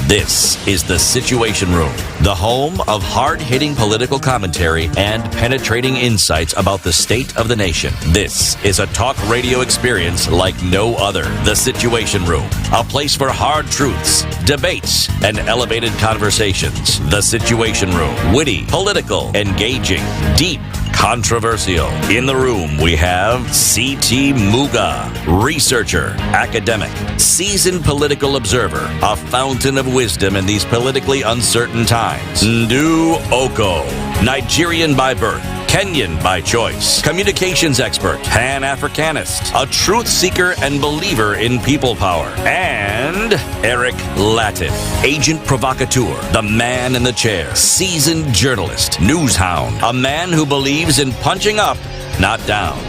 This is the Situation Room, the home of hard-hitting political commentary and penetrating insights about the state of the nation. This is a talk radio experience like no other. The Situation Room, a place for hard truths, debates, and elevated conversations. The Situation Room, witty, political, engaging, deep, controversial. In the room, we have C.T. Muga, researcher, academic, seasoned political observer, a fountain of wisdom in these politically uncertain times. Ndu Okoh, Nigerian by birth, Kenyan by choice, communications expert, Pan-Africanist, a truth seeker and believer in people power, and Eric Latiff, agent provocateur, the man in the chair, seasoned journalist, news hound, a man who believes in punching up, not down.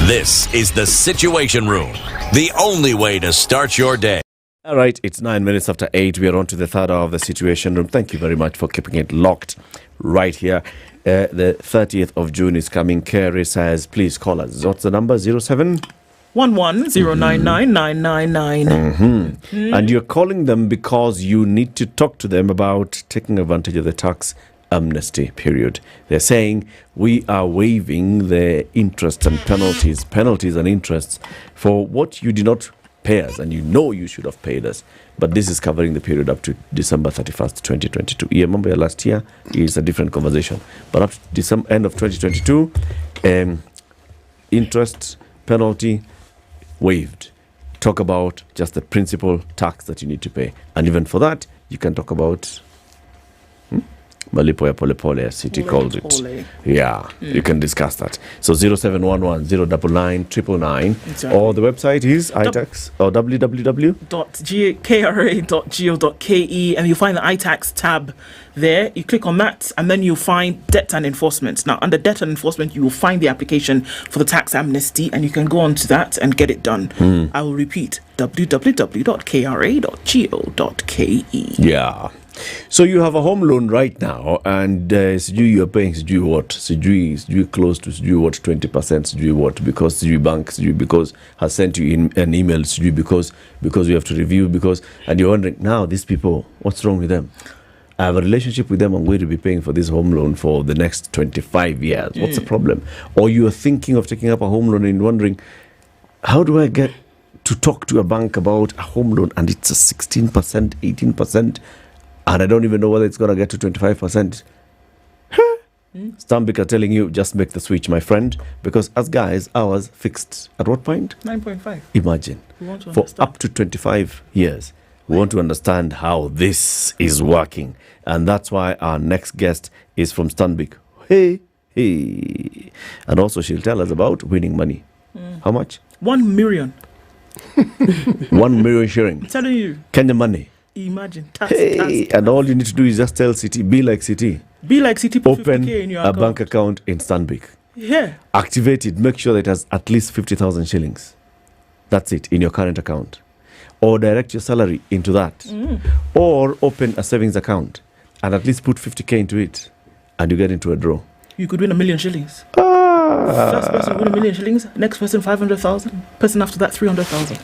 This is the Situation Room, the only way to start your day. All right, it's 9 minutes after 8. We are on to the third hour of the Situation Room. Thank you very much for keeping it locked right here. The 30th of June is coming. Kerry says, please call us. What's the number? 07? 11099999. And you're calling them because you need to talk to them about taking advantage of the tax amnesty period. They're saying we are waiving the interest and penalties and interests for what you did not pay us, and you know you should have paid us. But this is covering the period up to December 31st, 2022. Yeah, remember last year is a different conversation. But up to December, end of 2022, interest, penalty, waived. Talk about just the principal tax that you need to pay. And even for that, you can talk about malipo ya pole pole, as City calls it. Yeah, you can discuss that. So 0711 099 999. Exactly. Or the website is iTax or www.kra.go.ke, and you'll find the iTax tab there. You click on that, and then you'll find debt and enforcement. Now, under debt and enforcement, you will find the application for the tax amnesty, and you can go on to that and get it done. I will repeat, www.kra.go.ke. Yeah. So you have a home loan right now, and you are paying what? Sijui close to what 20%, sijui what, because sijui bank, sijui because has sent you in an email, sijui because we have to review, and you're wondering, now these people, what's wrong with them? I have a relationship with them, I'm going to be paying for this home loan for the next 25 years. What's the problem? Or you are thinking of taking up a home loan and wondering, how do I get to talk to a bank about a home loan, and it's a 16%, 18%, and I don't even know whether it's going to get to 25%. Stanbic are telling you, just make the switch, my friend, because as guys, ours fixed at what point? 9.5. Imagine. For up to 25 years. We want to understand how this is working. And that's why our next guest is from Stanbic. Hey. And also she'll tell us about winning money. How much? 1 million. 1 million shilling. I'm telling you. Kenya money. Imagine. And all you need to do is just tell City, be like City. Be like City, put open 50K in your a account. bank account in Stanbic. Yeah. Activate it. Make sure that it has at least 50,000 shillings. That's it, in your current account. Or direct your salary into that. Or open a savings account and at least put 50K into it, and you get into a draw. You could win 1 million shillings. First person win 1 million shillings. Next person 500,000. Person after that 300,000.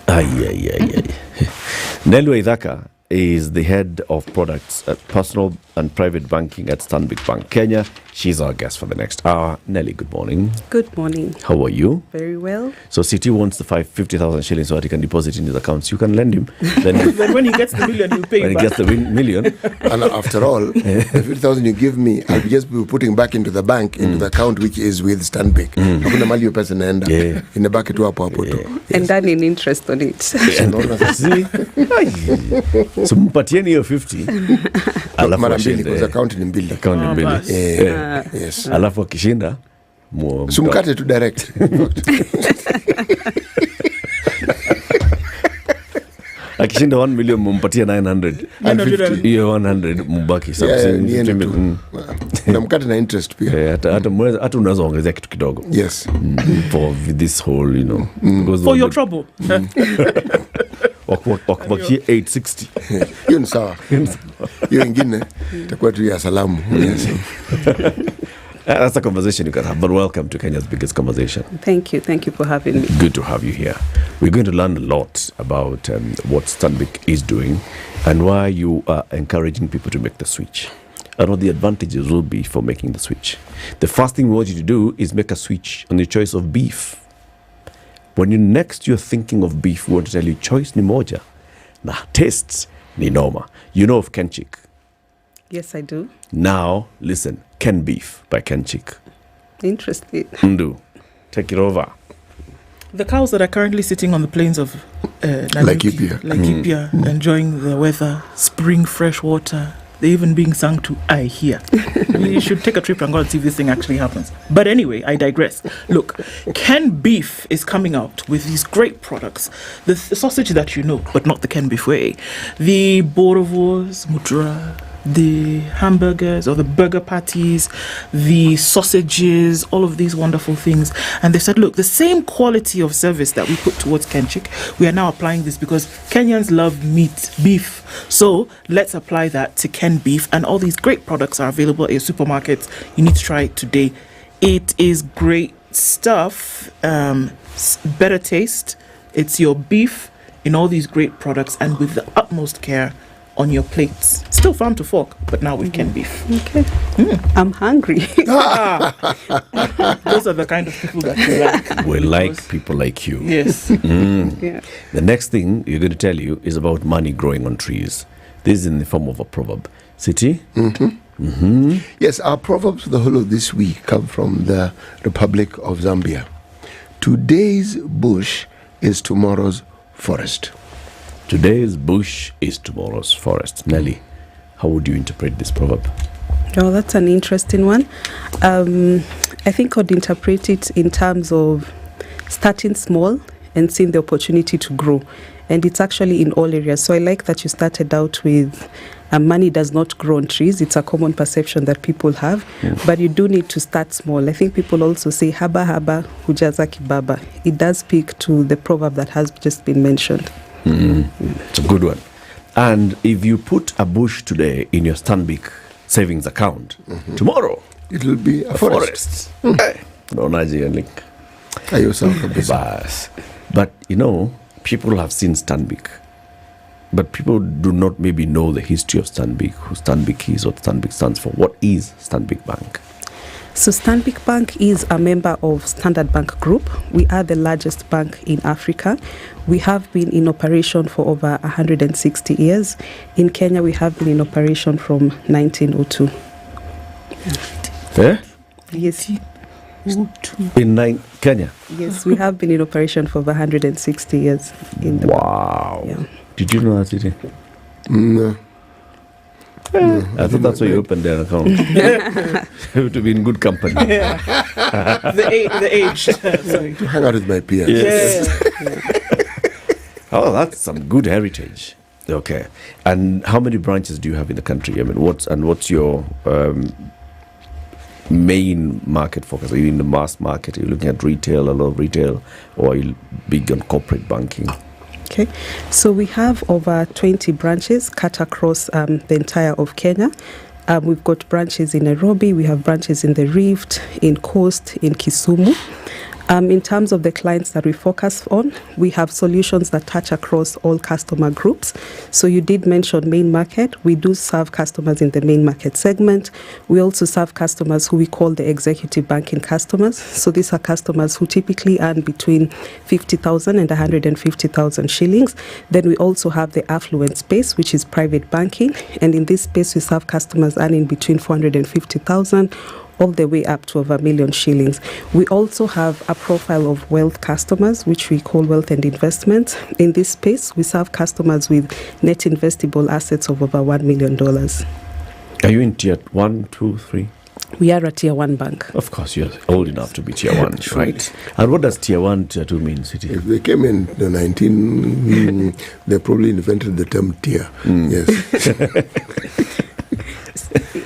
Nelly Idhaka is the head of products at personal and private banking at Stanbic Bank Kenya. She's our guest for the next hour. Nelly, good morning. Good morning. How are you? Very well. So City wants the 50,000 shillings so that he can deposit in his accounts. You can lend him. Then when he gets the million, he'll pay when you he back. gets the million. And after all, the 50,000 you give me, I'll just be putting back into the bank, into the account which is with Stanbic. Hakuna mali hiyo pesa inaenda. Inabaki tu hapo hapo tu. And then in interest on it. So mpatieni hiyo 50. Alafu Mara mbili, ashinde. because account ni mbili. Account ni mbili. Yes. Alafu akishinda Sumkate tu direct. akishinda 1 million mumpatie 900. Hiyo 100 mbaki. Unamkata na interest pia. Hata unaweza ongezea kitu kidogo. Yes. For this whole, For your trouble. Wakubakie 860. Hiyo ni sawa. Hiyo ingine itakuwa tu ya salamu. Yes. That's a conversation you can have, but welcome to Kenya's biggest conversation. Thank you for having me. Good to have you here. We're going to learn a lot about what Stanbic is doing and why you are encouraging people to make the switch and what the advantages will be for making the switch. The first thing we want you to do is make a switch on the choice of beef. When you're thinking of beef, we want to tell you choice ni moja na tastes ni noma. You know of Kenchik? Yes, I do. Now, listen, Ken Beef by Kenchik. Interested. Ndu, take it over. The cows that are currently sitting on the plains of Laikipia, enjoying the weather, spring fresh water, they're even being sung to, I hear. You should take a trip and go and see if this thing actually happens. But anyway, I digress. Look, Ken Beef is coming out with these great products. The sausage that you know, but not the Ken Beef way. The boerewors, mutra, the hamburgers or the burger patties, the sausages, all of these wonderful things. And they said, look, the same quality of service that we put towards Kenchik, we are now applying this because Kenyans love beef. So let's apply that to Ken Beef. And all these great products are available at your supermarkets. You need to try it today. It is great stuff. Better taste. It's your beef in all these great products and with the utmost care on your plates. Still farm to fork, but now with canned beef. Okay. I'm hungry. Those are the kind of people that we like. We like people like you. Yes. Yeah. The next thing you're going to tell you is about money growing on trees. This is in the form of a proverb. City? Yes, our proverbs for the whole of this week come from the Republic of Zambia. Today's bush is tomorrow's forest. Today's bush is tomorrow's forest. Nelly, how would you interpret this proverb? Oh, that's an interesting one. I think I'd interpret it in terms of starting small and seeing the opportunity to grow. And it's actually in all areas. So I like that you started out with money does not grow on trees. It's a common perception that people have. But you do need to start small. I think people also say, haba haba hujaza kibaba. It does speak to the proverb that has just been mentioned. It's a good one. And if you put a bush today in your Stanbic savings account, tomorrow it will be a forest. No Nigerian link. Bas. But you know, people have seen Stanbic, but people do not maybe know the history of Stanbic, who Stanbic is, what Stanbic stands for. What is Stanbic Bank? So Stanbic Bank is a member of Standard Bank Group. We are the largest bank in Africa. We have been in operation for over 160 years. In Kenya, we have been in operation from 1902. Yes. In Kenya? Yes, we have been in operation for over 160 years. In the Wow. Yeah. Did you know that, Titi? No. I thought that's why you opened their account. To be in good company. The age. Sorry. To hang out with my peers. Yes. Oh, that's some good heritage. Okay. And how many branches do you have in the country? I mean, what's your main market focus? Are you in the mass market? Are you looking at retail, a lot of retail, or are you big on corporate banking? Okay, so we have over 20 branches cut across the entire of Kenya. We've got branches in Nairobi, we have branches in the Rift, in Coast, in Kisumu. In terms of the clients that we focus on, we have solutions that touch across all customer groups. So you did mention main market. We do serve customers in the main market segment. We also serve customers who we call the executive banking customers. So these are customers who typically earn between 50,000 and 150,000 shillings. Then we also have the affluent space, which is private banking. And in this space, we serve customers earning between 450,000 all the way up to over 1 million shillings. We also have a profile of wealth customers, which we call wealth and investment. In this space, we serve customers with net investable assets of over $1 million. Are you in tier 1, 2, 3? We are a tier 1 bank. Of course, you're old enough to be tier 1, right? And what does tier 1, tier 2 mean, City? If they came in the 19, they probably invented the term tier. Yes.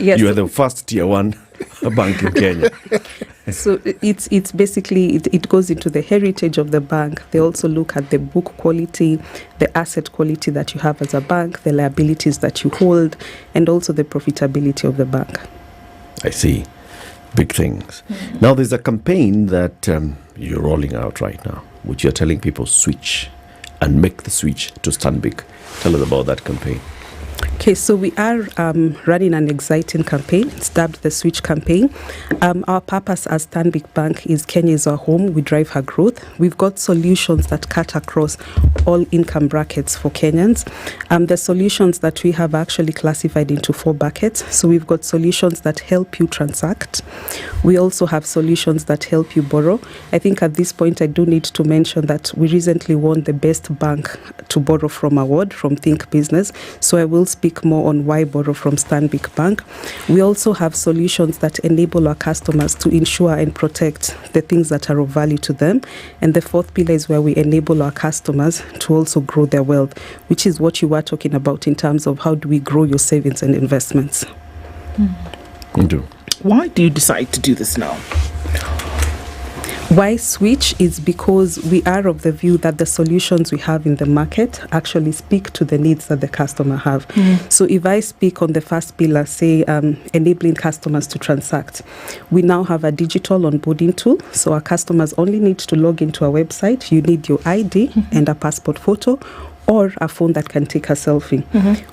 Yes. You are the first tier 1 bank in Kenya. So it's basically, it goes into the heritage of the bank. They also look at the book quality, the asset quality that you have as a bank, the liabilities that you hold, and also the profitability of the bank. I see. Big things. Now there's a campaign that you're rolling out right now, which you're telling people switch and make the switch to Stanbic. Tell us about that campaign. Okay, so we are running an exciting campaign. It's dubbed the Switch Campaign. Our purpose as Stanbic Bank is Kenya is our home. We drive her growth. We've got solutions that cut across all income brackets for Kenyans. The solutions that we have actually classified into 4 buckets. So we've got solutions that help you transact. We also have solutions that help you borrow. I think at this point I do need to mention that we recently won the Best Bank to Borrow From award from Think Business. So I will speak more on why borrow from Stanbic Bank. We also have solutions that enable our customers to insure and protect the things that are of value to them. And the 4th pillar is where we enable our customers to also grow their wealth, which is what you were talking about in terms of how do we grow your savings and investments. Why do you decide to do this now? Why switch is because we are of the view that the solutions we have in the market actually speak to the needs that the customer have. So if I speak on the first pillar, say enabling customers to transact, we now have a digital onboarding tool. So our customers only need to log into our website. You need your ID and a passport photo. or a phone that can take a selfie.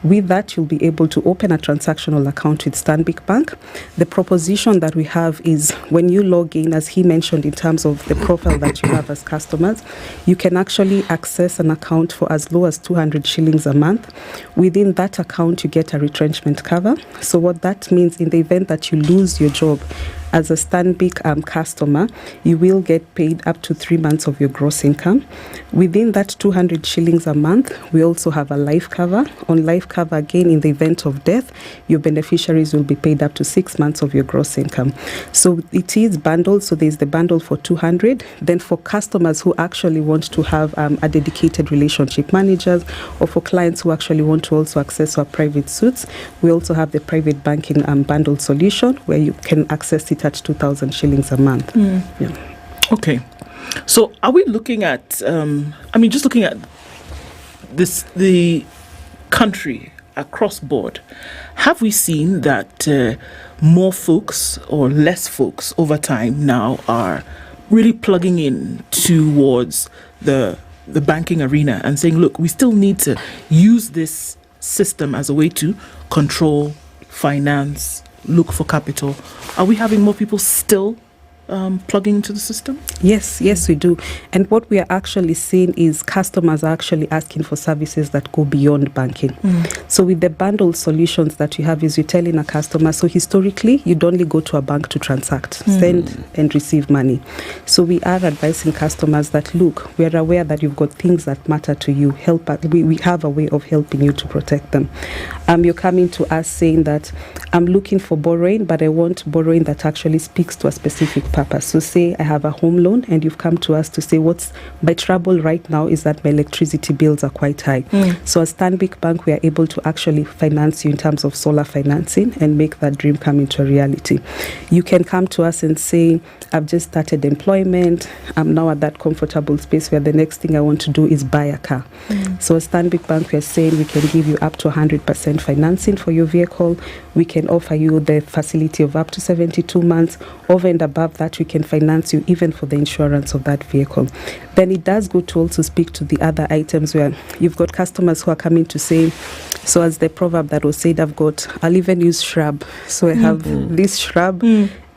With that, you'll be able to open a transactional account with Stanbic Bank. The proposition that we have is when you log in, as he mentioned, in terms of the profile that you have as customers, you can actually access an account for as low as 200 shillings a month. Within that account, you get a retrenchment cover. So what that means, in the event that you lose your job, as a Stanbic customer, you will get paid up to 3 months of your gross income. Within that 200 shillings a month, we also have a life cover. On life cover, again, in the event of death, your beneficiaries will be paid up to 6 months of your gross income. So it is bundled. So there's the bundle for 200. Then for customers who actually want to have a dedicated relationship managers, or for clients who actually want to also access our private suites, we also have the private banking bundle solution where you can access it at 2,000 shillings a month. Yeah. Okay. So are we looking at, just looking at the country across board, have we seen that more folks or less folks over time now are really plugging in towards the banking arena and saying, look, we still need to use this system as a way to control, finance, look for capital? Are we having more people still plugging into the system? Yes, we do. And what we are actually seeing is customers are actually asking for services that go beyond banking. So with the bundle solutions that you have, is you're telling a customer, so historically, you'd only go to a bank to transact, send and receive money. So we are advising customers that, look, we are aware that you've got things that matter to you. Help us. We have a way of helping you to protect them. You're coming to us saying that I'm looking for borrowing, but I want borrowing that actually speaks to a specific purpose. So say I have a home loan and you've come to us to say, what's my trouble right now is that my electricity bills are quite high. So as Stanbic Bank, we are able to actually finance you in terms of solar financing and make that dream come into a reality. You can come to us and say, I've just started employment. I'm now at that comfortable space where the next thing I want to do is buy a car. So as Stanbic Bank, we are saying we can give you up to 100% financing for your vehicle. We can offer you the facility of up to 72 months. Over and above that, we can finance you even for the insurance of that vehicle. Then it does go to also speak to the other items where you've got customers who are coming to say, so as the proverb that was said, I'll even use shrub. So I have this shrub.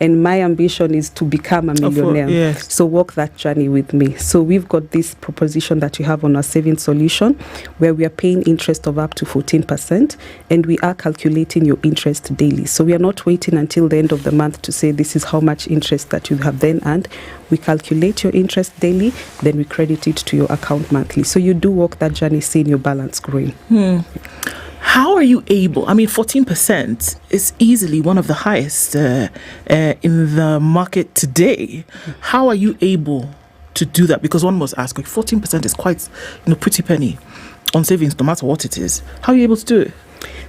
And my ambition is to become a millionaire. So walk that journey with me. So we've got this proposition that you have on our savings solution where we are paying interest of up to 14% and we are calculating your interest daily. So we are not waiting until the end of the month to say this is how much interest that you have then earned. We calculate your interest daily, then we credit it to your account monthly. So you do walk that journey seeing your balance growing. How are you able? 14% is easily one of the highest in the market today. How are you able to do that? Because one must ask, 14% is quite, pretty penny on savings, no matter what it is. How are you able to do it?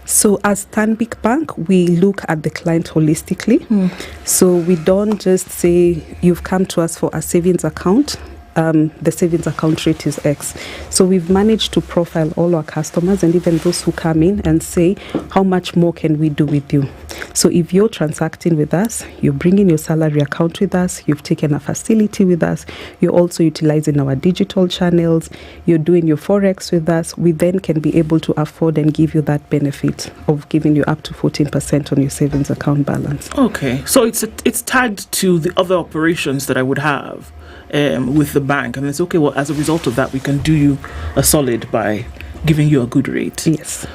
So as Stanbic Bank, we look at the client holistically. So we don't just say you've come to us for a savings account. The savings account rate is X. So we've managed to profile all our customers and even those who come in and say, how much more can we do with you? So if you're transacting with us, you're bringing your salary account with us, you've taken a facility with us, you're also utilizing our digital channels, you're doing your Forex with us, we then can be able to afford and give you that benefit of giving you up to 14% on your savings account balance. Okay, so it's tagged to the other operations that I would have with the bank, and it's okay, well, as a result of that, we can do you a solid by giving you a good rate. Yes.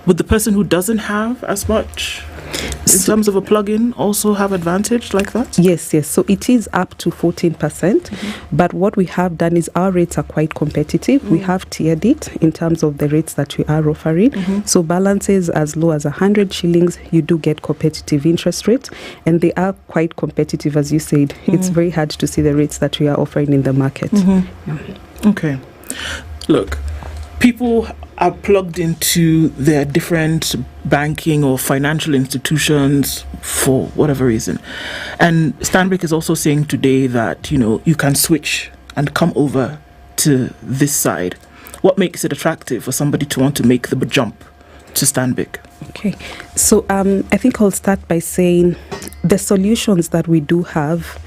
Would the person who doesn't have as much in terms of a plug-in also have advantage like that? Yes. So it is up to 14%. But what we have done is our rates are quite competitive. We have tiered it in terms of the rates that we are offering. So balances as low as 100 shillings, you do get competitive interest rates. And they are quite competitive, as you said. It's very hard to see the rates that we are offering in the market. Okay. Look, people are plugged into their different banking or financial institutions for whatever reason. And Stanbic is also saying today that, you can switch and come over to this side. What makes it attractive for somebody to want to make the jump to Stanbic? Okay. So I think I'll start by saying the solutions that we do have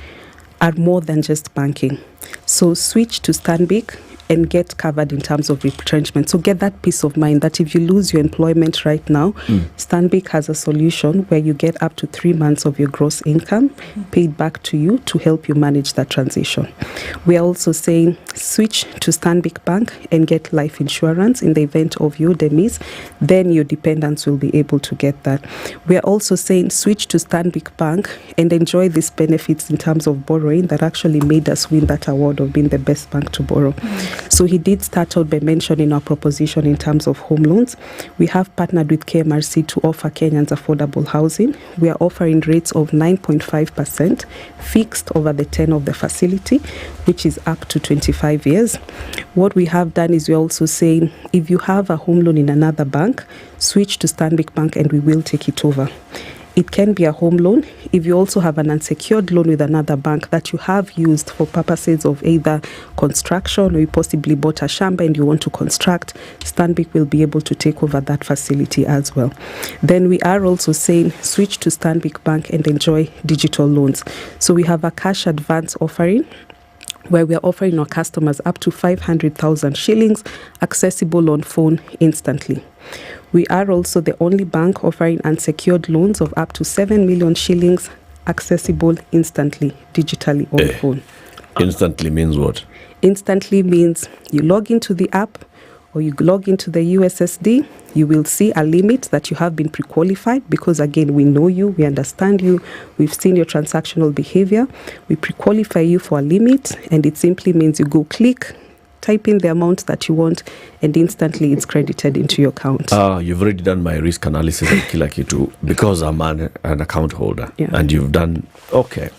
are more than just banking. So switch to Stanbic and get covered in terms of retrenchment. So get that peace of mind that if you lose your employment right now, Stanbic has a solution where you get up to 3 months of your gross income paid back to you to help you manage that transition. We are also saying switch to Stanbic Bank and get life insurance in the event of your demise. Then your dependents will be able to get that. We are also saying switch to Stanbic Bank and enjoy these benefits in terms of borrowing that actually made us win that award of being the best bank to borrow. So he did start out by mentioning our proposition in terms of home loans. We have partnered with KMRC to offer Kenyans affordable housing. We are offering rates of 9.5% fixed over the tenure of the facility, which is up to 25 years. What we have done is we're also saying if you have a home loan in another bank, switch to Stanbic Bank and we will take it over. It can be a home loan. If you also have an unsecured loan with another bank that you have used for purposes of either construction or you possibly bought a shamba and you want to construct, Stanbic will be able to take over that facility as well. Then we are also saying switch to Stanbic Bank and enjoy digital loans. So we have a cash advance offering where we are offering our customers up to 500,000 shillings accessible on phone instantly. We are also the only bank offering unsecured loans of up to 7 million shillings accessible instantly, digitally on phone. Instantly means what? Instantly means you log into the app or you log into the USSD, you will see a limit that you have been pre-qualified because, again, we know you, we understand you, we've seen your transactional behavior. We pre-qualify you for a limit, and it simply means you go click, type in the amount that you want, and instantly it's credited into your account. You've already done my risk analysis and kila kitu because I'm an account holder. Yeah. And you've done, okay.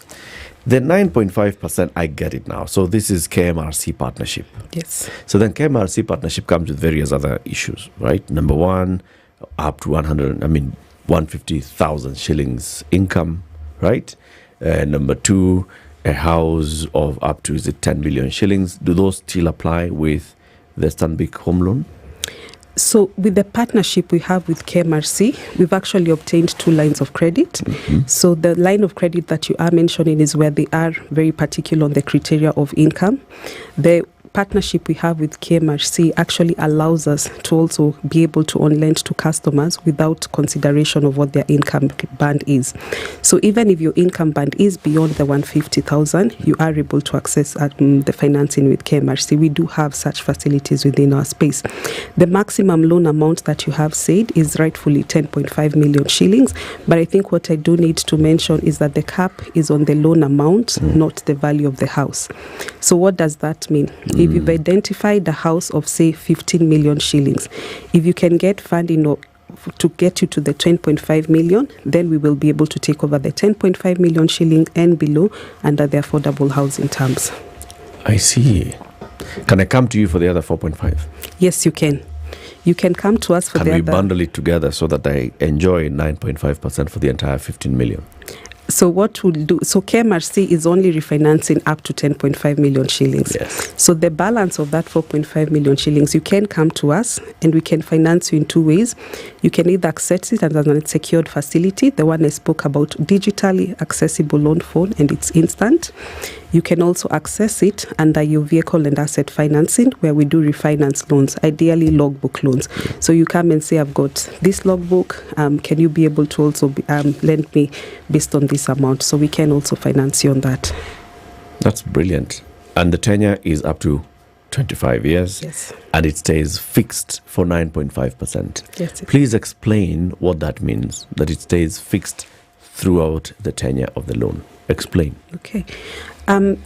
The 9.5%, I get it now. So this is KMRC partnership. Yes. So then KMRC partnership comes with various other issues, right? Number one, up to 150,000 shillings income, right? Number two, a house of up to, is it 10 million shillings? Do those still apply with the Stanbic home loan? So with the partnership we have with KMRC, we've actually obtained 2 lines of credit. So the line of credit that you are mentioning is where they are very particular on the criteria of income. The partnership we have with KMRC actually allows us to also be able to on-lend to customers without consideration of what their income band is. So even if your income band is beyond the 150,000, you are able to access the financing with KMRC. We do have such facilities within our space. The maximum loan amount that you have said is rightfully 10.5 million shillings, but I think what I do need to mention is that the cap is on the loan amount, not the value of the house. So what does that mean? If you've identified a house of, say, 15 million shillings, if you can get funding to get you to the 10.5 million, then we will be able to take over the 10.5 million shilling and below under the affordable housing terms. I see. Can I come to you for the other 4.5? Yes, you can. You can come to us for the other. Can we bundle it together so that I enjoy 9.5% for the entire 15 million? So what we'll do, so KMRC is only refinancing up to 10.5 million shillings. Yes. So the balance of that 4.5 million shillings, you can come to us and we can finance you in 2 ways. You can either access it as an unsecured facility, the one I spoke about, digitally accessible loan phone, and it's instant. You can also access it under your vehicle and asset financing, where we do refinance loans, ideally logbook loans. So you come and say, I've got this logbook, can you be able to also lend me based on this amount? So we can also finance you on that. That's brilliant. And the tenure is up to 25 years. Yes. And it stays fixed for 9.5%. Yes. Please explain what that means, that it stays fixed throughout the tenure of the loan. Explain. Okay.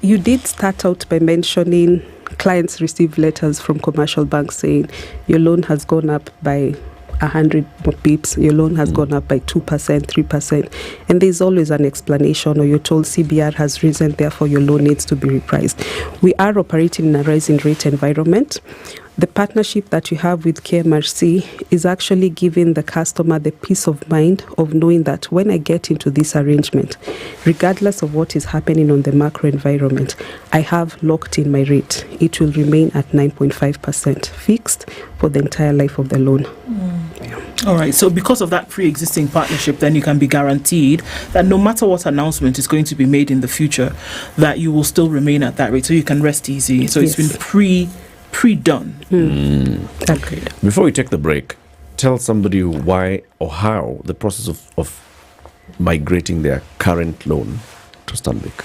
You did start out by mentioning clients receive letters from commercial banks saying your loan has gone up by 100 pips, your loan has gone up by 2%, 3%, and there's always an explanation, or you're told CBR has risen, therefore your loan needs to be repriced. We are operating in a rising rate environment. The partnership that you have with KMRC is actually giving the customer the peace of mind of knowing that when I get into this arrangement, regardless of what is happening on the macro environment, I have locked in my rate. It will remain at 9.5% fixed for the entire life of the loan. All right, so because of that pre-existing partnership, then you can be guaranteed that no matter what announcement is going to be made in the future, that you will still remain at that rate, so you can rest easy. So it's been pre-done. Agreed. Before we take the break, tell somebody why or how the process of migrating their current loan to Stanbic.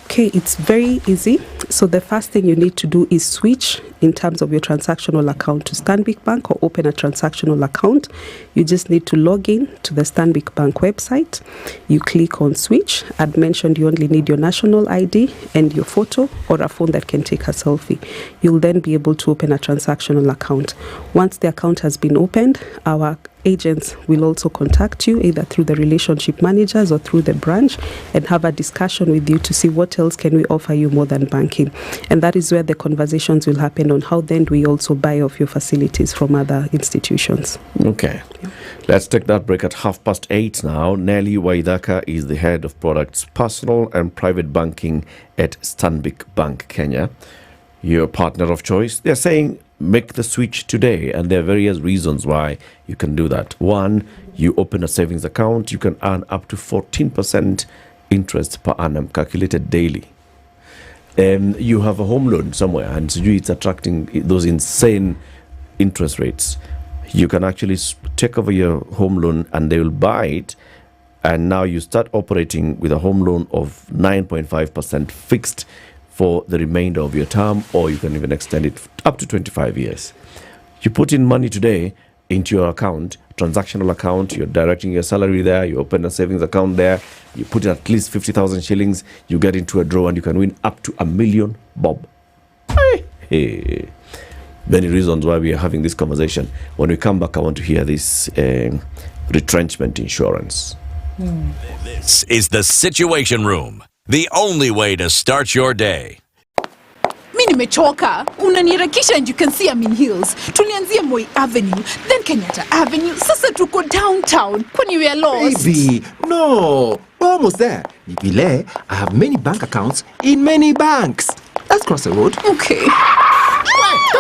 Okay, it's very easy. So the first thing you need to do is switch in terms of your transactional account to Stanbic Bank or open a transactional account. You just need to log in to the Stanbic Bank website. You click on switch. I'd mentioned you only need your national ID and your photo or a phone that can take a selfie. You'll then be able to open a transactional account. Once the account has been opened, our agents will also contact you either through the relationship managers or through the branch and have a discussion with you to see what else can we offer you more than banking. And that is where the conversations will happen on how then do we also buy off your facilities from other institutions. Okay. Let's take that break at 8:30 now. Nelly Waidaka is the head of products, personal and private banking at Stanbic Bank Kenya. Your partner of choice. They're saying make the switch today, and there are various reasons why you can do that. One, you open a savings account, you can earn up to 14% interest per annum calculated daily. You have a home loan somewhere and it's attracting those insane interest rates. You can actually take over your home loan and they will buy it, and now you start operating with a home loan of 9.5% fixed for the remainder of your term, or you can even extend it up to 25 years. You put in money today into your account, transactional account, you're directing your salary there, you open a savings account there, you put in at least 50,000 shillings, you get into a draw and you can win up to $1 million, Bob. Hey. Many reasons why we are having this conversation. When we come back, I want to hear this retrenchment insurance. This is the Situation Room, the only way to start your day. Mi nimechoka. Unaniharakisha and you can see I'm in hills. Tulianzia Moi Avenue, then Kenyatta Avenue. Sasa tuko downtown. Kwani we are lost? Baby, no. We're almost there. Nibile, I have many bank accounts in many banks. Let's cross the road. Okay.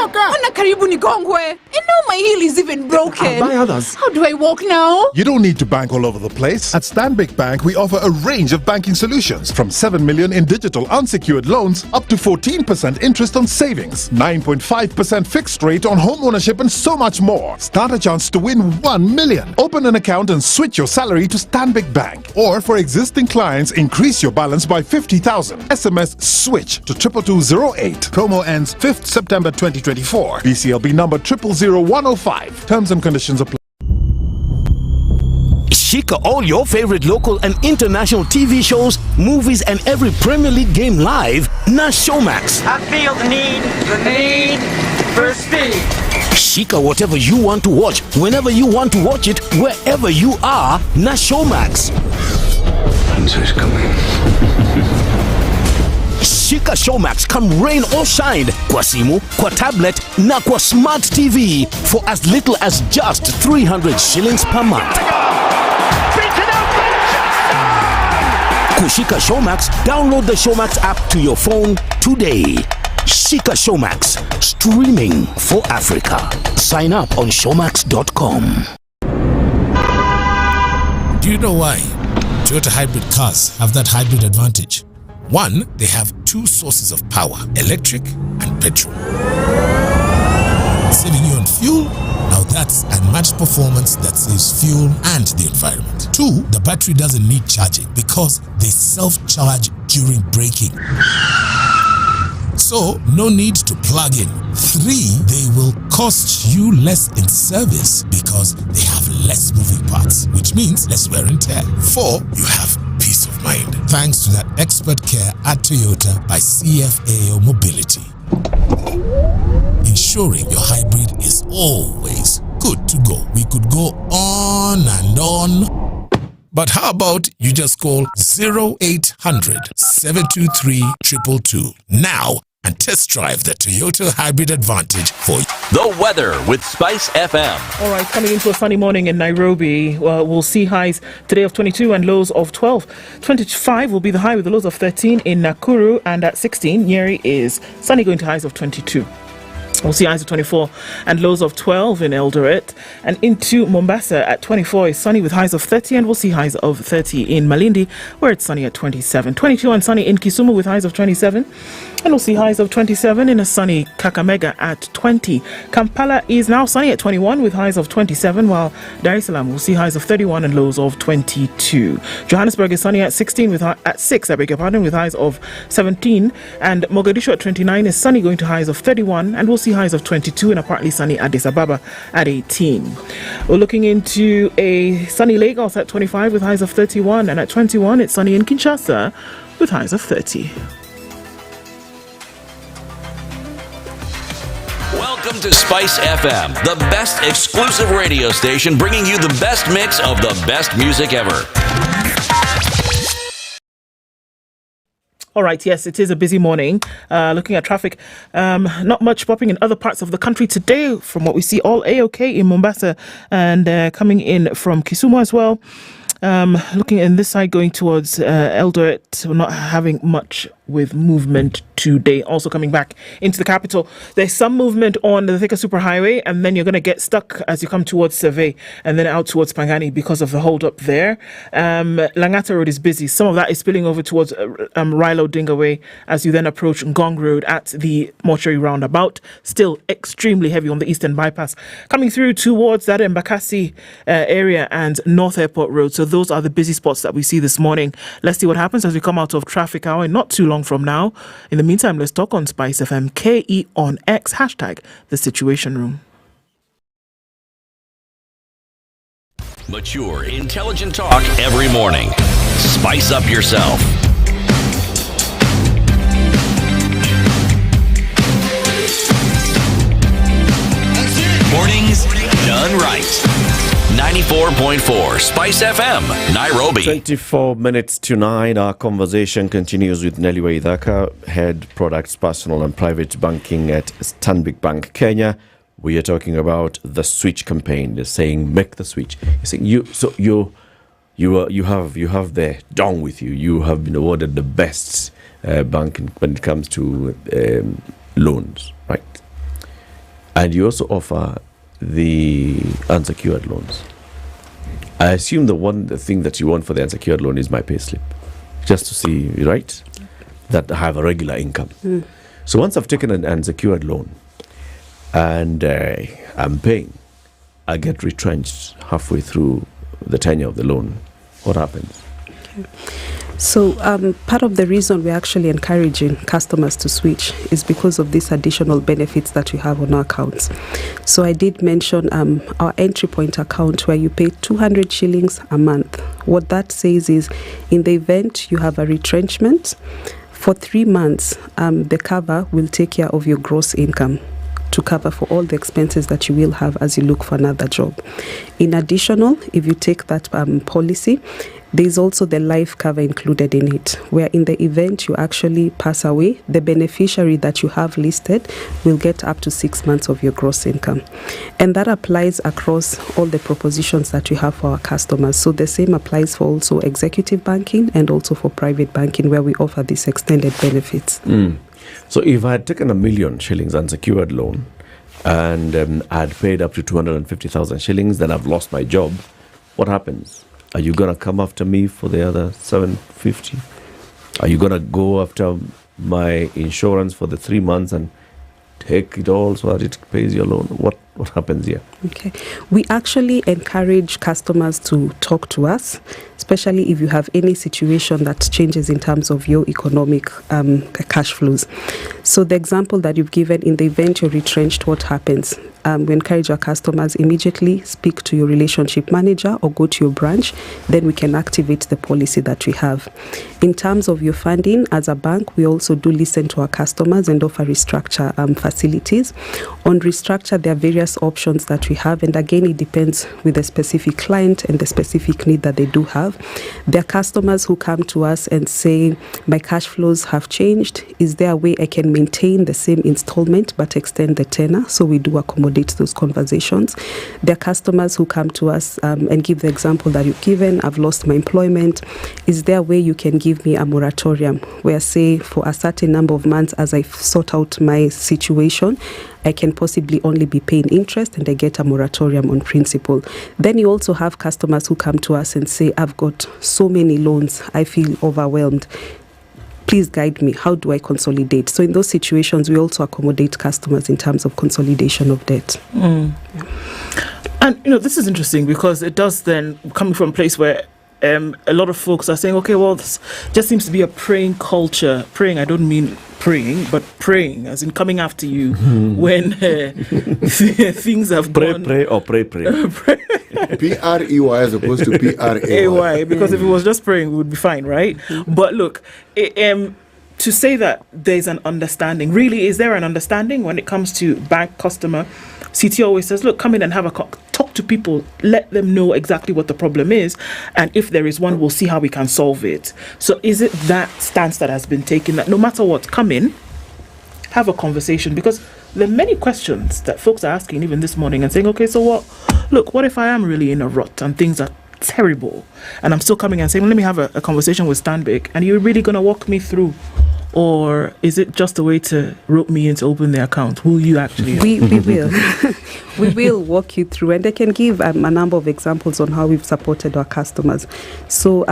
Ona karibu nigongwe. And now my heel is even broken. I'll buy others. How do I walk now? You don't need to bank all over the place. At Stanbic Bank, we offer a range of banking solutions, from 7 million in digital unsecured loans up to 14% interest on savings, 9.5% fixed rate on home ownership, and so much more. Start a chance to win 1 million. Open an account and switch your salary to Stanbic Bank. Or for existing clients, increase your balance by 50,000. SMS SWITCH to 22208. Promo ends 5th September 2024. BCLB number 000105. Terms and conditions apply. Shika all your favorite local and international TV shows, movies, and every Premier League game live na Showmax. I feel the need for speed. Shika whatever you want to watch, whenever you want to watch it, wherever you are na Showmax. Answer is coming. Shika Showmax come rain or shine kwa simu, kwa tablet na kwa smart TV for as little as just 300 shillings per month. Kushika Showmax, download the Showmax app to your phone today. Shika Showmax, streaming for Africa. Sign up on showmax.com. Do you know why Toyota hybrid cars have that hybrid advantage? One, they have two sources of power, electric and petrol. Saving you on fuel, now that's unmatched performance that saves fuel and the environment. Two, the battery doesn't need charging because they self-charge during braking. So, no need to plug in. Three, they will cost you less in service because they have less moving parts, which means less wear and tear. Four, you have peace of mind thanks to that expert care at Toyota by CFAO Mobility, ensuring your hybrid is always good to go. We could go on and on, but how about you just call 0800 723 222 now and test drive the Toyota Hybrid Advantage for you. The weather with SpiceFM. All right, coming into a sunny morning in Nairobi. We'll see highs today of 22 and lows of 12. 25 will be the high with the lows of 13 in Nakuru, and at 16, Nyeri is sunny going to highs of 22. We'll see highs of 24 and lows of 12 in Eldoret. And into Mombasa at 24 is sunny with highs of 30, and we'll see highs of 30 in Malindi, where it's sunny at 27. 22 and sunny in Kisumu with highs of 27. And we'll see highs of 27 in a sunny Kakamega at 20. Kampala is now sunny at 21 with highs of 27, while Dar es Salaam will see highs of 31 and lows of 22. Johannesburg is sunny at 16 with at 6, I beg your pardon, with highs of 17. And Mogadishu at 29 is sunny, going to highs of 31, and we'll see highs of 22 in a partly sunny Addis Ababa at 18. We're looking into a sunny Lagos at 25 with highs of 31, and at 21 it's sunny in Kinshasa with highs of 30. Welcome to SpiceFM, the best exclusive radio station bringing you the best mix of the best music ever. All right, yes, it is a busy morning. Looking at traffic, not much popping in other parts of the country today from what we see. All A-OK in Mombasa and coming in from Kisumu as well. Looking in this side going towards Eldoret, we're not having much with movement today. Also coming back into the capital, there's some movement on the Thika Superhighway, and then you're going to get stuck as you come towards Survey and then out towards Pangani because of the hold up there. Langata Road is busy. Some of that is spilling over towards Rilo Dinga Way as you then approach Ngong Road at the mortuary roundabout. Still extremely heavy on the Eastern Bypass. Coming through towards that Embakasi area and North Airport Road. So those are the busy spots that we see this morning. Let's see what happens as we come out of traffic hour, not too long from now. In the meantime, let's talk on SpiceFM KE on X, hashtag the Situation Room. Mature, intelligent talk every morning. Spice up yourself. Mornings done right. 94.4 Spice FM, Nairobi. 24 minutes to 9. Our conversation continues with Nelly Waithaka, Head Products, Personal and Private Banking at Standard Bank, Kenya. We are talking about the switch campaign. They're saying, make the switch. You're saying, you have the dong with you. You have been awarded the best bank when it comes to loans, right? And you also offer the unsecured loans. I assume the thing that you want for the unsecured loan is my payslip, just to see, right, that I have a regular income. So once I've taken an unsecured loan and I'm paying, I get retrenched halfway through the tenure of the loan. What happens? Okay. So part of the reason we're actually encouraging customers to switch is because of these additional benefits that we have on our accounts. So I did mention our entry point account where you pay 200 shillings a month. What that says is in the event you have a retrenchment, for 3 months, the cover will take care of your gross income to cover for all the expenses that you will have as you look for another job. In additional, if you take that policy, there's also the life cover included in it, where in the event you actually pass away, the beneficiary that you have listed will get up to 6 months of your gross income. And that applies across all the propositions that we have for our customers. So the same applies for also executive banking and also for private banking, where we offer these extended benefits. So if I had taken 1 million shillings unsecured loan and I had paid up to 250,000 shillings, then I've lost my job, what happens? Are you going to come after me for the other 750? Are you going to go after my insurance for the 3 months and take it all so that it pays your loan? What happens here? Okay. We actually encourage customers to talk to us, especially if you have any situation that changes in terms of your economic cash flows. So the example that you've given, in the event you're retrenched, what happens? We encourage our customers immediately speak to your relationship manager or go to your branch. Then we can activate the policy that we have. In terms of your funding, as a bank, we also do listen to our customers and offer restructure facilities. On restructure, there are various options that we have, and again, it depends with the specific client and the specific need that they do have. There are customers who come to us and say, my cash flows have changed. Is there a way I can maintain the same installment but extend the tenor? So we do accommodate those conversations. There are customers who come to us and give the example that you've given. I've lost my employment. Is there a way you can give me a moratorium where, say, for a certain number of months as I sort out my situation, I can possibly only be paying interest and I get a moratorium on principal. Then you also have customers who come to us and say, I've got so many loans, I feel overwhelmed. please guide me. How do I consolidate? So in those situations, we also accommodate customers in terms of consolidation of debt. And, this is interesting because it does then, coming from a place where a lot of folks are saying, okay, well, this just seems to be a praying culture. Praying, I don't mean praying, but praying, as in coming after you when things have gone. Pray or pray. P-R-E-Y as opposed to P-R-A-Y. Because if it was just praying, we would be fine, right? But look, to say that there's an understanding, really, is there an understanding when it comes to bank customer? CT always says, look, come in and have a talk to people, let them know exactly what the problem is, and if there is one, we'll see how we can solve it. So is it that stance that has been taken, that no matter what, come in, have a conversation? Because there are many questions that folks are asking even this morning and saying, okay, so what if I am really in a rut and things are terrible, and I'm still coming and saying, let me have a conversation with Stanbic, and you're really going to walk me through? Or is it just a way to rope me in to open the account? Will you actually? We will. We will walk you through, and I can give a number of examples on how we've supported our customers. So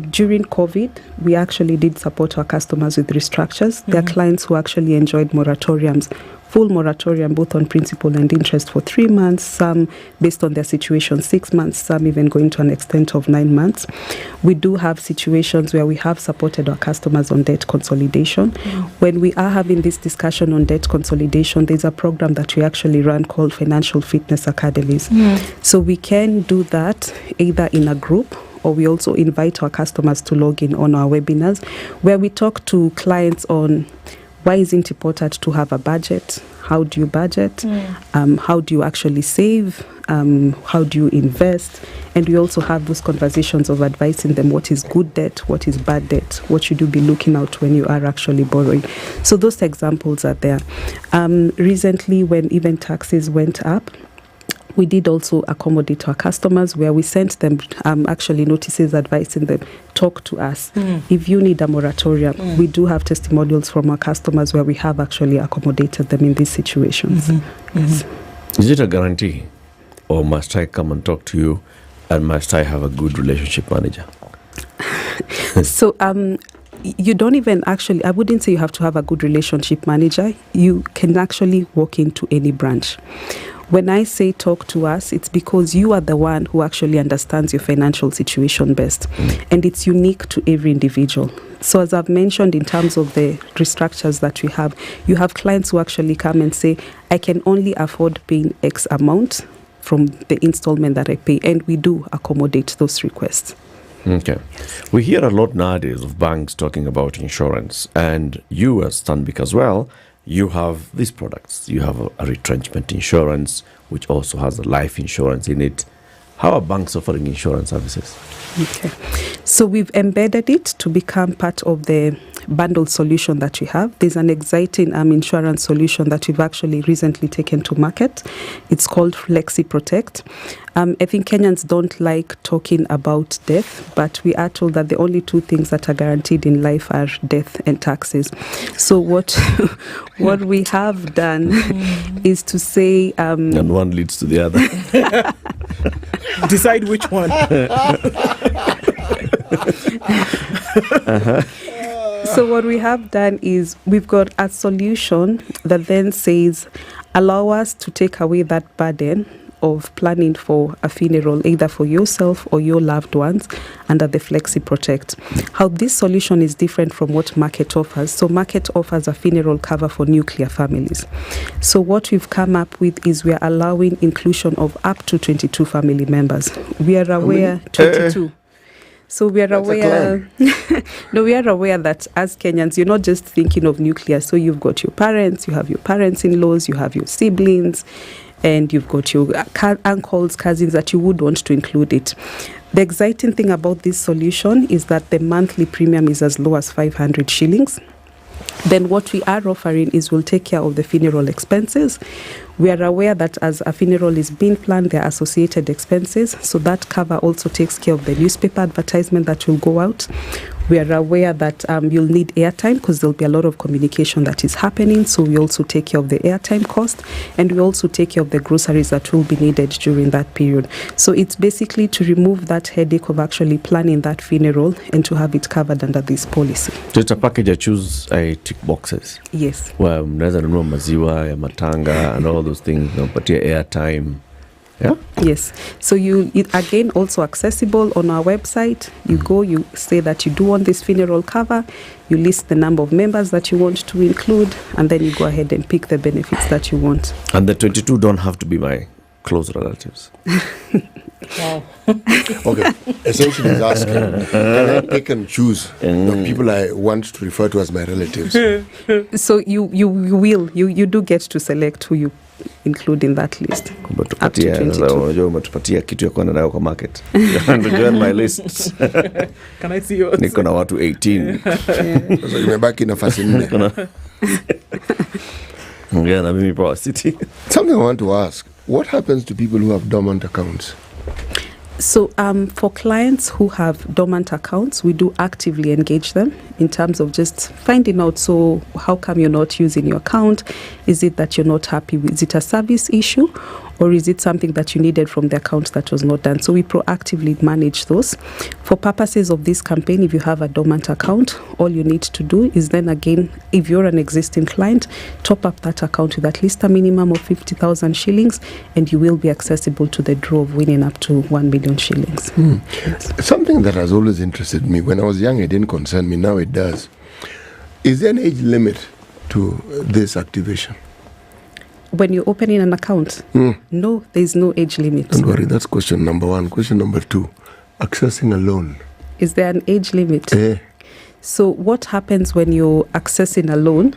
during COVID, we actually did support our customers with restructures. There are clients who actually enjoyed moratoriums, full moratorium both on principal and interest for 3 months, some based on their situation 6 months, some even going to an extent of 9 months. We do have situations where we have supported our customers on debt consolidation. When we are having this discussion on debt consolidation, there's a program that we actually run called Financial Fitness Academies. So we can do that either in a group, or we also invite our customers to log in on our webinars, where we talk to clients on why is it important to have a budget? How do you budget? How do you actually save? How do you invest? And we also have those conversations of advising them what is good debt, what is bad debt, what should you be looking out when you are actually borrowing. So those examples are there. Recently, when even taxes went up, we did also accommodate our customers, where we sent them actually notices advising them, talk to us. If you need a moratorium, we do have testimonials from our customers where we have actually accommodated them in these situations. Yes. Is it a guarantee, or must I come and talk to you, and must I have a good relationship manager? So you don't even actually, I wouldn't say you have to have a good relationship manager. You can actually walk into any branch. When I say talk to us, it's because you are the one who actually understands your financial situation best. And it's unique to every individual. So as I've mentioned, in terms of the restructures that we have, you have clients who actually come and say, I can only afford paying X amount from the installment that I pay. And we do accommodate those requests. Okay. We hear a lot nowadays of banks talking about insurance, and you as Stanbic as well, you have these products. You have a retrenchment insurance, which also has a life insurance in it. How are banks offering insurance services? Okay. So we've embedded it to become part of the bundled solution that we have. There's an exciting insurance solution that we've actually recently taken to market. It's called Flexi Protect. I think Kenyans don't like talking about death, but we are told that the only two things that are guaranteed in life are death and taxes. So what we have done is to say... and one leads to the other. Decide which one. So what we have done is we've got a solution that then says, allow us to take away that burden of planning for a funeral, either for yourself or your loved ones, under the Flexi Protect. How this solution is different from what market offers. So market offers a funeral cover for nuclear families. So what we've come up with is we are allowing inclusion of up to 22 family members. We are aware 22. So we are aware. No, we are aware that as Kenyans, you're not just thinking of nuclear. So you've got your parents, you have your parents-in-laws, you have your siblings, and you've got your uncles, cousins that you would want to include it. The exciting thing about this solution is that the monthly premium is as low as 500 shillings. Then what we are offering is we'll take care of the funeral expenses. We are aware that as a funeral is being planned, there are associated expenses. So that cover also takes care of the newspaper advertisement that will go out. We are aware that you'll need airtime because there'll be a lot of communication that is happening. So we also take care of the airtime cost, and we also take care of the groceries that will be needed during that period. So it's basically to remove that headache of actually planning that funeral and to have it covered under this policy. So it's a package I choose, I tick boxes. Yes. Well, mnaweza nunua maziwa ya matanga and all those things, nampatia airtime. Yeah? Yes. So it again also accessible on our website. You go, you say that you do want this funeral cover, you list the number of members that you want to include, and then you go ahead and pick the benefits that you want. And the 22 don't have to be my close relatives. Wow. Okay. Essentially, he's asking, can I pick and choose the people I want to refer to as my relatives? So you will. You do get to select who you include in that list. Up to 22. Umetupatia kitu ya kuenda nayo kwa market. To join my list. Can I see yours? Niko na watu 18. So imebaki nafasi 4. Yeah, na mimi Power City. Something I want to ask. What happens to people who have dormant accounts? So for clients who have dormant accounts, we do actively engage them in terms of just finding out, so how come you're not using your account? Is it that you're not happy with? Is it a service issue? Or is it something that you needed from the account that was not done? So we proactively manage those. For purposes of this campaign, if you have a dormant account, all you need to do is then again, if you're an existing client, top up that account with at least a minimum of 50,000 shillings, and you will be accessible to the draw of winning up to 1 million shillings. Something that has always interested me. When I was young, it didn't concern me. Now it does. Is there an age limit to this activation? When you're opening an account? No, there's no age limit. Don't worry, that's question number 1. Question number 2, accessing a loan. Is there an age limit? So what happens when you're accessing a loan?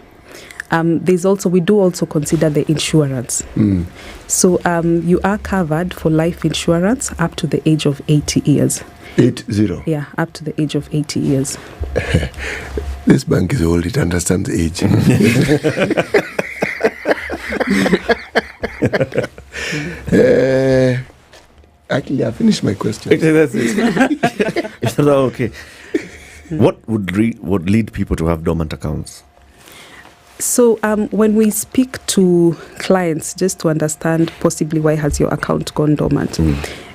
We do also consider the insurance. So you are covered for life insurance up to the age of 80 years. 80? Yeah, up to the age of 80 years. This bank is old, it understands age. Actually, I finished my question. That's it. Okay. What would lead people to have dormant accounts? So when we speak to clients, just to understand possibly why has your account gone dormant,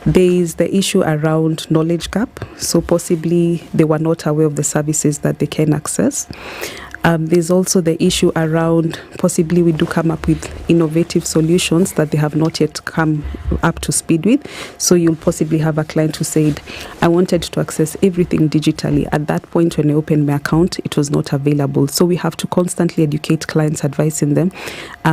there is the issue around knowledge gap. So possibly they were not aware of the services that they can access. There's also the issue around possibly we do come up with innovative solutions that they have not yet come up to speed with. So you'll possibly have a client who said, I wanted to access everything digitally. At that point when I opened my account, it was not available. So we have to constantly educate clients, advising them.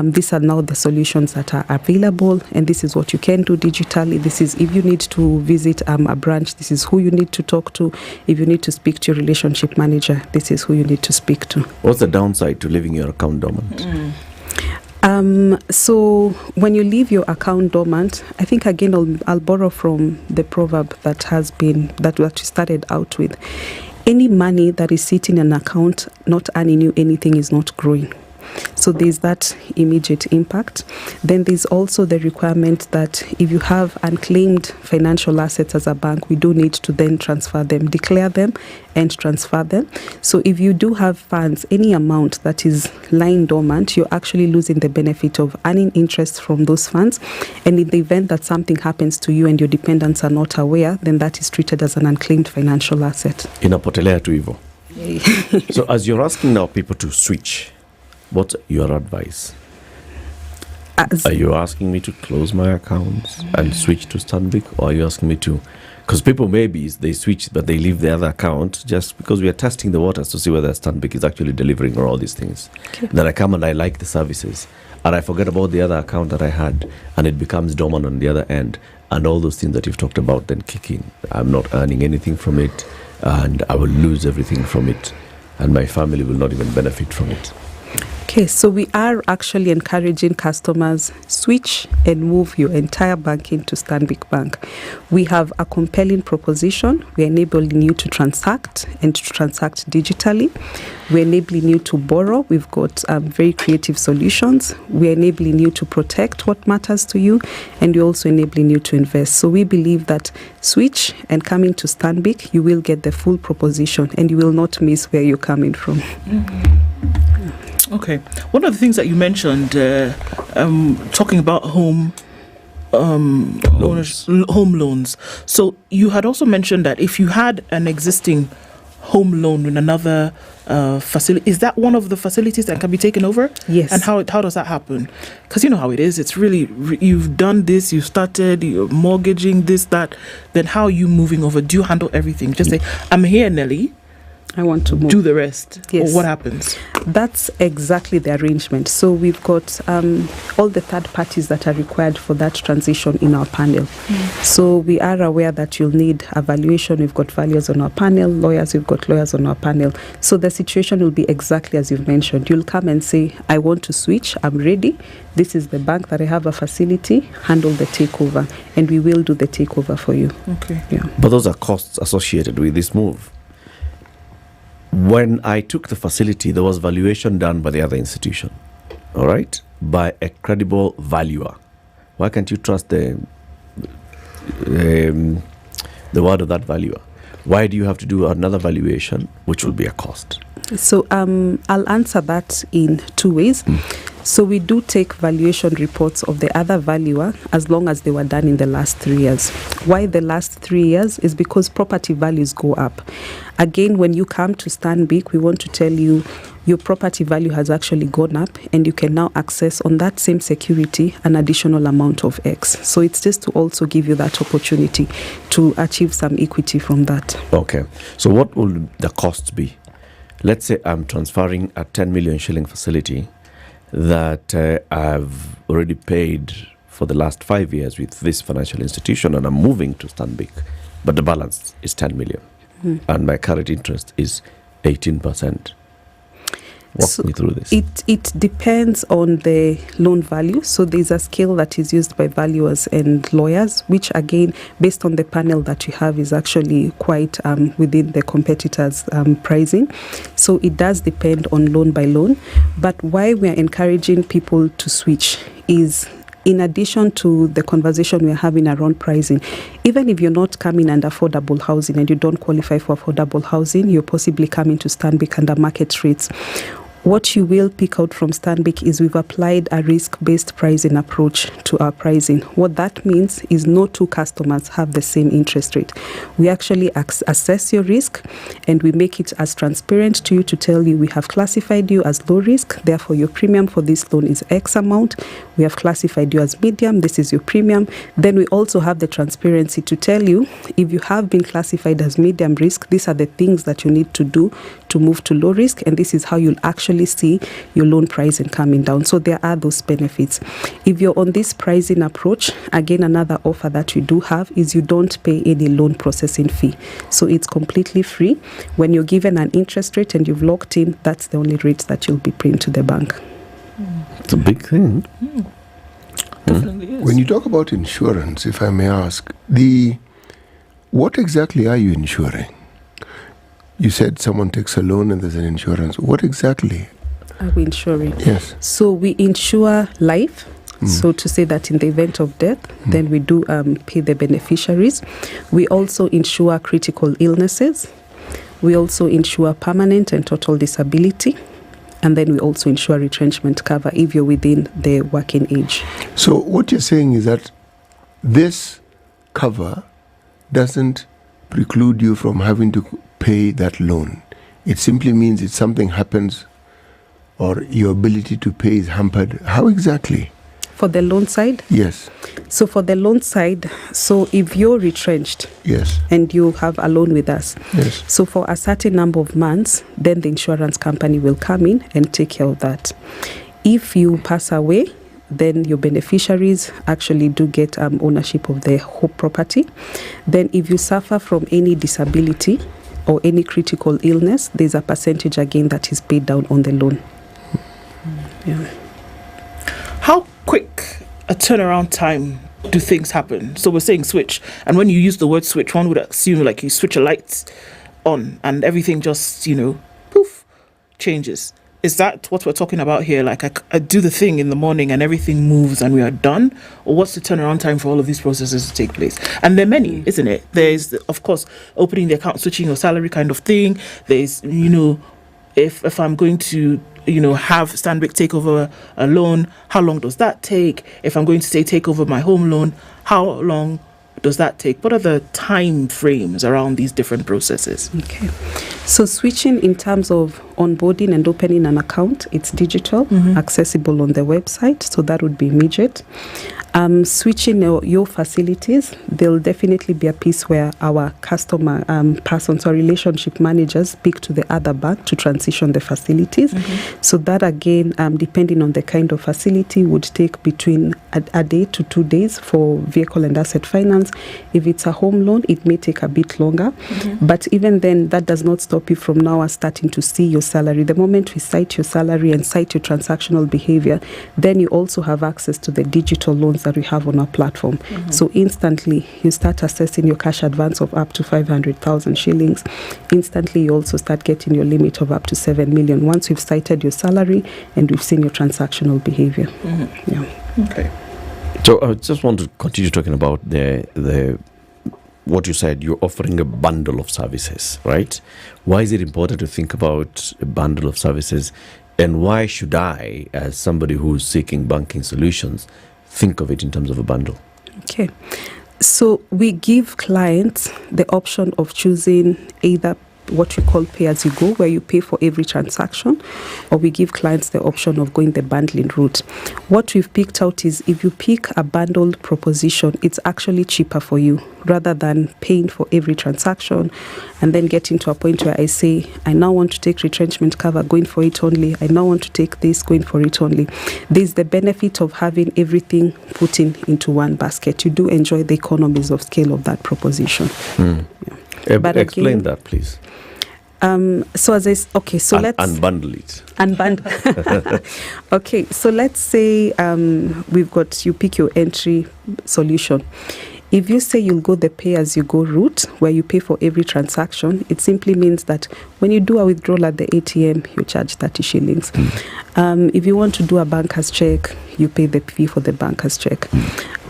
These are now the solutions that are available, and this is what you can do digitally. This is if you need to visit a branch, this is who you need to talk to. If you need to speak to your relationship manager, this is who you need to speak to. What's the downside to leaving your account dormant? So when you leave your account dormant, I think again I'll borrow from the proverb that we started out with. Any money that is sitting in an account not earning you anything is not growing. So there's that immediate impact. Then there's also the requirement that if you have unclaimed financial assets as a bank, we do need to then transfer them, declare them and transfer them. So if you do have funds, any amount that is lying dormant, you're actually losing the benefit of earning interest from those funds. And in the event that something happens to you and your dependents are not aware, then that is treated as an unclaimed financial asset. Inapotelea tu hivyo. So as you're asking now people to switch, what's your advice? Are you asking me to close my accounts and switch to Stanbic, or are you asking me to? Because people maybe they switch, but they leave the other account just because we are testing the waters to see whether Stanbic is actually delivering all these things. Okay. Then I come and I like the services, and I forget about the other account that I had, and it becomes dormant on the other end, and all those things that you've talked about then kick in. I'm not earning anything from it, and I will lose everything from it, and my family will not even benefit from it. Okay, so we are actually encouraging customers switch and move your entire banking to Stanbic Bank. We have a compelling proposition. We're enabling you to transact and to transact digitally. We're enabling you to borrow. We've got very creative solutions. We're enabling you to protect what matters to you, and we're also enabling you to invest. So we believe that switch and coming to Stanbic, you will get the full proposition and you will not miss where you're coming from. Okay. One of the things that you mentioned, talking about home loans. So you had also mentioned that if you had an existing home loan in another facility, is that one of the facilities that can be taken over? Yes. And how does that happen? Because you know how it is. It's really, you've done this, you've started, you're mortgaging this, that. Then how are you moving over? Do you handle everything? Just say, I'm here, Nelly. I want to move. Do the rest. Yes. Or what happens? That's exactly the arrangement. So we've got all the third parties that are required for that transition in our panel. So we are aware that you'll need a valuation. We've got valuers on our panel, lawyers, we've got lawyers on our panel. So the situation will be exactly as you've mentioned. You'll come and say, I want to switch, I'm ready. This is the bank that I have a facility, handle the takeover. And we will do the takeover for you. Okay. Yeah. But those are costs associated with this move. When I took the facility, there was valuation done by the other institution, all right, by a credible valuer. Why can't you trust the word of that valuer? Why do you have to do another valuation, which will be a cost? So I'll answer that in two ways. So we do take valuation reports of the other valuer as long as they were done in the last 3 years. Why the last 3 years is because property values go up. Again, when you come to Stanbic, we want to tell you your property value has actually gone up and you can now access on that same security an additional amount of X. So it's just to also give you that opportunity to achieve some equity from that. Okay. So what will the costs be? Let's say I'm transferring a 10 million shilling facility that I've already paid for the last 5 years with this financial institution, and I'm moving to Stanbic, but the balance is 10 million. And my current interest is 18%. Walk me through this. It depends on the loan value. So there's a scale that is used by valuers and lawyers, which again, based on the panel that you have, is actually quite within the competitors' pricing. So it does depend on loan by loan. But why we are encouraging people to switch is, in addition to the conversation we're having around pricing, even if you're not coming under affordable housing and you don't qualify for affordable housing, you're possibly coming to Stanbic under market rates. What you will pick out from Stanbic is we've applied a risk-based pricing approach to our pricing. What that means is no two customers have the same interest rate. We actually assess your risk and we make it as transparent to you to tell you we have classified you as low risk, therefore your premium for this loan is X amount. We have classified you as medium, this is your premium. Then we also have the transparency to tell you if you have been classified as medium risk, these are the things that you need to do to move to low risk, and this is how you'll actually see your loan pricing coming down. So there are those benefits. If you're on this pricing approach, again, another offer that you do have is you don't pay any loan processing fee. So it's completely free. When you're given an interest rate and you've locked in, that's the only rate that you'll be paying to the bank. It's a big thing. Definitely is. When you talk about insurance, if I may ask, what exactly are you insuring? You said someone takes a loan and there's an insurance. What exactly are we insuring? Yes. So we insure life. So to say that in the event of death, then we do pay the beneficiaries. We also insure critical illnesses. We also insure permanent and total disability. And then we also insure retrenchment cover if you're within the working age. So what you're saying is that this cover doesn't preclude you from having to pay that loan. It simply means if something happens or your ability to pay is hampered. How exactly? For the loan side? Yes. So for the loan side, so if you're retrenched, yes, and you have a loan with us, yes, so for a certain number of months, then the insurance company will come in and take care of that. If you pass away, then your beneficiaries actually do get ownership of the whole property. Then if you suffer from any disability or any critical illness, there's a percentage again that is paid down on the loan. Yeah. How quick a turnaround time do things happen? So we're saying switch, and when you use the word switch, one would assume like you switch a light on and everything just, poof, changes. Is that what we're talking about here? Like I do the thing in the morning and everything moves and we are done? Or what's the turnaround time for all of these processes to take place? And there are many, isn't it? There's, of course, opening the account, switching your salary kind of thing. There's, if I'm going to, have Stanbic take over a loan, how long does that take? If I'm going to take over my home loan, how long does that take? What are the time frames around these different processes? Okay. So switching in terms of onboarding and opening an account, it's digital, accessible on the website, so that would be immediate. Switching your facilities, there'll definitely be a piece where our customer persons or relationship managers speak to the other bank to transition the facilities. So that again, depending on the kind of facility, would take between a day to 2 days for vehicle and asset finance. If it's a home loan, it may take a bit longer. But even then, that does not stop you from now starting to see your salary. The moment we cite your salary and cite your transactional behavior, then you also have access to the digital loans that we have on our platform. So instantly, you start assessing your cash advance of up to 500,000 shillings. Instantly, you also start getting your limit of up to 7 million once we've cited your salary and we've seen your transactional behavior. Yeah. Okay. So I just want to continue talking about the what you said. You're offering a bundle of services, right? Why is it important to think about a bundle of services, and why should I, as somebody who's seeking banking solutions, think of it in terms of a bundle? Okay. So we give clients the option of choosing either what we call pay as you go, where you pay for every transaction, or we give clients the option of going the bundling route. What we've picked out is if you pick a bundled proposition, it's actually cheaper for you rather than paying for every transaction and then getting to a point where I say, I now want to take retrenchment cover, going for it only. I now want to take this, going for it only. There's the benefit of having everything put into one basket. You do enjoy the economies of scale of that proposition. But explain that, please. So let's unbundle it. Unbundle. Okay, so let's say we've got, you pick your entry solution. If you say you'll go the pay-as-you-go route, where you pay for every transaction, it simply means that when you do a withdrawal at the ATM, you charge 30 shillings. If you want to do a banker's check, you pay the fee for the banker's check.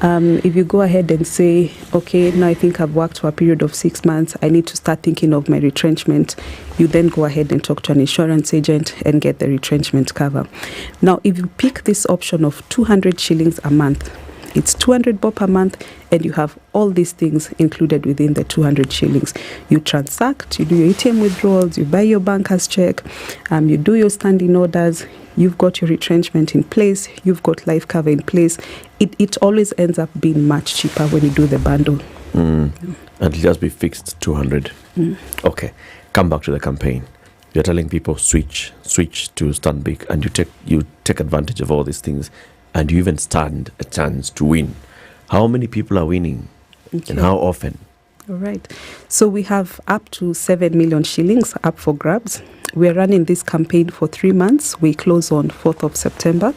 If you go ahead and say, okay, now I think I've worked for a period of 6 months, I need to start thinking of my retrenchment, you then go ahead and talk to an insurance agent and get the retrenchment cover. Now, if you pick this option of 200 shillings a month, it's 200 bob per month, and you have all these things included within the 200 shillings. You transact, you do your ATM withdrawals, you buy your banker's check, you do your standing orders, you've got your retrenchment in place, you've got life cover in place. It always ends up being much cheaper when you do the bundle. And it'll just be fixed 200. Okay, come back to the campaign. You're telling people switch to Stanbic, and you take advantage of all these things, and you even stand a chance to win. How many people are winning, and how often? All right. So we have up to 7 million shillings up for grabs. We're running this campaign for 3 months. We close on 4th of September.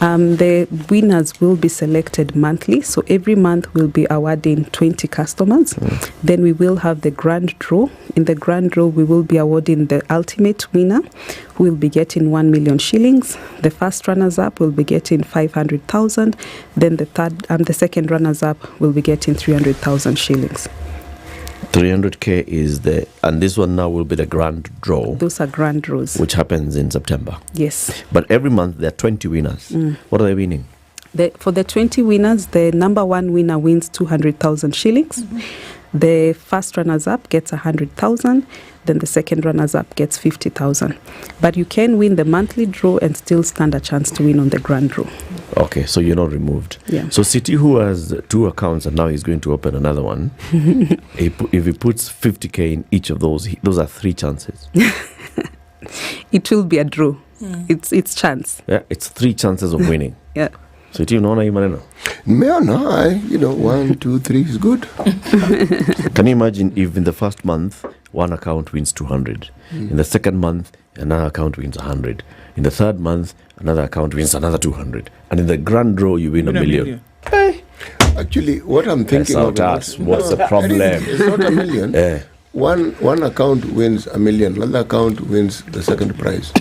The winners will be selected monthly. So every month we'll be awarding 20 customers. Then we will have the grand draw. In the grand draw, we will be awarding the ultimate winner, who will be getting 1 million shillings. The first runners-up will be getting 500,000. Then the second runners-up will be getting 300,000 shillings. 300k is and this one now will be the grand draw. Those are grand draws, which happens in September. Yes. But every month there are 20 winners. What are they winning? For the 20 winners, the number one winner wins 200,000 shillings. The first runners-up gets 100,000. Then the second runners-up gets 50,000. But you can win the monthly draw and still stand a chance to win on the grand draw. Okay, so you're not removed. Yeah. So City, who has 2 accounts and now he's going to open another one, if he puts 50k in each of those are 3 chances. It will be a draw. It's chance. Yeah, it's 3 chances of winning. Yeah. So you know, 1, 2, 3 is good. Can you imagine if in the first month one account wins 200. In the second month, another account wins 100. In the third month, another account wins another 200. And in the grand draw, you win a million. Hey. Actually, what I'm thinking of us. What's the problem? It's not a million. One account wins a million, another account wins the second prize.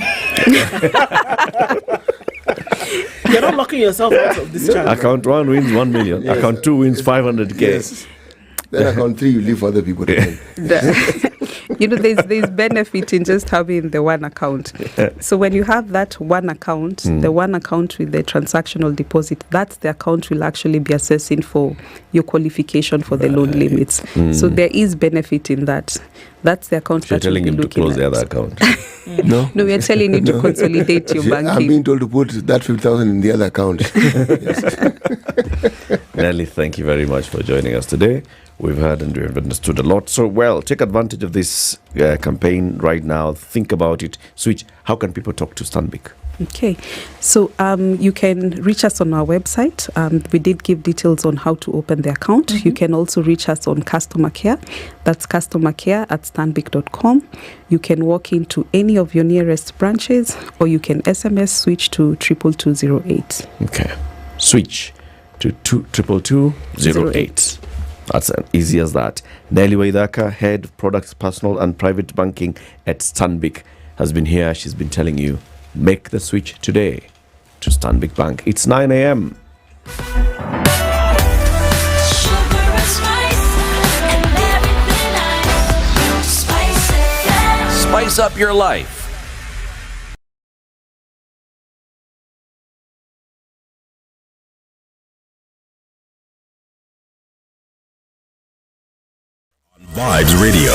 You're not locking yourself out of this challenge. Account 1 wins 1 million. Yes. Account 2 wins 500k. Yes. Then account 3, you leave for other people to win. There's benefit in just having the one account. So when you have that one account, the one account with the transactional deposit, that's the account will actually be assessing for your qualification for the loan limits. So there is benefit in that. That's the account So you're that you'll telling be him to looking close at. the other account. No, we are telling you to consolidate your banking. I'm being told to put that 50,000 in the other account. Nelly, thank you very much for joining us today. We've heard and we've understood a lot. So, take advantage of this campaign right now. Think about it. Switch. How can people talk to Stanbic? Okay, so you can reach us on our website. We did give details on how to open the account. You can also reach us on customer care. That's customercare@stanbic.com. You can walk into any of your nearest branches, or you can SMS switch to 22208. Okay, switch to 22208. That's as easy as that. Nelly Waidaka, Head of Products, Personal and Private Banking at Stanbic, has been here. She's been telling you, make the switch today to Stanbic Bank. It's 9 a.m. Spice up your life. Vibes Radio.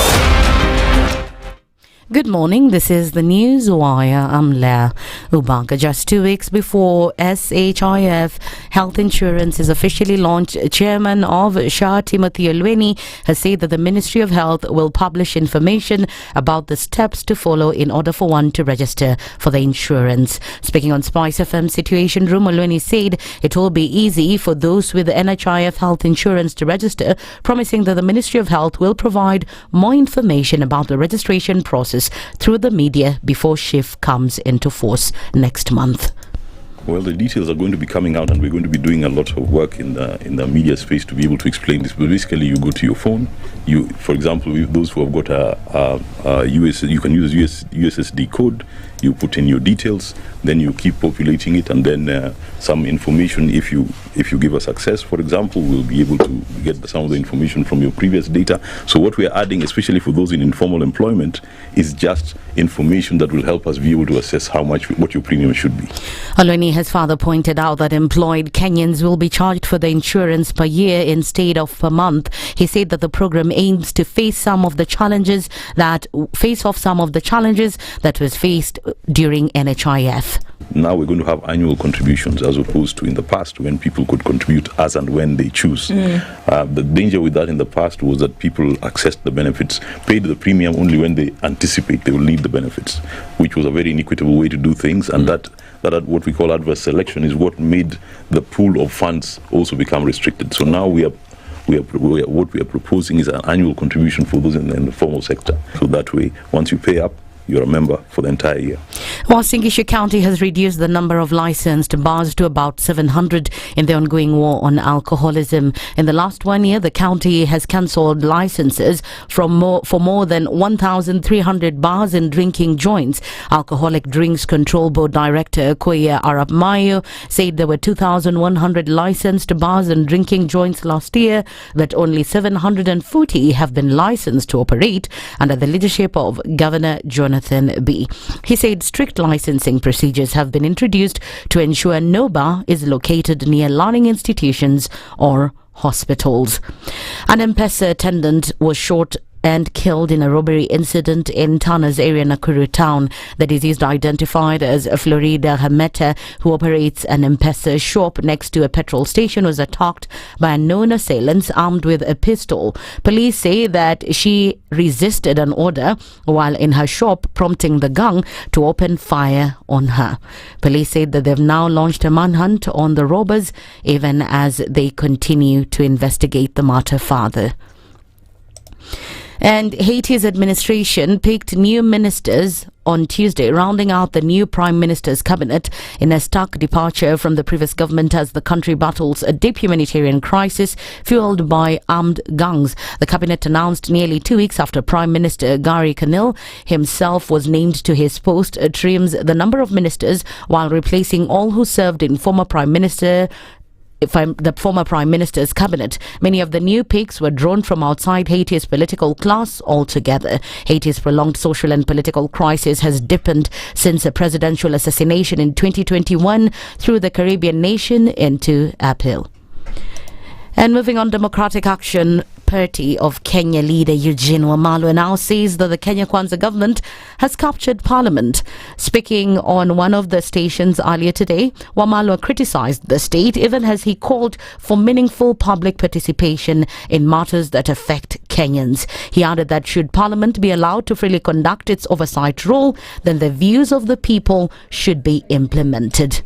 Good morning, this is the News Wire. I'm Leah Ubanga. Just 2 weeks before SHIF Health Insurance is officially launched, Chairman of SHA Timothy Olweni has said that the Ministry of Health will publish information about the steps to follow in order for one to register for the insurance. Speaking on SpiceFM SituationRoom, Olweni said it will be easy for those with NHIF health insurance to register, promising that the Ministry of Health will provide more information about the registration process through the media before SHIF comes into force next month. Well, the details are going to be coming out, and we're going to be doing a lot of work in the media space to be able to explain this. But basically, you go to your phone. You, for example, those who have got a US, you can use USSD code. You put in your details, then you keep populating it, and then some information. If you give us access, for example, we'll be able to get some of the information from your previous data. So what we are adding, especially for those in informal employment, is just information that will help us be able to assess what your premium should be. Olweni has further pointed out that employed Kenyans will be charged for the insurance per year instead of per month. He said that the program aims to face off some of the challenges that was faced during NHIF. Now we're going to have annual contributions as opposed to in the past when people could contribute as and when they choose. The danger with that in the past was that people accessed the benefits, paid the premium only when they anticipate they will need the benefits, which was a very inequitable way to do things, and that what we call adverse selection is what made the pool of funds also become restricted. So now what we are proposing is an annual contribution for those in the formal sector. So that way, once you pay up, you're a member for the entire year. Uasin Gishu County has reduced the number of licensed bars to about 700 in the ongoing war on alcoholism. In the last 1 year, the county has cancelled licenses for more than 1,300 bars and drinking joints. Alcoholic Drinks Control Board Director Koya Arab Mayo said there were 2,100 licensed bars and drinking joints last year, but only 740 have been licensed to operate under the leadership of Governor Jonathan B. He said strict licensing procedures have been introduced to ensure no bar is located near learning institutions or hospitals. An M-Pesa attendant was shot and killed in a robbery incident in Tana's area, Nakuru town. The deceased, identified as Florida Hameta, who operates an M-Pesa shop next to a petrol station, was attacked by unknown assailants armed with a pistol. Police say that she resisted an order while in her shop, prompting the gang to open fire on her. Police said that they've now launched a manhunt on the robbers, even as they continue to investigate the matter further. And Haiti's administration picked new ministers on Tuesday, rounding out the new Prime Minister's cabinet in a stark departure from the previous government as the country battles a deep humanitarian crisis fueled by armed gangs. The cabinet announced nearly 2 weeks after Prime Minister Gary Conil himself was named to his post, trims the number of ministers while replacing all who served in the former Prime Minister's cabinet. Many of the new picks were drawn from outside Haiti's political class altogether. Haiti's prolonged social and political crisis has deepened since a presidential assassination in 2021 threw the Caribbean nation into uphill. And moving on, Democratic Action Party of Kenya leader Eugene Wamalwa now says that the Kenya Kwanza government has captured parliament. Speaking on one of the stations earlier today, Wamalwa criticized the state even as he called for meaningful public participation in matters that affect Kenyans. He added that should parliament be allowed to freely conduct its oversight role, then the views of the people should be implemented.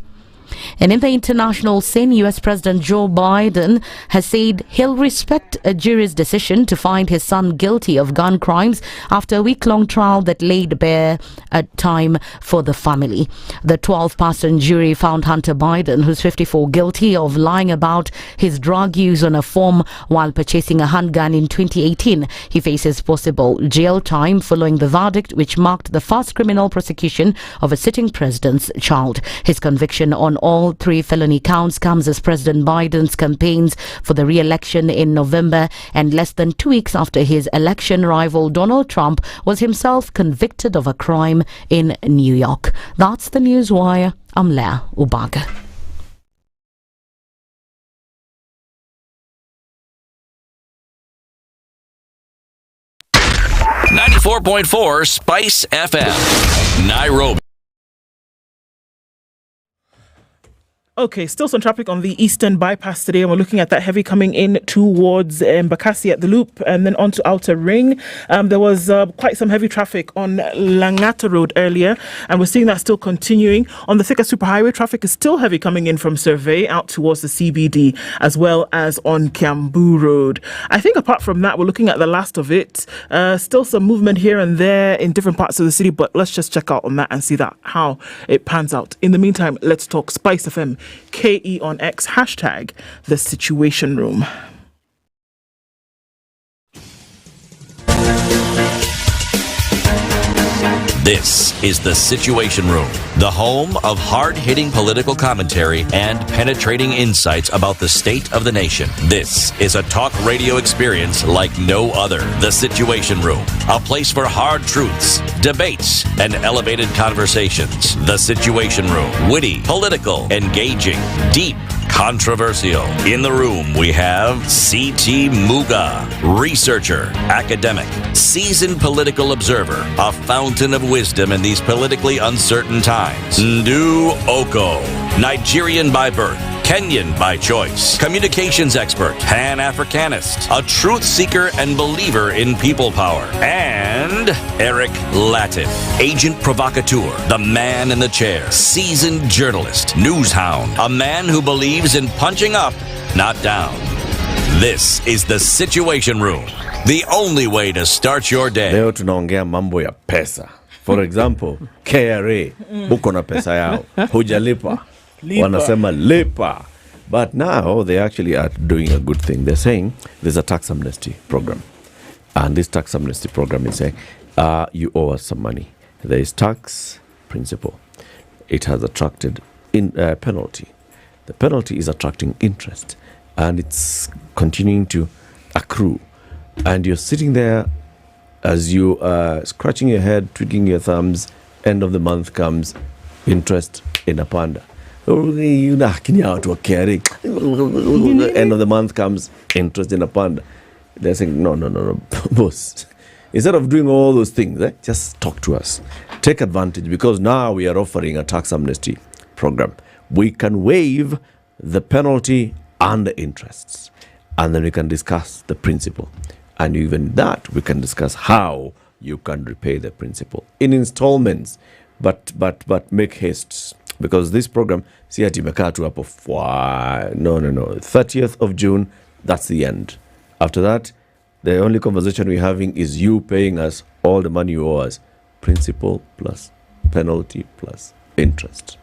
And in the international scene, US President Joe Biden has said he'll respect a jury's decision to find his son guilty of gun crimes after a week-long trial that laid bare a time for the family. The 12-person jury found Hunter Biden, who's 54, guilty of lying about his drug use on a form while purchasing a handgun in 2018. He faces possible jail time following the verdict, which marked the first criminal prosecution of a sitting president's child. His conviction on all 3 felony counts comes as President Biden's campaigns for the re-election in November and less than 2 weeks after his election rival Donald Trump was himself convicted of a crime in New York. That's the Newswire. I'm Leah Ubaga. .4 Spice FM, Nairobi. Okay, still some traffic on the Eastern Bypass today, and we're looking at that heavy coming in towards Mbakasi at the Loop and then onto Outer Ring. There was quite some heavy traffic on Langata Road earlier, and we're seeing that still continuing. On the Thika Superhighway, traffic is still heavy coming in from Survey out towards the CBD, as well as on Kiambu Road. I think apart from that, we're looking at the last of it. Still some movement here and there in different parts of the city, but let's just check out on that and see that how it pans out. In the meantime, let's talk Spice FM. KE on X, hashtag the Situation Room. This is the Situation Room, the home of hard-hitting political commentary and penetrating insights about the state of the nation. This is a talk radio experience like no other. The Situation Room, a place for hard truths, debates, and elevated conversations. The Situation Room, witty, political, engaging, deep, controversial. In the room, we have C.T. Muga, researcher, academic, seasoned political observer, a fountain of wisdom in these politically uncertain times. Ndu Okoh, Nigerian by birth, Kenyan by choice, communications expert, Pan-Africanist, a truth seeker and believer in people power, and Eric Latiff, agent provocateur, the man in the chair, seasoned journalist, news hound, a man who believes in punching up, not down. This is the Situation Room, the only way to start your day. Leo tunaongea mambo ya pesa. For example, KRA, uko na pesa yao, hujalipa. Wanasema lipa. But now they actually are doing a good thing. They're saying there's a tax amnesty program. And this tax amnesty program is saying, you owe us some money. There is tax principle. It has attracted penalty. The penalty is attracting interest. And it's continuing to accrue. And you're sitting there as you are scratching your head, twiddling your thumbs. End of the month comes, interest in a panda. End of the month comes, interest in a panda. They're saying, no, boss. Instead of doing all those things, just talk to us. Take advantage, because now we are offering a tax amnesty program. We can waive the penalty and the interests, and then we can discuss the principle. And even that, we can discuss how you can repay the principal in installments, but make haste, because this program, si ati imekaa tu hapo. No. 30th of June, that's the end. After that, The only conversation we're having is you paying us all the money you owe us, principal plus penalty plus interest,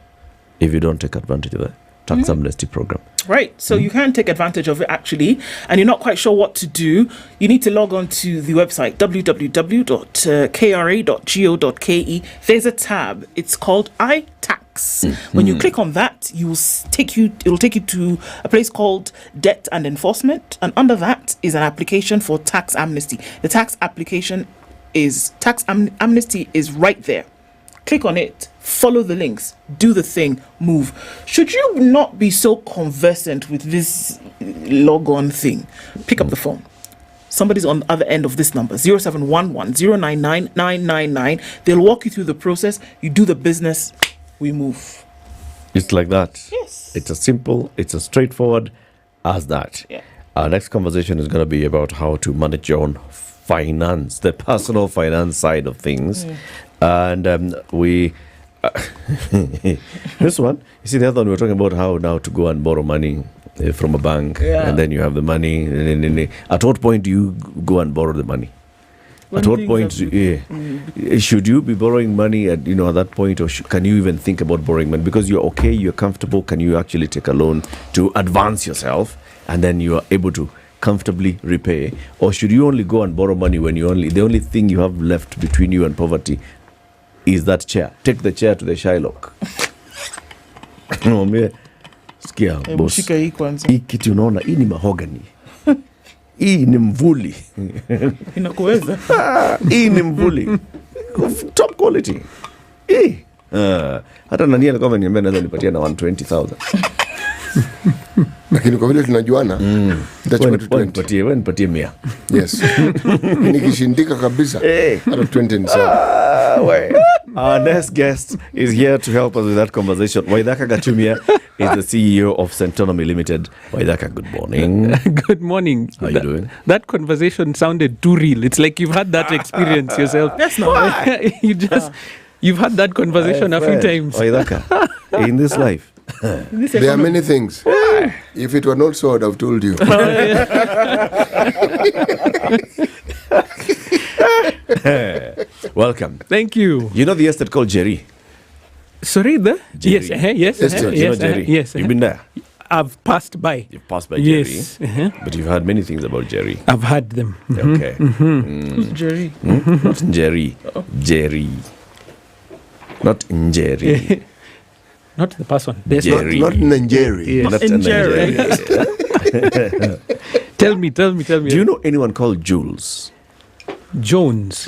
if you don't take advantage of the tax amnesty program. Right, so you can take advantage of it actually, and you're not quite sure what to do. You need to log on to the website www.kra.go.ke. There's a tab. It's called iTax. When you click on that, it will take you to a place called Debt and Enforcement, and under that is an application for tax amnesty. The tax application is amnesty is right there. Click on it, follow the links, do the thing, move. Should you not be so conversant with this log-on thing, pick up the phone. Somebody's on the other end of this number, 0711 099 999. They'll walk you through the process. You do the business, we move. It's like that. Yes. It's as simple, it's as straightforward as that. Yeah. Our next conversation is going to be about how to manage your own finance, the personal finance side of things. And this one, you see, the other one, we were talking about how now to go and borrow money from a bank, and then you have the money. And at what point do you go and borrow the money? At what point should you be borrowing money at that point, or can you even think about borrowing money? Because you're okay, you're comfortable, can you actually take a loan to advance yourself, and then you are able to comfortably repay? Or should you only go and borrow money when the only thing you have left between you and poverty is that chair? Take the chair to the Shylock. Sikia boss, hii kitu unaona, hii ni mahogany, hii ni mvuli, inakuweza, hii ni mvuli top quality. Hata nani alikuwa ameniambia naweza nipatia na 120,000. Lakini kwa vile tunajuana, nipatie 100. Yes. Nikishindika kabisa, hata 20 ni sawa. Our next guest is here to help us with that conversation. Waithaka Gatumia is the CEO of Centonomy Limited. Waithaka, good morning. Good morning. How are you doing? That conversation sounded too real. It's like you've had that experience yourself. That's not you've had that conversation a few times. Waithaka, in this life, there are many things. If it were not so, I'd have told you. Welcome. Thank you. You know the estate called Nyeri? Sorry, yes, yes. You know Nyeri? Yes. You've been there? I've passed by. You've passed by Yes. Nyeri, but you've heard many things about Nyeri. I've heard them. Okay. Who's Nyeri? Not Nyeri. Nyeri. Not Nyeri. Not the person. Jerry. Not Nigeria. Yes. Not Nigeria. Tell me. Do you know anyone called Jules? Jules.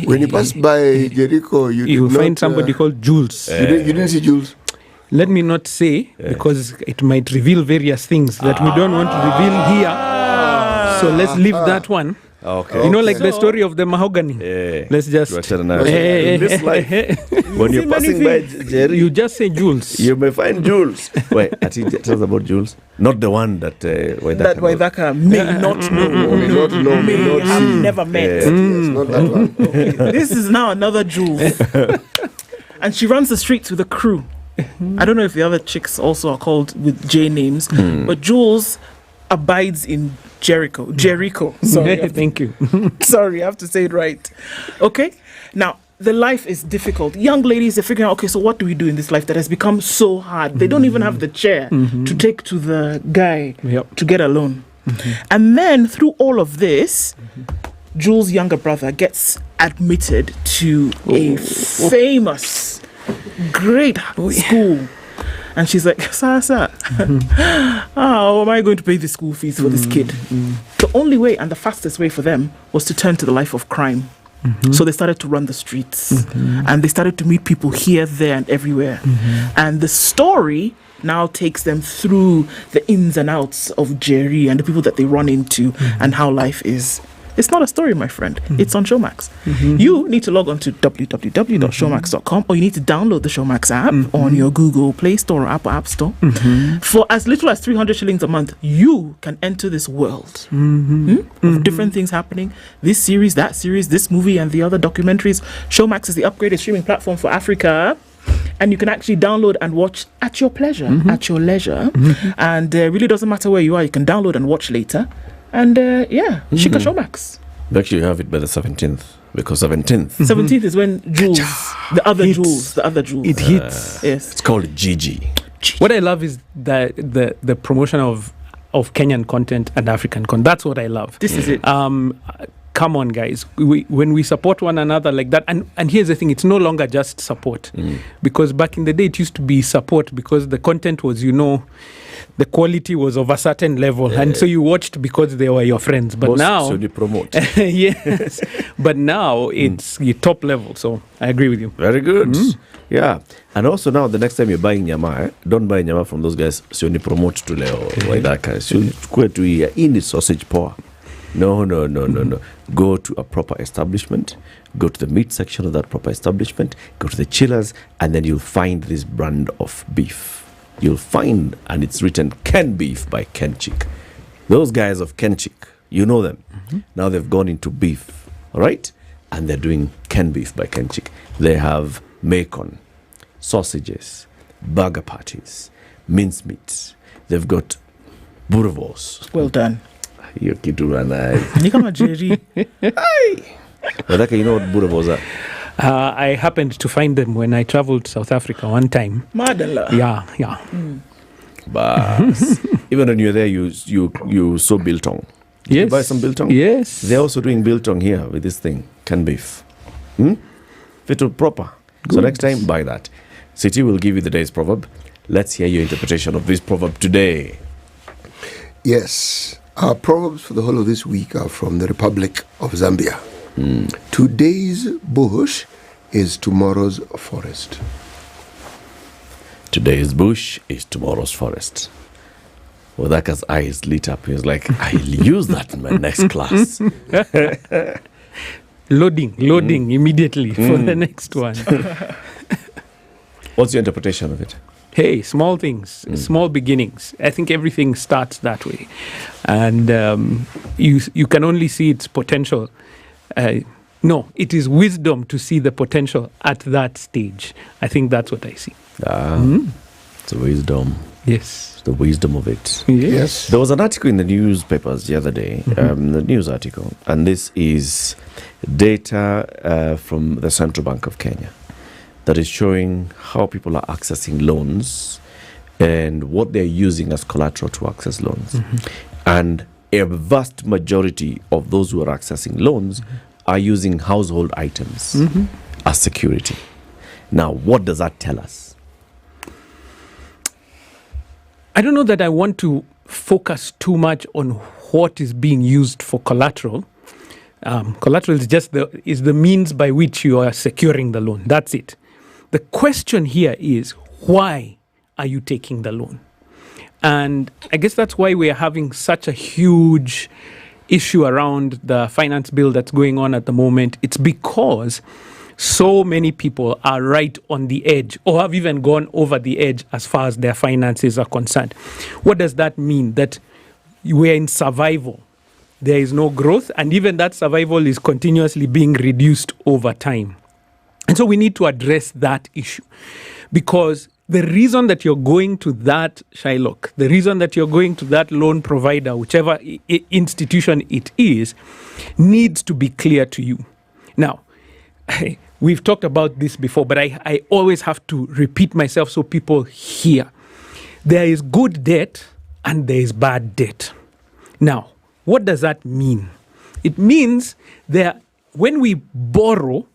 When you pass by Jericho, you will find somebody called Jules. You didn't see Jules? Let me not say, because it might reveal various things that we don't want to reveal here. So let's leave that one. Okay. You know, like the story of the mahogany. Let's just... in this life, when you're passing by Jerry, you just say Jules. You may find Jules. Wait, tell us about Jules. Not the one that Waithaka may not know. May have never met. Yes, not that one. Okay. This is now another Jules. And she runs the streets with a crew. I don't know if the other chicks also are called with J names, but Jules abides in Jericho. Sorry. Thank you. Sorry, I have to say it right. Okay. Now, the life is difficult. Young ladies, they're figuring out, okay, so what do we do in this life that has become so hard? They don't even have the chair to take to the guy to get a loan. And then through all of this, Jules' younger brother gets admitted to a famous, great school. And she's like, Sasa, how am I going to pay the school fees for this kid? The only way and the fastest way for them was to turn to the life of crime. So they started to run the streets and they started to meet people here, there, and everywhere. And the story now takes them through the ins and outs of Nyeri and the people that they run into and how life is. It's not a story, my friend. It's on Showmax. You need to log on to www.showmax.com, or you need to download the Showmax app on your Google Play Store or Apple App Store. For as little as 300 shillings a month, you can enter this world of different things happening. This series, that series, this movie, and the other documentaries. Showmax is the upgraded streaming platform for Africa. And you can actually download and watch at your pleasure, at your leisure. And it really doesn't matter where you are. You can download and watch later. And Shika Showmax. Make sure you have it by the 17th, because 17th. 17th is when Jules, the other Jules. It hits. Yes. It's called GG. What I love is the promotion of Kenyan content and African content. That's what I love. This is it. Come on, guys. When we support one another like that, and here's the thing, it's no longer just support. Because back in the day, it used to be support because the content was, the quality was of a certain level. And so you watched because they were your friends. But now... So you promote. Yes. But now it's your top level. So I agree with you. Very good. Yeah. And also now, the next time you're buying nyama, don't buy nyama from those guys. So you promote to leo. Waidaka. So you to eat sausage power. No. Go to a proper establishment. Go to the meat section of that proper establishment. Go to the chillers, and then you'll find this brand of beef. You'll find, and it's written Ken Beef by Kenchik. Those guys of Kenchik, you know them. Now they've gone into beef, all right? And they're doing Ken Beef by Kenchik. They have bacon, sausages, burger patties, mincemeat. They've got burvos. Well done. Hiyo kitu bana. Ni kama Jerry. Wadaka, you know what burvos are? I happened to find them when I traveled to South Africa one time. Madala. Yeah. But even when you're there, you saw biltong. Did you buy some biltong? Yes. They're also doing biltong here with this thing, Ken Beef. Fit proper. Good. So next time, buy that. City will give you the day's proverb. Let's hear your interpretation of this proverb today. Yes. Our proverbs for the whole of this week are from the Republic of Zambia. Today's bush is tomorrow's forest. Today's bush is tomorrow's forest. Wadaka's eyes lit up. He was like, I'll use that in my next class. Loading immediately for the next one. What's your interpretation of it? Hey, small things, small beginnings. I think everything starts that way. And you can only see its potential. No, it is wisdom to see the potential at that stage. I think that's what I see. It's a wisdom. Yes. It's the wisdom of it. Yes. There was an article in the newspapers the other day, the news article, and this is data from the Central Bank of Kenya that is showing how people are accessing loans and what they're using as collateral to access loans. And a vast majority of those who are accessing loans are using household items as security. Now, what does that tell us? I don't know that I want to focus too much on what is being used for collateral. Collateral is just the means by which you are securing the loan. That's it. The question here is, why are you taking the loan? And I guess that's why we are having such a huge issue around the finance bill that's going on at the moment. It's because so many people are right on the edge or have even gone over the edge as far as their finances are concerned. What does that mean? That we're in survival. There is no growth, and even that survival is continuously being reduced over time. And so we need to address that issue, because the reason that you're going to that Shylock, the reason that you're going to that loan provider, whichever institution it is, needs to be clear to you. Now, we've talked about this before, but I always have to repeat myself so people hear. There is good debt and there is bad debt. Now, what does that mean? It means that when we borrow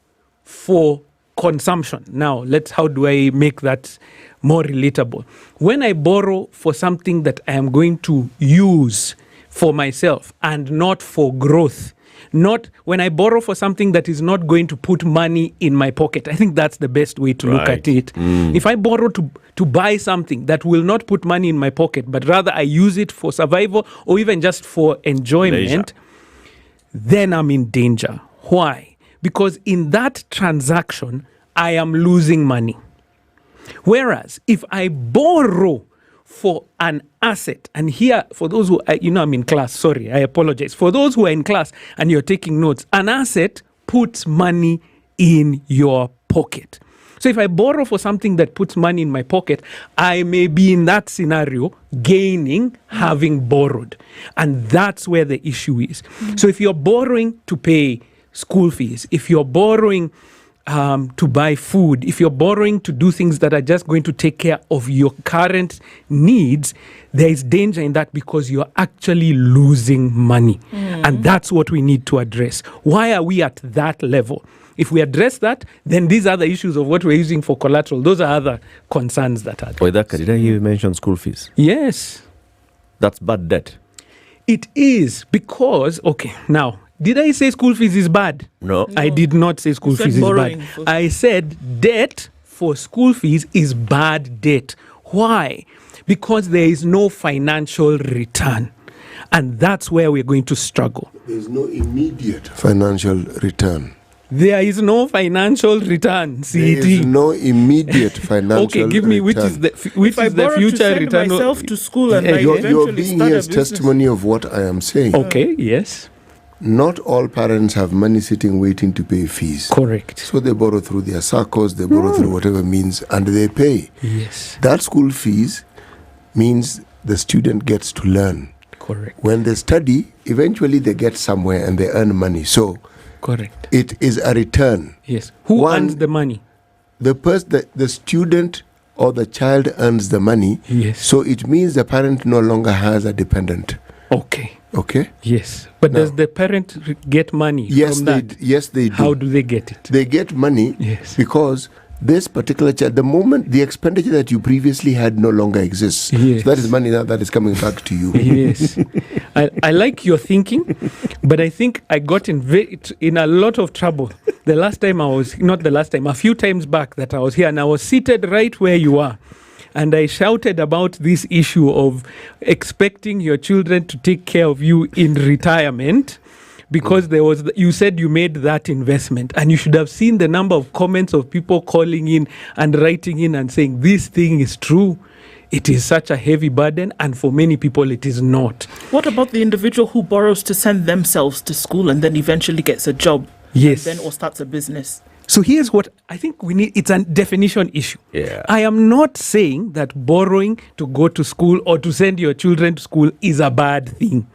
for consumption. Now, how do I make that more relatable? When I borrow for something that I am going to use for myself and not for growth, not when I borrow for something that is not going to put money in my pocket. I think that's the best way to look at it. If I borrow to buy something that will not put money in my pocket, but rather I use it for survival or even just for enjoyment, then I'm in danger. Why? Because in that transaction, I am losing money. Whereas if I borrow for an asset, and here, for those who, I'm in class, sorry, I apologize. For those who are in class and you're taking notes, an asset puts money in your pocket. So if I borrow for something that puts money in my pocket, I may be in that scenario gaining having borrowed. And that's where the issue is. So if you're borrowing to pay school fees, if you're borrowing to buy food, if you're borrowing to do things that are just going to take care of your current needs, there is danger in that because you're actually losing money. And that's what we need to address. Why are we at that level? If we address that, then these are the issues of what we're using for collateral. Those are other concerns that are there. Did I hear you mention school fees? Yes. That's bad debt. It is because, okay, now, did I say school fees is bad? No. I did not say school fees is bad. I said debt for school fees is bad debt. Why? Because there is no financial return. And that's where we're going to struggle. There is no immediate financial return. There is no financial return. There is no immediate financial return. Okay, give me which is the future return. Myself to school and you're being here as testimony of what I am saying. Okay, yes. Not all parents have money sitting waiting to pay fees. Correct. So they borrow through their SACCOs, they borrow through whatever means, and they pay. Yes. That school fees means the student gets to learn. Correct. When they study, eventually they get somewhere and they earn money. So correct. It is a return. Yes. Who earns the money? The student or the child earns the money. Yes. So it means the parent no longer has a dependent. Okay. Okay. Yes. But does the parent get money from that? Yes, they do. How do they get it? They get money because this particular child, the moment the expenditure that you previously had no longer exists. Yes. So that is money now that is coming back to you. Yes. I like your thinking, but I think I got in a lot of trouble a few times back that I was here and I was seated right where you are. And I shouted about this issue of expecting your children to take care of you in retirement because you said you made that investment, and you should have seen the number of comments of people calling in and writing in and saying this thing is true. It is such a heavy burden, and for many people it is not. What about the individual who borrows to send themselves to school and then eventually gets a job? Yes. And then or starts a business? So here's what I think we need. It's a definition issue. Yeah. I am not saying that borrowing to go to school or to send your children to school is a bad thing.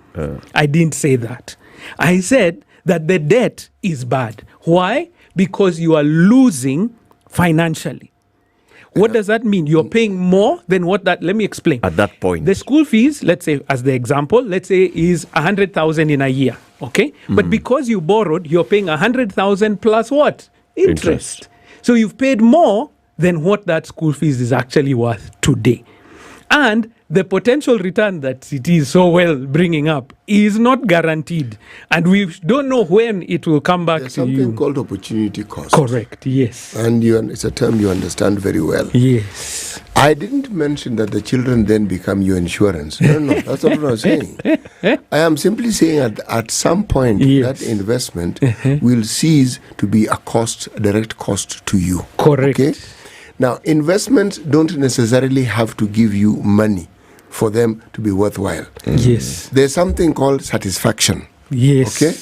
I didn't say that. I said that the debt is bad. Why? Because you are losing financially. What does that mean? You're paying more than what that, let me explain. At that point. The school fees, let's say, as the example, let's say is 100,000 in a year, okay? But because you borrowed, you're paying 100,000 plus what? Interest. So you've paid more than what that school fees is actually worth today. And the potential return that it is so well bringing up is not guaranteed. And we don't know when it will come back to you. There's something called opportunity cost. Correct, yes. And it's a term you understand very well. Yes. I didn't mention that the children then become your insurance. No, that's not what I'm saying. I am simply saying at some point that investment will cease to be a direct cost to you. Correct. Okay? Now, investments don't necessarily have to give you money for them to be worthwhile. Yes. There's something called satisfaction. Yes. Okay?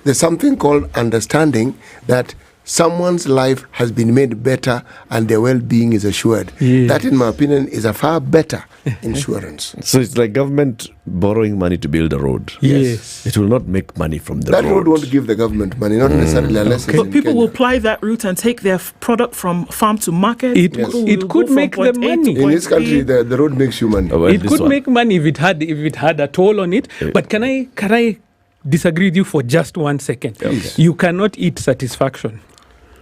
There's something called understanding that someone's life has been made better and their well-being is assured. Yes. That, in my opinion, is a far better insurance. So it's like government borrowing money to build a road. Yes. It will not make money from the that road. That road won't give the government money, not necessarily unless it's But in people Kenya. will ply that route and take their product from farm to market. It could make them money. In this country, the road makes you money. It could make money if it had a toll on it. But can I disagree with you for just 1 second? Okay. You cannot eat satisfaction.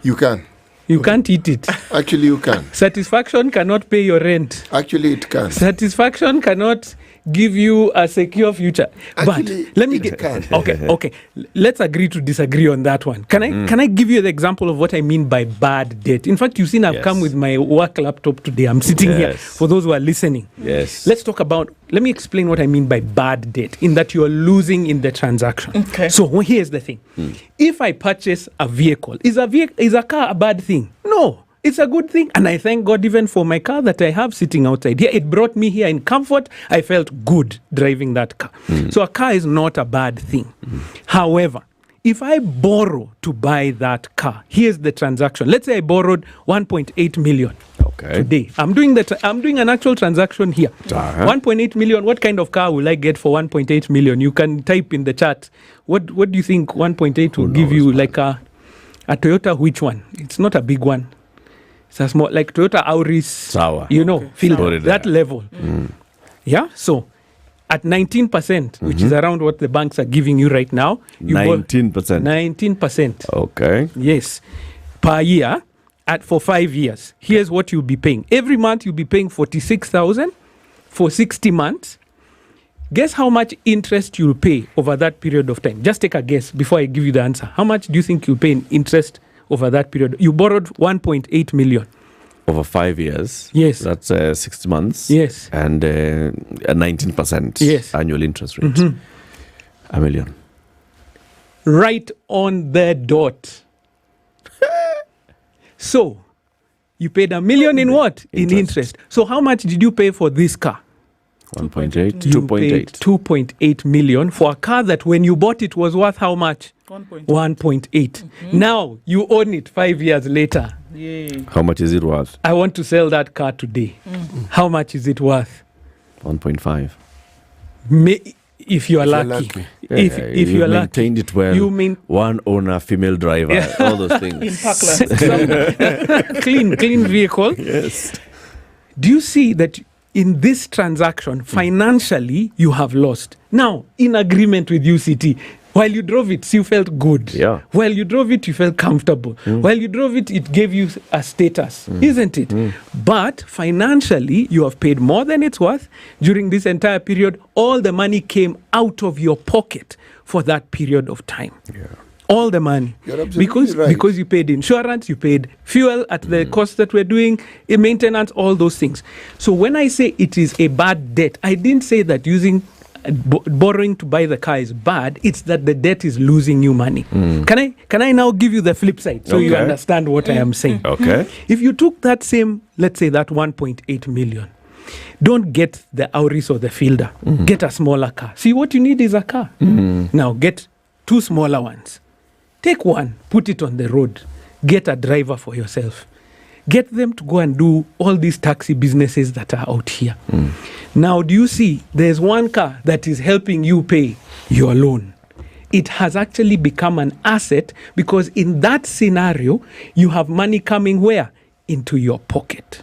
You can. You can't eat it. Actually, you can. Satisfaction cannot pay your rent. Actually, it can. Satisfaction cannot give you a secure future. Actually, but let me Okay. Let's agree to disagree on that one. Can I give you the example of what I mean by bad debt? In fact, you've seen I've come with my work laptop today. I'm sitting here for those who are listening. Yes. Let me explain what I mean by bad debt, in that you are losing in the transaction. Okay. So here's the thing. If I purchase a vehicle, is a car a bad thing? No. It's a good thing. And I thank God even for my car that I have sitting outside here. It brought me here in comfort. I felt good driving that car. So a car is not a bad thing. However, if I borrow to buy that car, here's the transaction. Let's say I borrowed 1.8 million today. I'm doing an actual transaction here. 1.8 million. What kind of car will I get for 1.8 million? You can type in the chat. What do you think 1.8 will give you? Like a Toyota, which one? It's not a big one. It's a small, like Toyota Auris. Sour. That level. Yeah. So at 19%, which is around what the banks are giving you right now. 19%. 19%. Okay. Yes. Per year for 5 years. Here's what you'll be paying. Every month you'll be paying 46,000 for 60 months. Guess how much interest you'll pay over that period of time. Just take a guess before I give you the answer. How much do you think you'll pay in interest over that period? You borrowed 1.8 million. Over 5 years. Yes. That's 60 months. Yes. And a 19% annual interest rate. $1 million. Right on the dot. So, you paid $1 million in what? In interest. So, how much did you pay for this car? 1.8. 2.8 million for a car that when you bought it was worth how much? 1.8. Now, you own it 5 years later. Yay. How much is it worth? I want to sell that car today. How much is it worth? 1.5 if you are lucky. If you are lucky. Maintained it well. One owner, female driver, all those things. In Parkland. clean vehicle. Yes. Do you see that in this transaction, financially, you have lost? Now, in agreement with UCT, while you drove it, you felt good. Yeah. While you drove it, you felt comfortable. While you drove it, it gave you a status, isn't it? But financially, you have paid more than it's worth. During this entire period, all the money came out of your pocket for that period of time. Yeah. All the money. You're absolutely right. Because you paid insurance, you paid fuel at the cost that we're doing, maintenance, all those things. So when I say it is a bad debt, I didn't say that using borrowing to buy the car is bad. It's that the debt is losing you money. Can I now give you the flip side so you understand what I am saying? Okay. If you took that same, let's say that 1.8 million, don't get the Auris or the Fielder. Get a smaller car. See, what you need is a car. Now get 2 smaller ones. Take one, put it on the road. Get a driver for yourself. Get them to go and do all these taxi businesses that are out here. Now, do you see, there's one car that is helping you pay your loan. It has actually become an asset because in that scenario, you have money coming where? Into your pocket.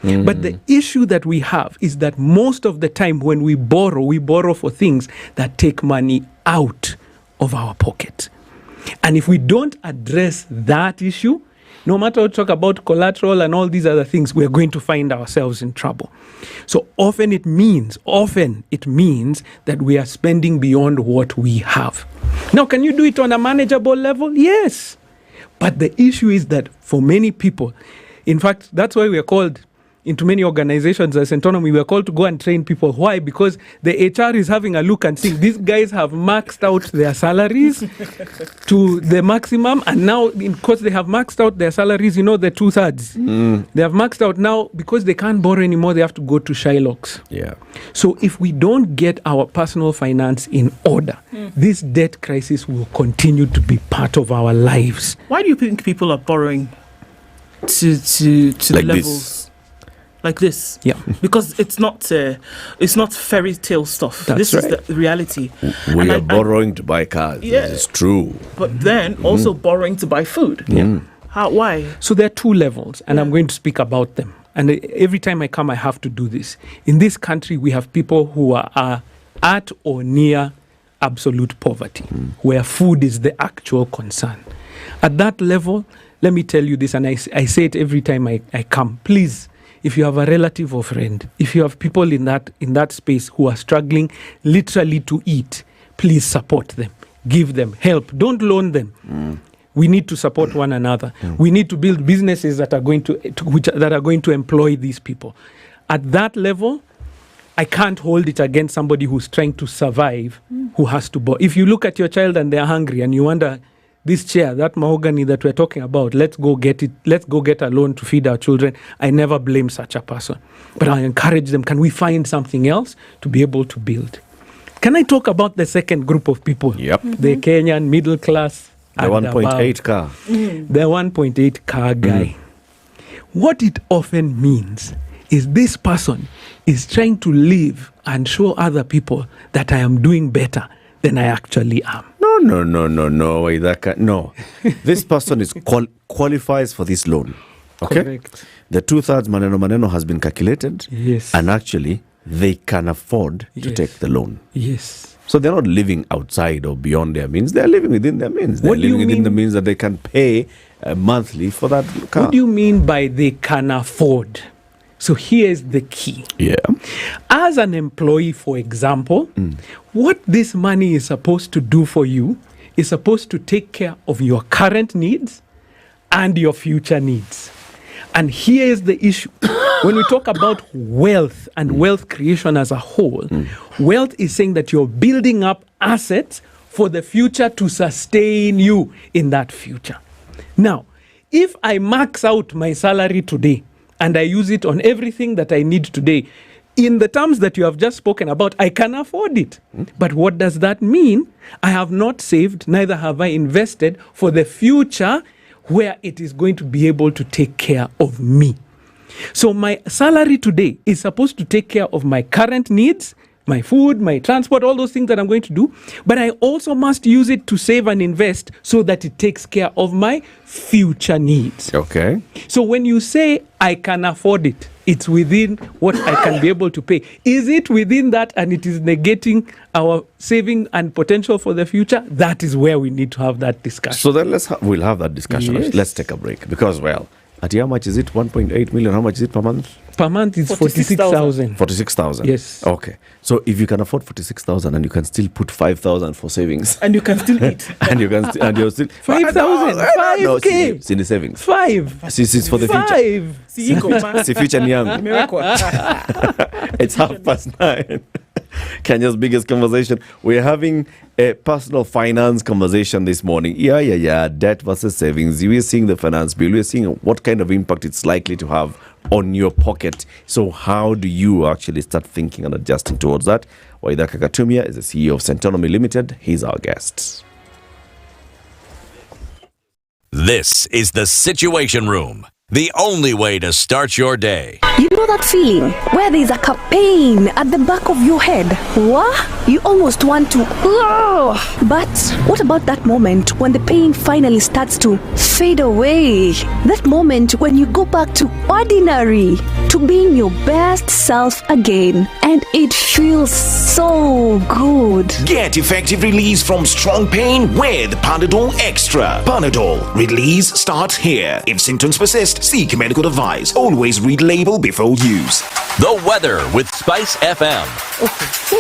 But the issue that we have is that most of the time when we borrow for things that take money out of our pocket. And if we don't address that issue, no matter what we talk about collateral and all these other things, we're going to find ourselves in trouble. So often it means that we are spending beyond what we have. Now, can you do it on a manageable level? Yes. But the issue is that for many people, in fact, that's why we are called into many organizations as autonomy, we are called to go and train people. Why? Because the HR is having a look and seeing these guys have maxed out their salaries to the maximum, and now because they have maxed out their salaries, the 2/3. They have maxed out now because they can't borrow anymore. They have to go to Shylocks. Yeah. So if we don't get our personal finance in order, this debt crisis will continue to be part of our lives. Why do you think people are borrowing to like levels? This. Like this, because it's not fairy tale stuff. This is the reality. We are borrowing to buy cars. Yeah. This is true. But then also borrowing to buy food. How? Why? So there are 2 levels, and I'm going to speak about them. And every time I come, I have to do this. In this country, we have people who are at or near absolute poverty, where food is the actual concern. At that level, let me tell you this, and I say it every time I come. Please, if you have a relative or friend, if you have people in that space who are struggling literally to eat, please support them. Give them help. Don't loan them. We need to support one another. We need to build businesses that are going to employ these people. At that level, I can't hold it against somebody who's trying to survive, who has to borrow. If you look at your child and they're hungry and you wonder, this chair, that mahogany that we're talking about, let's go get it. Let's go get a loan to feed our children. I never blame such a person. But I encourage them, can we find something else to be able to build? Can I talk about the second group of people? Yep. The Kenyan middle class. The 1.8 car. The 1.8 car guy. What it often means is this person is trying to live and show other people that I am doing better than I actually am. No. No. This person is qualifies for this loan. Okay? Correct. The 2/3 maneno has been calculated. Yes. And actually, they can afford to take the loan. Yes. So they're not living outside or beyond their means. They're living within their means. They're What do you living within the mean- means that they can pay monthly for that car. What do you mean by they can afford? So here's the key. Yeah. As an employee, for example, what this money is supposed to do for you is supposed to take care of your current needs and your future needs. And here is the issue. When we talk about wealth and wealth creation as a whole, wealth is saying that you're building up assets for the future to sustain you in that future. Now, if I max out my salary today and I use it on everything that I need today, in the terms that you have just spoken about, I can afford it. But what does that mean? I have not saved, neither have I invested for the future where it is going to be able to take care of me. So my salary today is supposed to take care of my current needs, my food, my transport, all those things that I'm going to do. But I also must use it to save and invest so that it takes care of my future needs. Okay. So when you say I can afford it, it's within what I can be able to pay. Is it within that and it is negating our saving and potential for the future? That is where we need to have that discussion. So then we'll have that discussion. Yes. Let's take a break because, well, at how much is it? 1.8 million. How much is it per month? Per month is 46,000. 46,000. Yes. Okay. So if you can afford 46,000 and you can still put 5,000 for savings, And you can still eat. and you can and you're still 5,000. No, 5K. it's in the savings. 5. It's for the future. 5. It's the future young. It's 9:30. Kenya's biggest conversation. We're having a personal finance conversation this morning. Yeah. Debt versus savings. We're seeing the finance bill. We're seeing what kind of impact it's likely to have on your pocket. So how do you actually start thinking and adjusting towards that? Waithaka Katumia is the CEO of SituationRoom Limited. He's our guest. This is the Situation Room, the only way to start your day. You know that feeling where there is like a pain at the back of your head? What? You almost want to. But what about that moment when the pain finally starts to fade away? That moment when you go back to ordinary, to being your best self again. And it feels so good. Get effective release from strong pain with Panadol Extra. Panadol. Release starts here. If symptoms persist, seek medical advice. Always read label before use. The weather with SpiceFM. Okay, so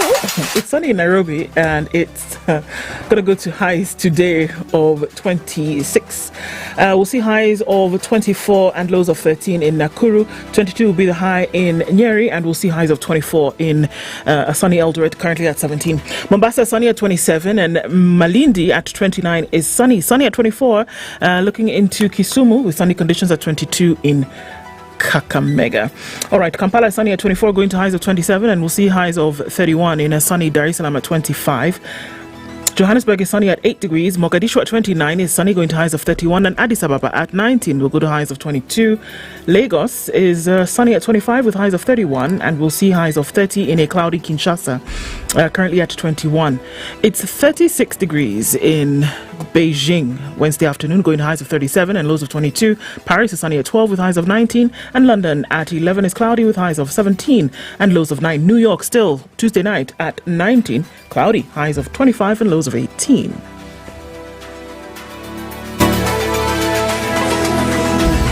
it's sunny in Nairobi and it's going to go to highs today of 26. We'll see highs of 24 and lows of 13 in Nakuru. 22 will be the high in Nyeri, and we'll see highs of 24 in a sunny Eldoret, currently at 17. Mombasa sunny at 27, and Malindi at 29 is sunny. Sunny at 24, looking into Kisumu with sunny conditions at 22 in Kakamega. All right, Kampala is sunny at 24, going to highs of 27, and we'll see highs of 31 in a sunny Dar es Salaam at 25. Johannesburg is sunny at 8 degrees. Mogadishu at 29 is sunny, going to highs of 31, and Addis Ababa at 19 will go to highs of 22. Lagos is sunny at 25 with highs of 31, and we'll see highs of 30 in a cloudy Kinshasa, currently at 21. It's 36 degrees in Beijing Wednesday afternoon, going to highs of 37 and lows of 22. Paris is sunny at 12 with highs of 19, and London at 11 is cloudy with highs of 17 and lows of 9. New York still Tuesday night at 19, cloudy, highs of 25 and lows of 18.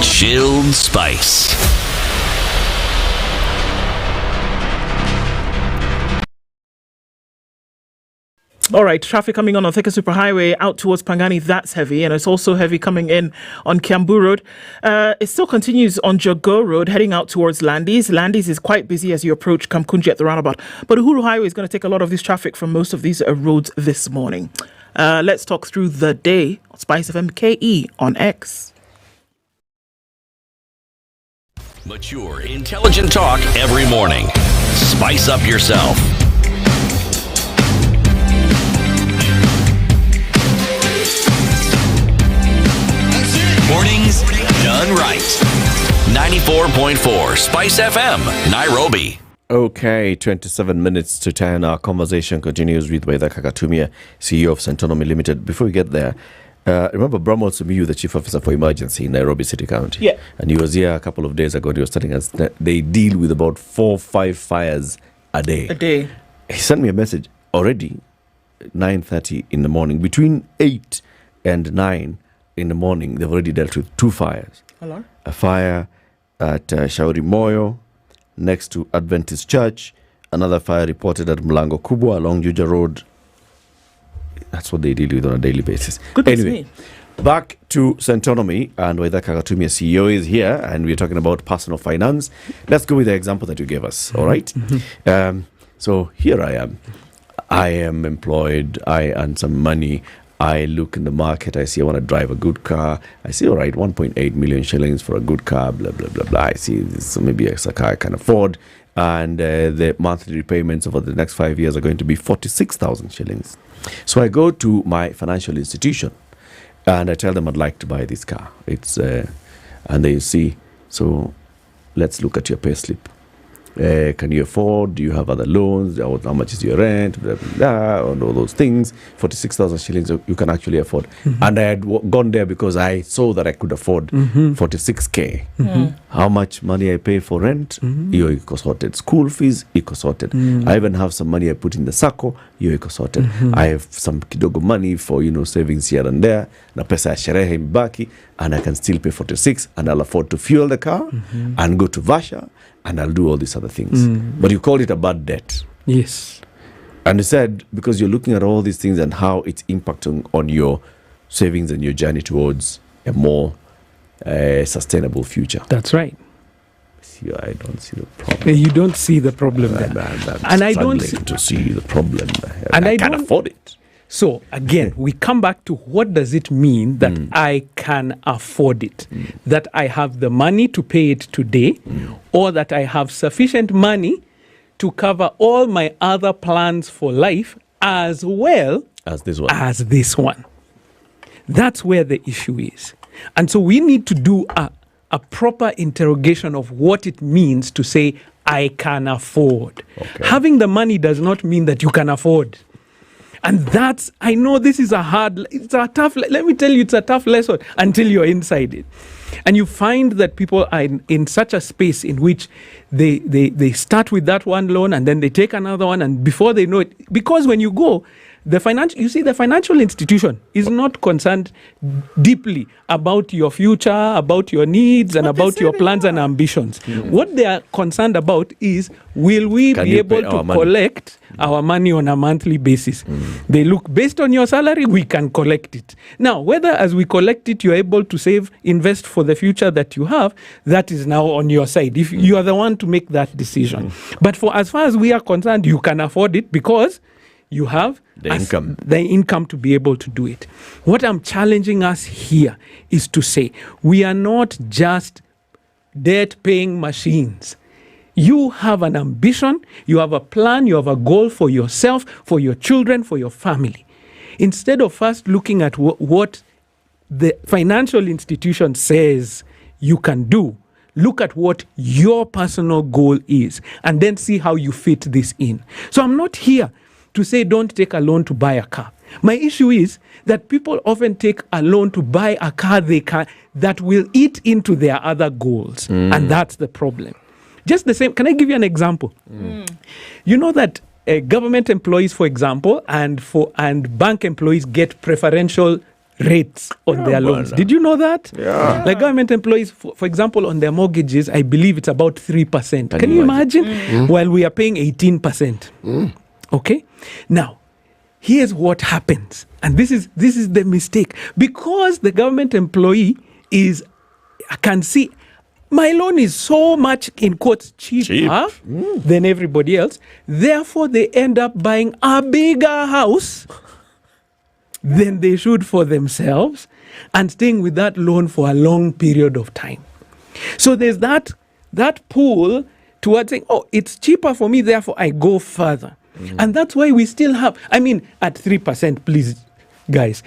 Chilled Spice. All right, traffic coming on Thika Superhighway out towards Pangani, that's heavy, and it's also heavy coming in on Kiambu Road. It still continues on Jogo Road, heading out towards Landis. Landis is quite busy as you approach Kamkunji at the roundabout, but Uhuru Highway is going to take a lot of this traffic from most of these roads this morning. Let's talk through the day on SpiceFM KE on X. Mature, intelligent talk every morning. Spice up yourself. done right. 94.4 Spice FM, Nairobi. Okay, 27 minutes to 10. Our conversation continues with Waitha Kakatumia, CEO of Centonomy Limited. Before we get there, remember Brahmo Sumiyu, the Chief Officer for Emergency in Nairobi City County? Yeah. And he was here a couple of days ago. He was telling us that they deal with about 4-5 fires a day. He sent me a message already, 9:30 in the morning. Between 8 and 9 in the morning, they've already dealt with 2 fires. Hello? A fire at Shauri Moyo, next to Adventist Church. Another fire reported at Mlango Kubwa along Juja Road. That's what they deal with on a daily basis. Anyway, back to Centonomy, and Waitha Kakatumia, CEO, is here, and we're talking about personal finance. Let's go with the example that you gave us, all right? So here I am. I am employed. I earn some money. I look in the market. I see I want to drive a good car. I see, all right, 1.8 million shillings for a good car, blah, blah, blah, blah. I see this, maybe it's a car I can afford. And the monthly repayments over the next 5 years are going to be 46,000 shillings. So I go to my financial institution and I tell them I'd like to buy this car. It's and they see, so let's look at your pay slip. Can you afford? Do you have other loans? How much is your rent? Blah, blah, blah, and all those things. 46,000 shillings you can actually afford. And I had gone there because I saw that I could afford 46K. How much money I pay for rent? Hiyo iko sorted. School fees, iko sorted. I even have some money I put in the sacco. Hiyo iko sorted. I have some kidogo money for, savings here and there. Na pesa ya sherehe imebaki. And I can still pay 46 and I'll afford to fuel the car and go to Vasha. And I'll do all these other things. But you called it a bad debt. Yes. And you said, because you're looking at all these things and how it's impacting on your savings and your journey towards a more sustainable future. That's right. See, I don't see the problem. You don't see the problem there. And I don't see the problem there. And I can't afford it. So again, we come back to what does it mean that I can afford it? That I have the money to pay it today, or that I have sufficient money to cover all my other plans for life as well as this one. That's where the issue is. And so we need to do a proper interrogation of what it means to say, I can afford. Okay. Having the money does not mean that you can afford. And that's, I know this is it's a tough lesson until you're inside it. And you find that people are in such a space in which they start with that one loan and then they take another one, and before they know it, because when you go, the financial institution is not concerned deeply about your future, about your needs, and about your plans and ambitions. What they are concerned about is, will we be able to collect our money on a monthly basis? They look, based on your salary, we can collect it. Now, whether as we collect it, you're able to save, invest for the future that you have, that is now on your side. If you are the one to make that decision. But for as far as we are concerned, you can afford it because you have the income to be able to do it. What I'm challenging us here is to say, we are not just debt-paying machines. You have an ambition, you have a plan, you have a goal for yourself, for your children, for your family. Instead of first looking at what the financial institution says you can do, look at what your personal goal is and then see how you fit this in. So I'm not here to say don't take a loan to buy a car. My issue is that people often take a loan to buy a car that will eat into their other goals. And that's the problem. Just the same, can I give you an example? You know that government employees, for example, and bank employees get preferential rates on their loans. Did you know that? Yeah. Like government employees, for example, on their mortgages, I believe it's about 3%. Can you imagine? While we are paying 18%. Okay? Now, here's what happens. And this is the mistake. Because the government employee can see my loan is so much, in quotes, cheaper than everybody else. Therefore, they end up buying a bigger house than they should for themselves and staying with that loan for a long period of time. So there's that pull towards saying, oh, it's cheaper for me, therefore I go further. And that's why we still have, at 3%, please, guys,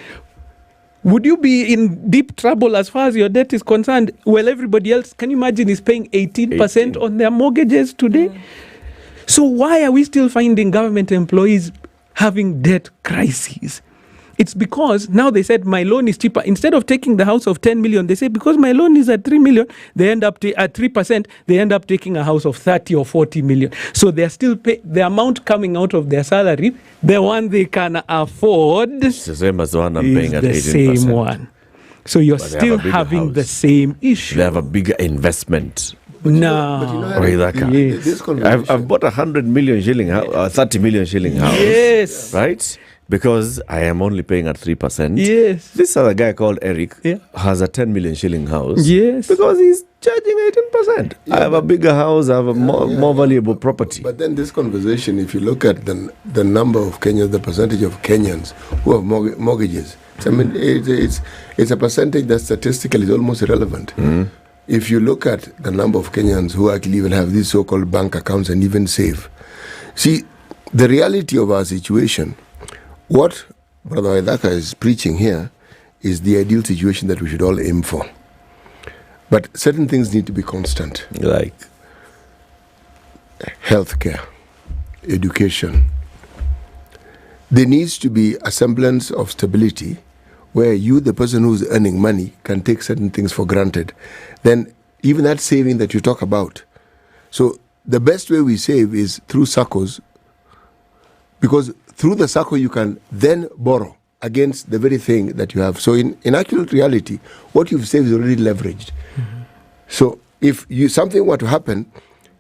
would you be in deep trouble as far as your debt is concerned? Well, everybody else, can you imagine, is paying 18% on their mortgages today? So why are we still finding government employees having debt crises? It's because now they said my loan is cheaper. Instead of taking the house of 10 million, they say because my loan is at 3 million, they end up at 3%, they end up taking a house of 30 or 40 million. So they're still the amount coming out of their salary, the one they can afford, it's the same as the one I'm paying at 18%. The same one. So you're still having the same issue. They have a bigger investment. No. I've bought 100 million shilling house, 30 million shilling house. Yes. Right? Because I am only paying at 3%. Yes. This other guy called Eric has a 10 million shilling house. Yes. Because he's charging 18%. I have a bigger house, I have a more valuable property. But then this conversation, if you look at the number of Kenyans, the percentage of Kenyans who have mortgages, I mean, it's a percentage that statistically is almost irrelevant. If you look at the number of Kenyans who actually even have these so-called bank accounts and even save. See, the reality of our situation, what Brother Waithaka is preaching here is the ideal situation that we should all aim for. But certain things need to be constant. Like healthcare, education. There needs to be a semblance of stability where you, the person who's earning money, can take certain things for granted. Then even that saving that you talk about. So the best way we save is through SACCOs, because through the SACCO you can then borrow against the very thing that you have. So in actual reality, what you've saved is already leveraged. So if something were to happen,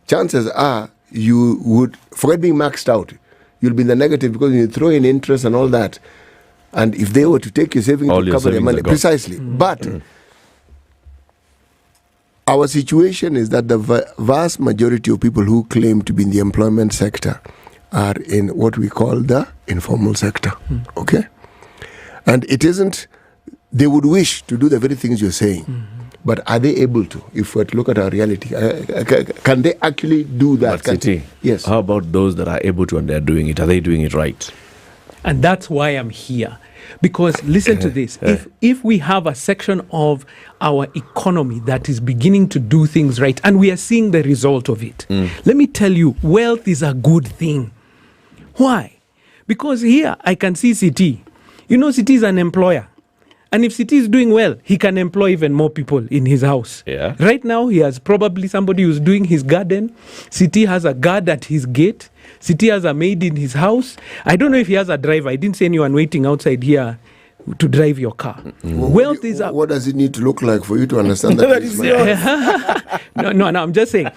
chances are you would, forget being maxed out, you'll be in the negative because you throw in interest and all that. And if they were to take your savings to cover their money, precisely. But our situation is that the vast majority of people who claim to be in the employment sector are in what we call the informal sector. Okay? And it isn't, they would wish to do the very things you're saying. But are they able to? If we were to look at our reality, can they actually do that? Yes. How about those that are able to and they're doing it? Are they doing it right? And that's why I'm here. Because listen to this. If we have a section of our economy that is beginning to do things right, and we are seeing the result of it, let me tell you, wealth is a good thing. Why? Because here I can see CT. You know, CT is an employer. And if CT is doing well, he can employ even more people in his house. Yeah. Right now, he has probably somebody who's doing his garden. CT has a guard at his gate. CT has a maid in his house. I don't know if he has a driver. I didn't see anyone waiting outside here to drive your car. Wealth is what does it need to look like for you to understand that? No, I'm just saying.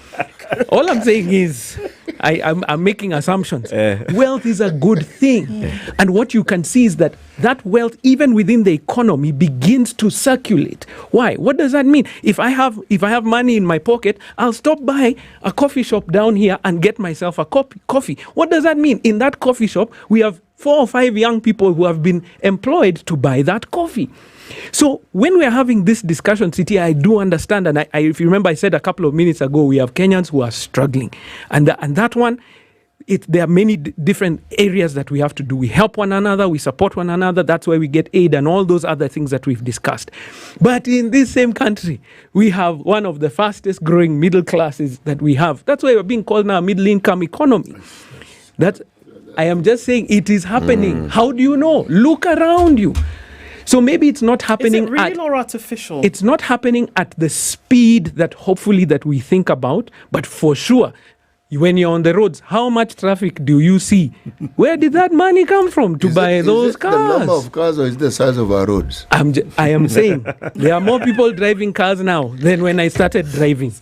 All I'm saying is I'm making assumptions. Wealth is a good thing. And what you can see is that wealth, even within the economy, begins to circulate. Why? What does that mean? If I have money in my pocket, I'll stop by a coffee shop down here and get myself a coffee. What does that mean? In that coffee shop, we have 4 or 5 young people who have been employed to buy that coffee. So when we are having this discussion, CT, I do understand, and if you remember, I said a couple of minutes ago, we have Kenyans who are struggling, and that one, there are many different areas that we have to do. We help one another, we support one another. That's why we get aid and all those other things that we've discussed. But in this same country, we have one of the fastest growing middle classes that we have. That's why we're being called now a middle income economy. I am just saying it is happening. How do you know? Look around you. So maybe it's not happening. Is it real or artificial? It's not happening at the speed that hopefully that we think about, but for sure, when you're on the roads, how much traffic do you see? Where did that money come from to buy those cars? The number of cars, or is the size of our roads? I am saying there are more people driving cars now than when I started driving.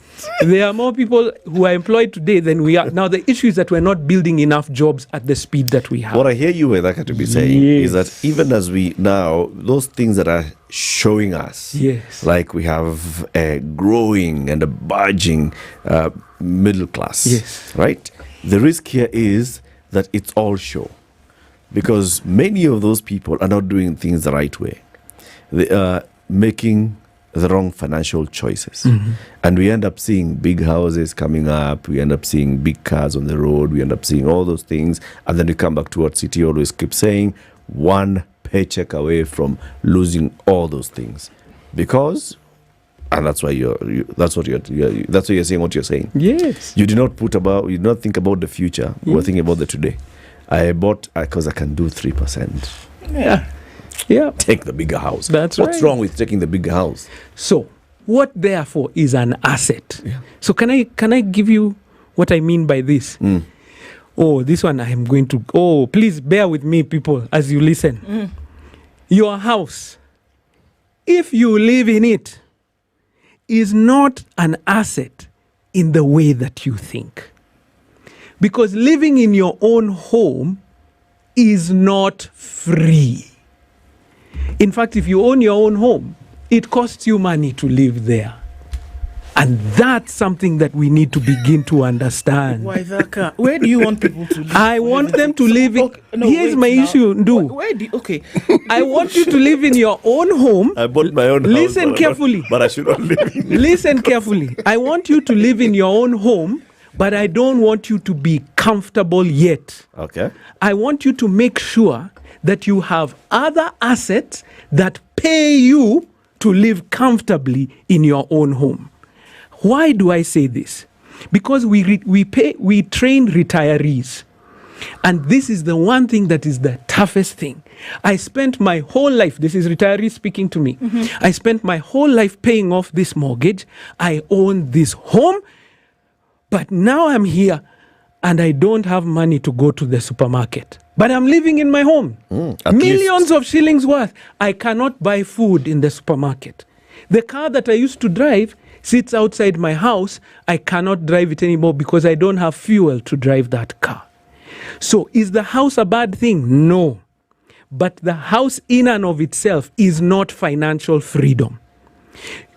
There are more people who are employed today than we are. Now, the issue is that we're not building enough jobs at the speed that we have. What I hear you, Waithaka, to be saying is that even as we now, those things that are showing us, like we have a growing and a budging middle class, right? The risk here is that it's all show, because many of those people are not doing things the right way. They are making the wrong financial choices. And we end up seeing big houses coming up, we end up seeing big cars on the road, we end up seeing all those things, and then we come back to what City always keeps saying, one paycheck away from losing all those things, because, and that's why that's what you're saying. What you're saying. Yes. You did not you did not think about the future. You were thinking about the today. I bought because I can do 3%. Yeah. Yeah. Take the bigger house. That's What's right. wrong with taking the bigger house? So, what therefore is an asset? Yeah. So can I give you what I mean by this? Oh, this one I am going to. Oh, please bear with me, people, as you listen. Your house, if you live in it, is not an asset in the way that you think. Because living in your own home is not free. In fact, if you own your own home, it costs you money to live there. And that's something that we need to begin to understand. Why that? Where do you want people to live? I want them to live in... Here's my issue, Ndu. Okay. I want you to live in your own home. I bought my own house. Listen carefully. But I should not live in it. Listen carefully. I want you to live in your own home, but I don't want you to be comfortable yet. Okay. I want you to make sure that you have other assets that pay you to live comfortably in your own home. Why do I say this? Because we train retirees. And this is the one thing that is the toughest thing. I spent my whole life, this is retirees speaking to me. I spent my whole life paying off this mortgage. I own this home, but now I'm here and I don't have money to go to the supermarket. But I'm living in my home. Millions of shillings worth. I cannot buy food in the supermarket. The car that I used to drive sits outside my house. I cannot drive it anymore because I don't have fuel to drive that car. So is the house a bad thing? No. But the house in and of itself is not financial freedom.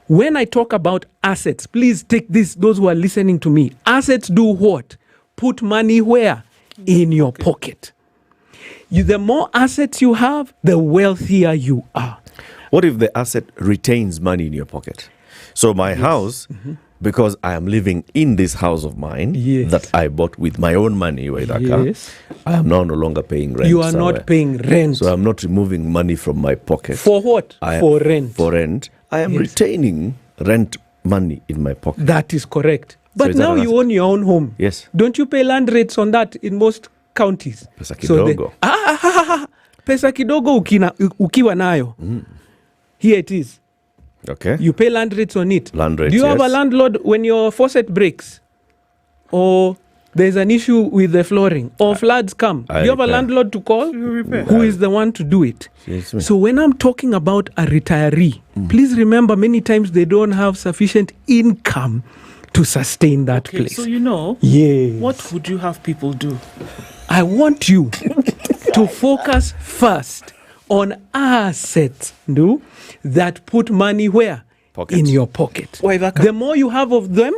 When I talk about assets, please take this, those who are listening to me. Assets do what? Put money where? In your pocket. The more assets you have, the wealthier you are. What if the asset retains money in your pocket? So my house, because I am living in this house of mine that I bought with my own money, I am now no longer paying rent. You are not paying rent. So I'm not removing money from my pocket. For what? For rent. For rent. I am retaining rent money in my pocket. That is correct. But now you own your own home. Yes. Don't you pay land rates on that in most counties? Pesa kidogo. Pesa kidogo ukiwa nayo. Here it is. Okay. You pay land rates on it. Land rates, do you have a landlord when your faucet breaks? Or there's an issue with the flooring? Or floods come? Do you have a landlord to call? Who is the one to do it? So when I'm talking about a retiree, please remember many times they don't have sufficient income to sustain that place. So what would you have people do? I want you to focus first on assets that put money where? In your pocket. The more you have of them,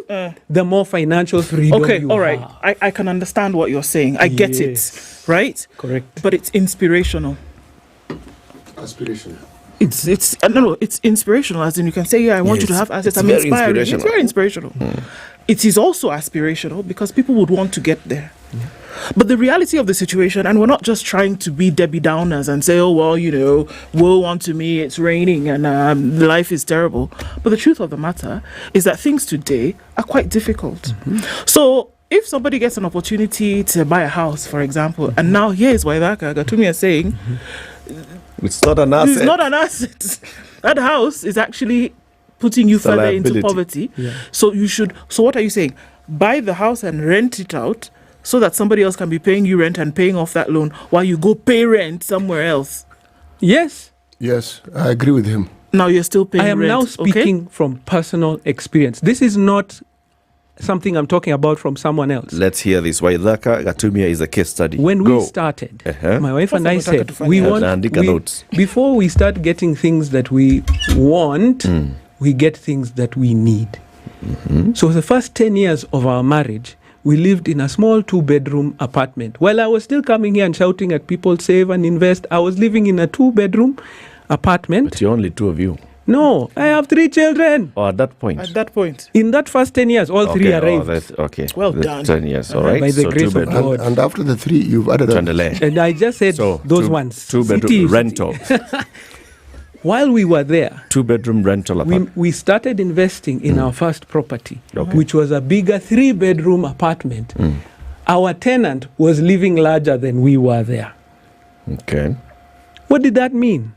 the more financial freedom you have. All right. I can understand what you're saying. I get it, right? Correct. But it's inspirational. Aspirational. It's inspirational, as in you can say, I want you to have assets. I'm inspired. It's very inspirational. It is also aspirational because people would want to get there. But the reality of the situation, and we're not just trying to be Debbie Downers and say, oh, well, woe unto me, it's raining and life is terrible. But the truth of the matter is that things today are quite difficult. So if somebody gets an opportunity to buy a house, for example, and now here's Waithaka Gatumia saying, it's not an asset. It's not an asset. That house is actually putting you further into poverty. Yeah. So what are you saying? Buy the house and rent it out so that somebody else can be paying you rent and paying off that loan while you go pay rent somewhere else. Yes. Yes, I agree with him. Now you're still paying rent. I am now speaking from personal experience. This is not something I'm talking about from someone else. Let's hear this. Waithaka Gatumia is a case study. When we started, my wife and I said, before we start getting things that we want, we get things that we need. So the first 10 years of our marriage, we lived in a small 2-bedroom apartment. While I was still coming here and shouting at people, save and invest, I was living in a 2-bedroom apartment. But you're only two of you. No, I have 3 children. Or at that point? At that point. In that first 10 years, all 3 arrived. Okay. Well The done. 10 years, all right. By the So grace of 2 bedroom. God. And after the 3, you've added And I just said those ones. 2 bedroom City. rental. While we were there, 2 bedroom rental apartment. we started investing in our first property, which was a bigger 3 bedroom apartment. Our tenant was living larger than we were there. Okay. What did that mean?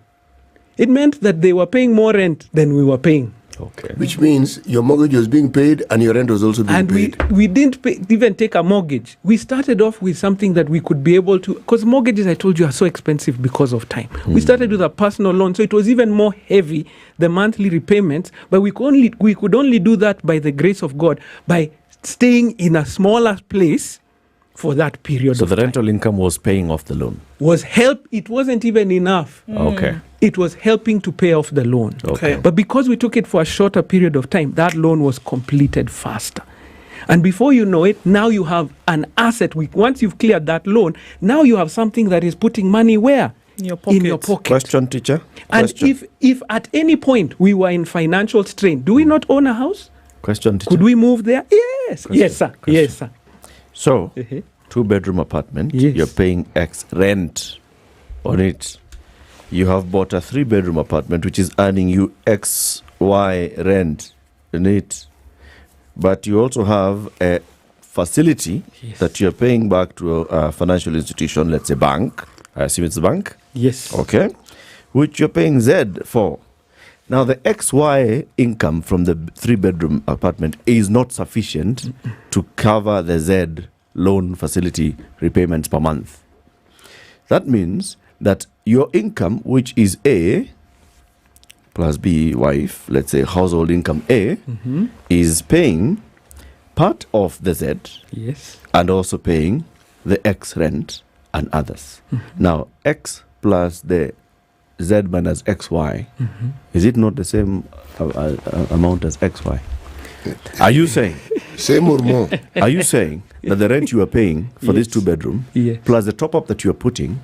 It meant that they were paying more rent than we were paying. Okay. Which means your mortgage was being paid and your rent was also being paid. And we didn't even take a mortgage. We started off with something that we could be able to, because mortgages, I told you, are so expensive because of time. We started with a personal loan, so it was even more heavy, the monthly repayments, but we could only do that by the grace of God, by staying in a smaller place for that period So of the time. rental income was paying off the loan. It wasn't even enough. Okay. It was helping to pay off the loan. Okay. But because we took it for a shorter period of time, that loan was completed faster. And before you know it, now you have an asset. Once you've cleared that loan, now you have something that is putting money where? In your pocket. In your pocket. Question, teacher. And if at any point we were in financial strain, do we not own a house? Question, teacher. Could we move there? Yes. Yes, sir. Yes, sir. So, 2 bedroom apartment, you're paying X rent on it. You have bought a 3 bedroom apartment which is earning you X, Y rent in it. But you also have a facility that you're paying back to a financial institution, let's say bank. I assume it's a bank? Yes. Okay. Which you're paying Z for. Now, the XY income from the 3 bedroom apartment is not sufficient to cover the Z loan facility repayments per month. That means that your income, which is A plus B, wife, let's say household income A, is paying part of the Z Yes. and also paying the X rent and others. Now, X plus the Z minus XY, is it not the same amount as XY? Are you saying? Same or more? Are you saying that the rent you are paying for this 2 bedroom plus the top up that you are putting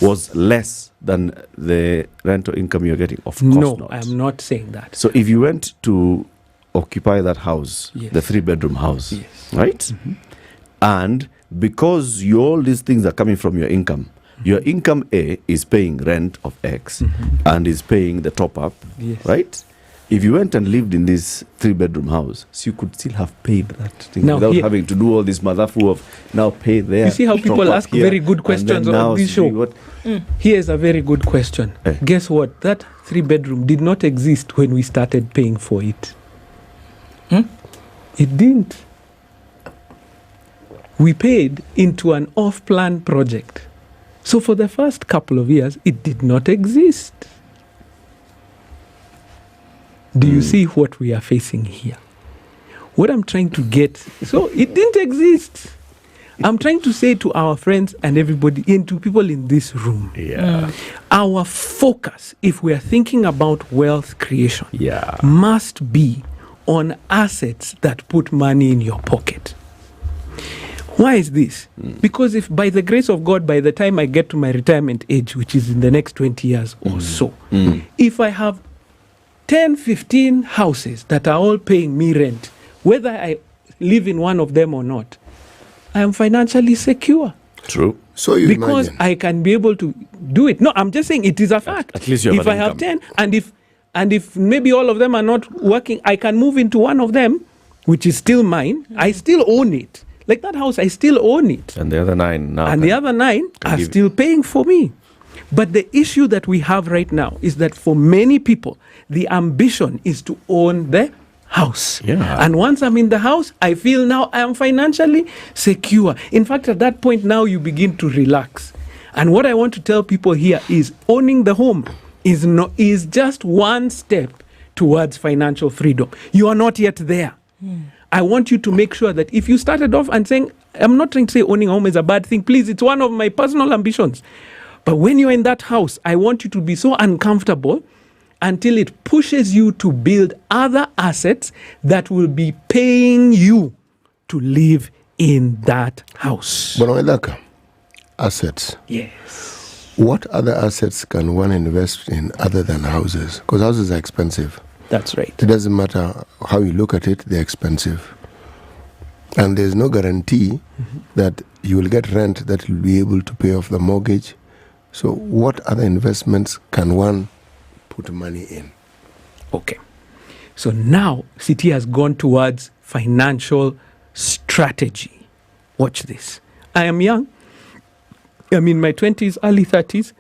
was less than the rental income you're getting? Of course No, not. I'm not saying that. So if you went to occupy that house, the 3 bedroom house, right? And because all these things are coming from your income, your income A is paying rent of X and is paying the top up, right? If you went and lived in this 3 bedroom house, so you could still have paid that thing Now, without having to do all this motherfu of now pay there. You see how people top up ask here, very good and questions then now on this see show? what- Here's a very good question. Guess what? That 3 bedroom did not exist when we started paying for it. It didn't. We paid into an off-plan project. So for the first couple of years, it did not exist. Do you see what we are facing here? What I'm trying to get, so it didn't exist. I'm trying to say to our friends and everybody, and to people in this room, our focus, if we are thinking about wealth creation, must be on assets that put money in your pocket. Why is this? Because if by the grace of God, by the time I get to my retirement age, which is in the next 20 years or so, if I have 10, 15 houses that are all paying me rent, whether I live in one of them or not, I am financially secure. True. So you because imagine. I can be able to do it. No, I'm just saying it is a fact. At least you have if an I have income. 10 and if maybe all of them are not working, I can move into one of them, which is still mine. I still own it. Like that house, I still own it. And the other 9 now. And the other 9 are give- still paying for me. But the issue that we have right now is that for many people, the ambition is to own the house. And once I'm in the house, I feel now I am financially secure. In fact, at that point now you begin to relax. And what I want to tell people here is owning the home is just one step towards financial freedom. You are not yet there. I want you to make sure that if you started off and saying, I'm not trying to say owning a home is a bad thing. Please, it's one of my personal ambitions. But when you're in that house, I want you to be so uncomfortable until it pushes you to build other assets that will be paying you to live in that house. Bonawelaka, assets. Yes. What other assets can one invest in other than houses? Because houses are expensive. That's right. It doesn't matter how you look at it, they're expensive. And there's no guarantee that you will get rent that will be able to pay off the mortgage. So what other investments can one put money in? Okay. So now City has gone towards financial strategy. Watch this. I am young. I'm in my 20s, early 30s.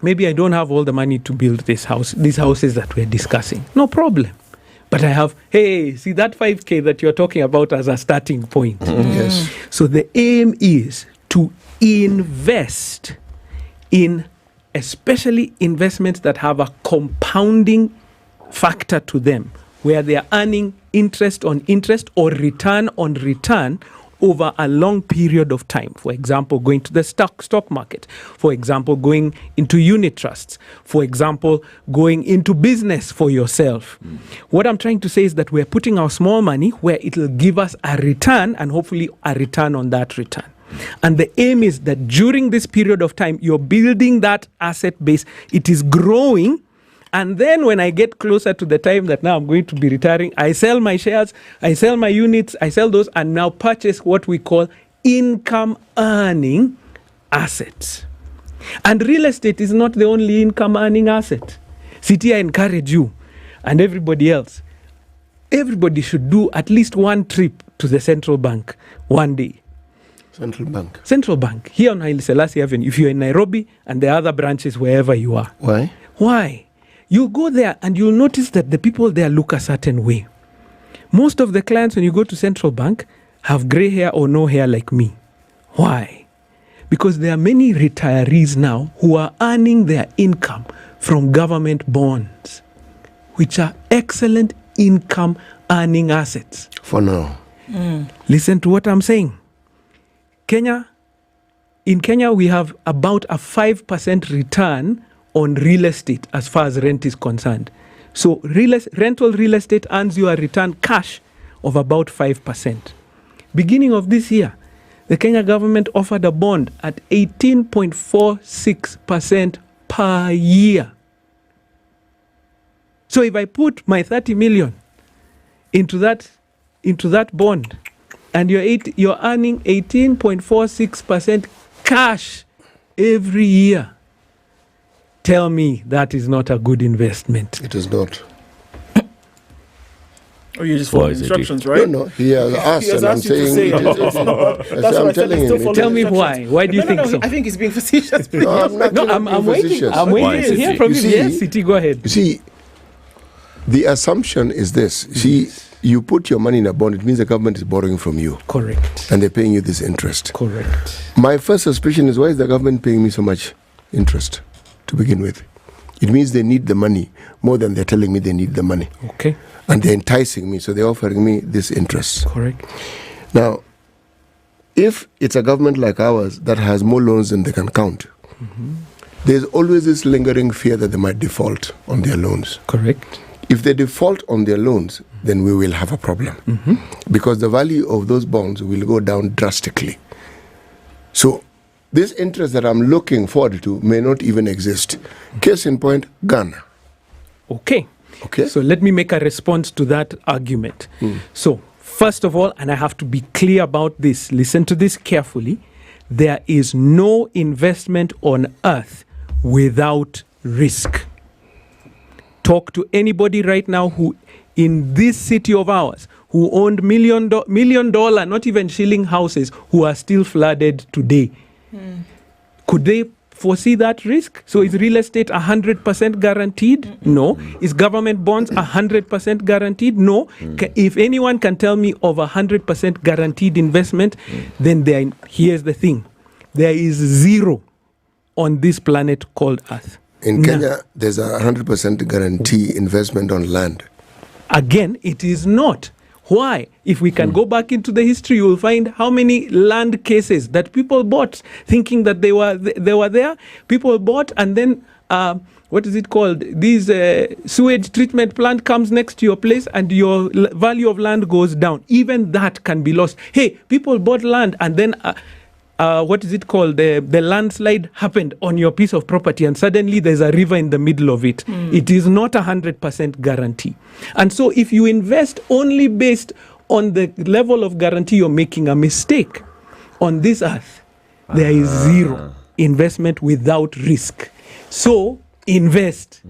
Maybe I don't have all the money to build this house, these houses that we're discussing. No problem. But I have, hey, see that 5K that you're talking about as a starting point. Yes. So the aim is to invest in especially investments that have a compounding factor to them, where they are earning interest on interest or return on return over a long period of time. For example, going to the stock market. For example, going into unit trusts. For example, going into business for yourself. What I'm trying to say is that we're putting our small money where it will give us a return, and hopefully a return on that return. And the aim is that during this period of time, you're building that asset base. It is growing. And then when I get closer to the time that now I'm going to be retiring, I sell my shares, I sell my units, I sell those, and now purchase what we call income earning assets. And real estate is not the only income earning asset. City, I encourage you and everybody else. Everybody should do at least one trip to the central bank one day. Central bank? Central bank. Here on Haile Selassie Avenue, if you're in Nairobi and the other branches wherever you are. Why? Why? You go there and you'll notice that the people there look a certain way. Most of the clients, when you go to central bank, have gray hair or no hair like me. Why? Because there are many retirees now who are earning their income from government bonds, which are excellent income earning assets. For now. Listen to what I'm saying. In Kenya, we have about a 5% return on real estate as far as rent is concerned. So rental real estate earns you a return cash of about 5%. Beginning of this year, the Kenya government offered a bond at 18.46% per year. So if I put my 30 million into that bond, and you're earning 18.46% cash every year, tell me that is not a good investment. It is not. Or you just follow instructions, right? No, he has asked, and I'm saying it is not. That's what I'm telling him. Tell me why. Why do you think so? I think he's being facetious. I'm waiting. I'm waiting to hear from you. Yes, City, go ahead. You see, the assumption is this. You put your money in a bond, it means the government is borrowing from you. Correct. And they're paying you this interest. Correct. My first suspicion is, why is the government paying me so much interest to begin with? It means they need the money more than they're telling me they need the money. Okay. And they're enticing me, so they're offering me this interest. Correct. Now, if it's a government like ours that has more loans than they can count, there's always this lingering fear that they might default on their loans. Correct. If they default on their loans, then we will have a problem. Because the value of those bonds will go down drastically. So this interest that I'm looking forward to may not even exist. Case in point, Ghana. Okay. So let me make a response to that argument. So first of all, and I have to be clear about this, listen to this carefully, there is no investment on earth without risk. Talk to anybody right now who, in this city of ours, who owned million dollar, not even shilling houses, who are still flooded today. Could they foresee that risk? So is real estate 100% guaranteed? No. Is government bonds 100% guaranteed? No. If anyone can tell me of 100% guaranteed investment, then here's the thing. There is zero on this planet called Earth. In Kenya, there's a 100% guarantee investment on land. Again, it is not. Why? If we can go back into the history, you will find how many land cases that people bought thinking that they were there. People bought, and then what is it called? This sewage treatment plant comes next to your place and your value of land goes down. Even that can be lost. Hey, people bought land and then what is it called? The landslide happened on your piece of property and suddenly there's a river in the middle of it. It is not 100% guarantee. And so if you invest only based on the level of guarantee, you're making a mistake. On this earth, there is zero investment without risk. So invest.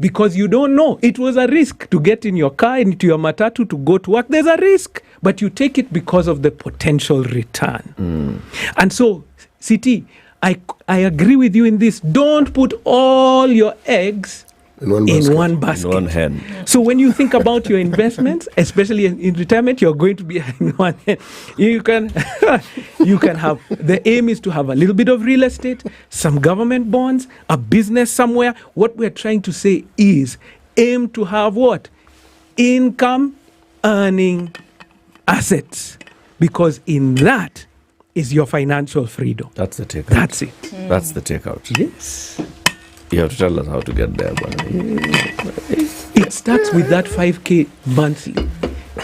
Because you don't know. It was a risk to get in your car, into your matatu, to go to work. There's a risk. But you take it because of the potential return. And so, CT, I agree with you in this. Don't put all your eggs in one basket. In one hand. So when you think about your investments, especially in retirement, you're going to be in one hand. You can have, the aim is to have a little bit of real estate, some government bonds, a business somewhere. What we're trying to say is aim to have what? Income earning assets. Because in that is your financial freedom. That's the takeout. That's it. That's the takeout. Yes. You have to tell us how to get there. It starts with that 5K monthly.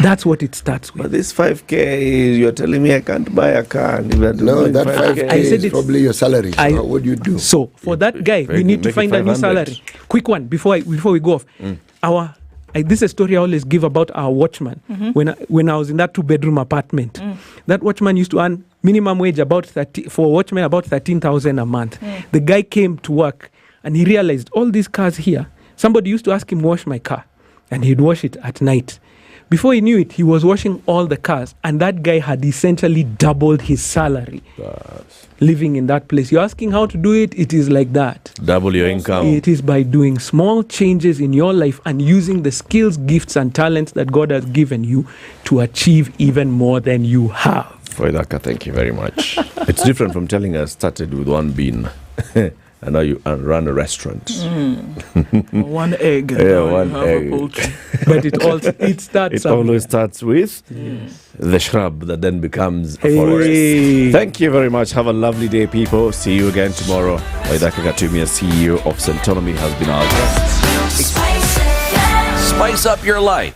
That's what it starts with. But this 5K, you're telling me I can't buy a car. No, that 5K is probably your salary. So what do you do? So for that guy, we need to find a new salary. Quick one before we go off. This is a story I always give about our watchman. When I was in that 2-bedroom apartment, that watchman used to earn minimum wage for a watchman about 13,000 a month. The guy came to work and he realized all these cars here. Somebody used to ask him wash my car, and he'd wash it at night. Before he knew it, he was washing all the cars, and that guy had essentially doubled his salary living in that place. You're asking how to do it? It is like that. Double your income. It is by doing small changes in your life and using the skills, gifts, and talents that God has given you to achieve even more than you have. Foidaka, thank you very much. It's different from telling us started with one bean. And now you run a restaurant. One egg. Yeah, one egg. But it starts. It always starts with the shrub that then becomes a forest. Thank you very much. Have a lovely day, people. See you again tomorrow. Waidaka Gatumia, CEO of Centonomy, has been our guest. Spice up your life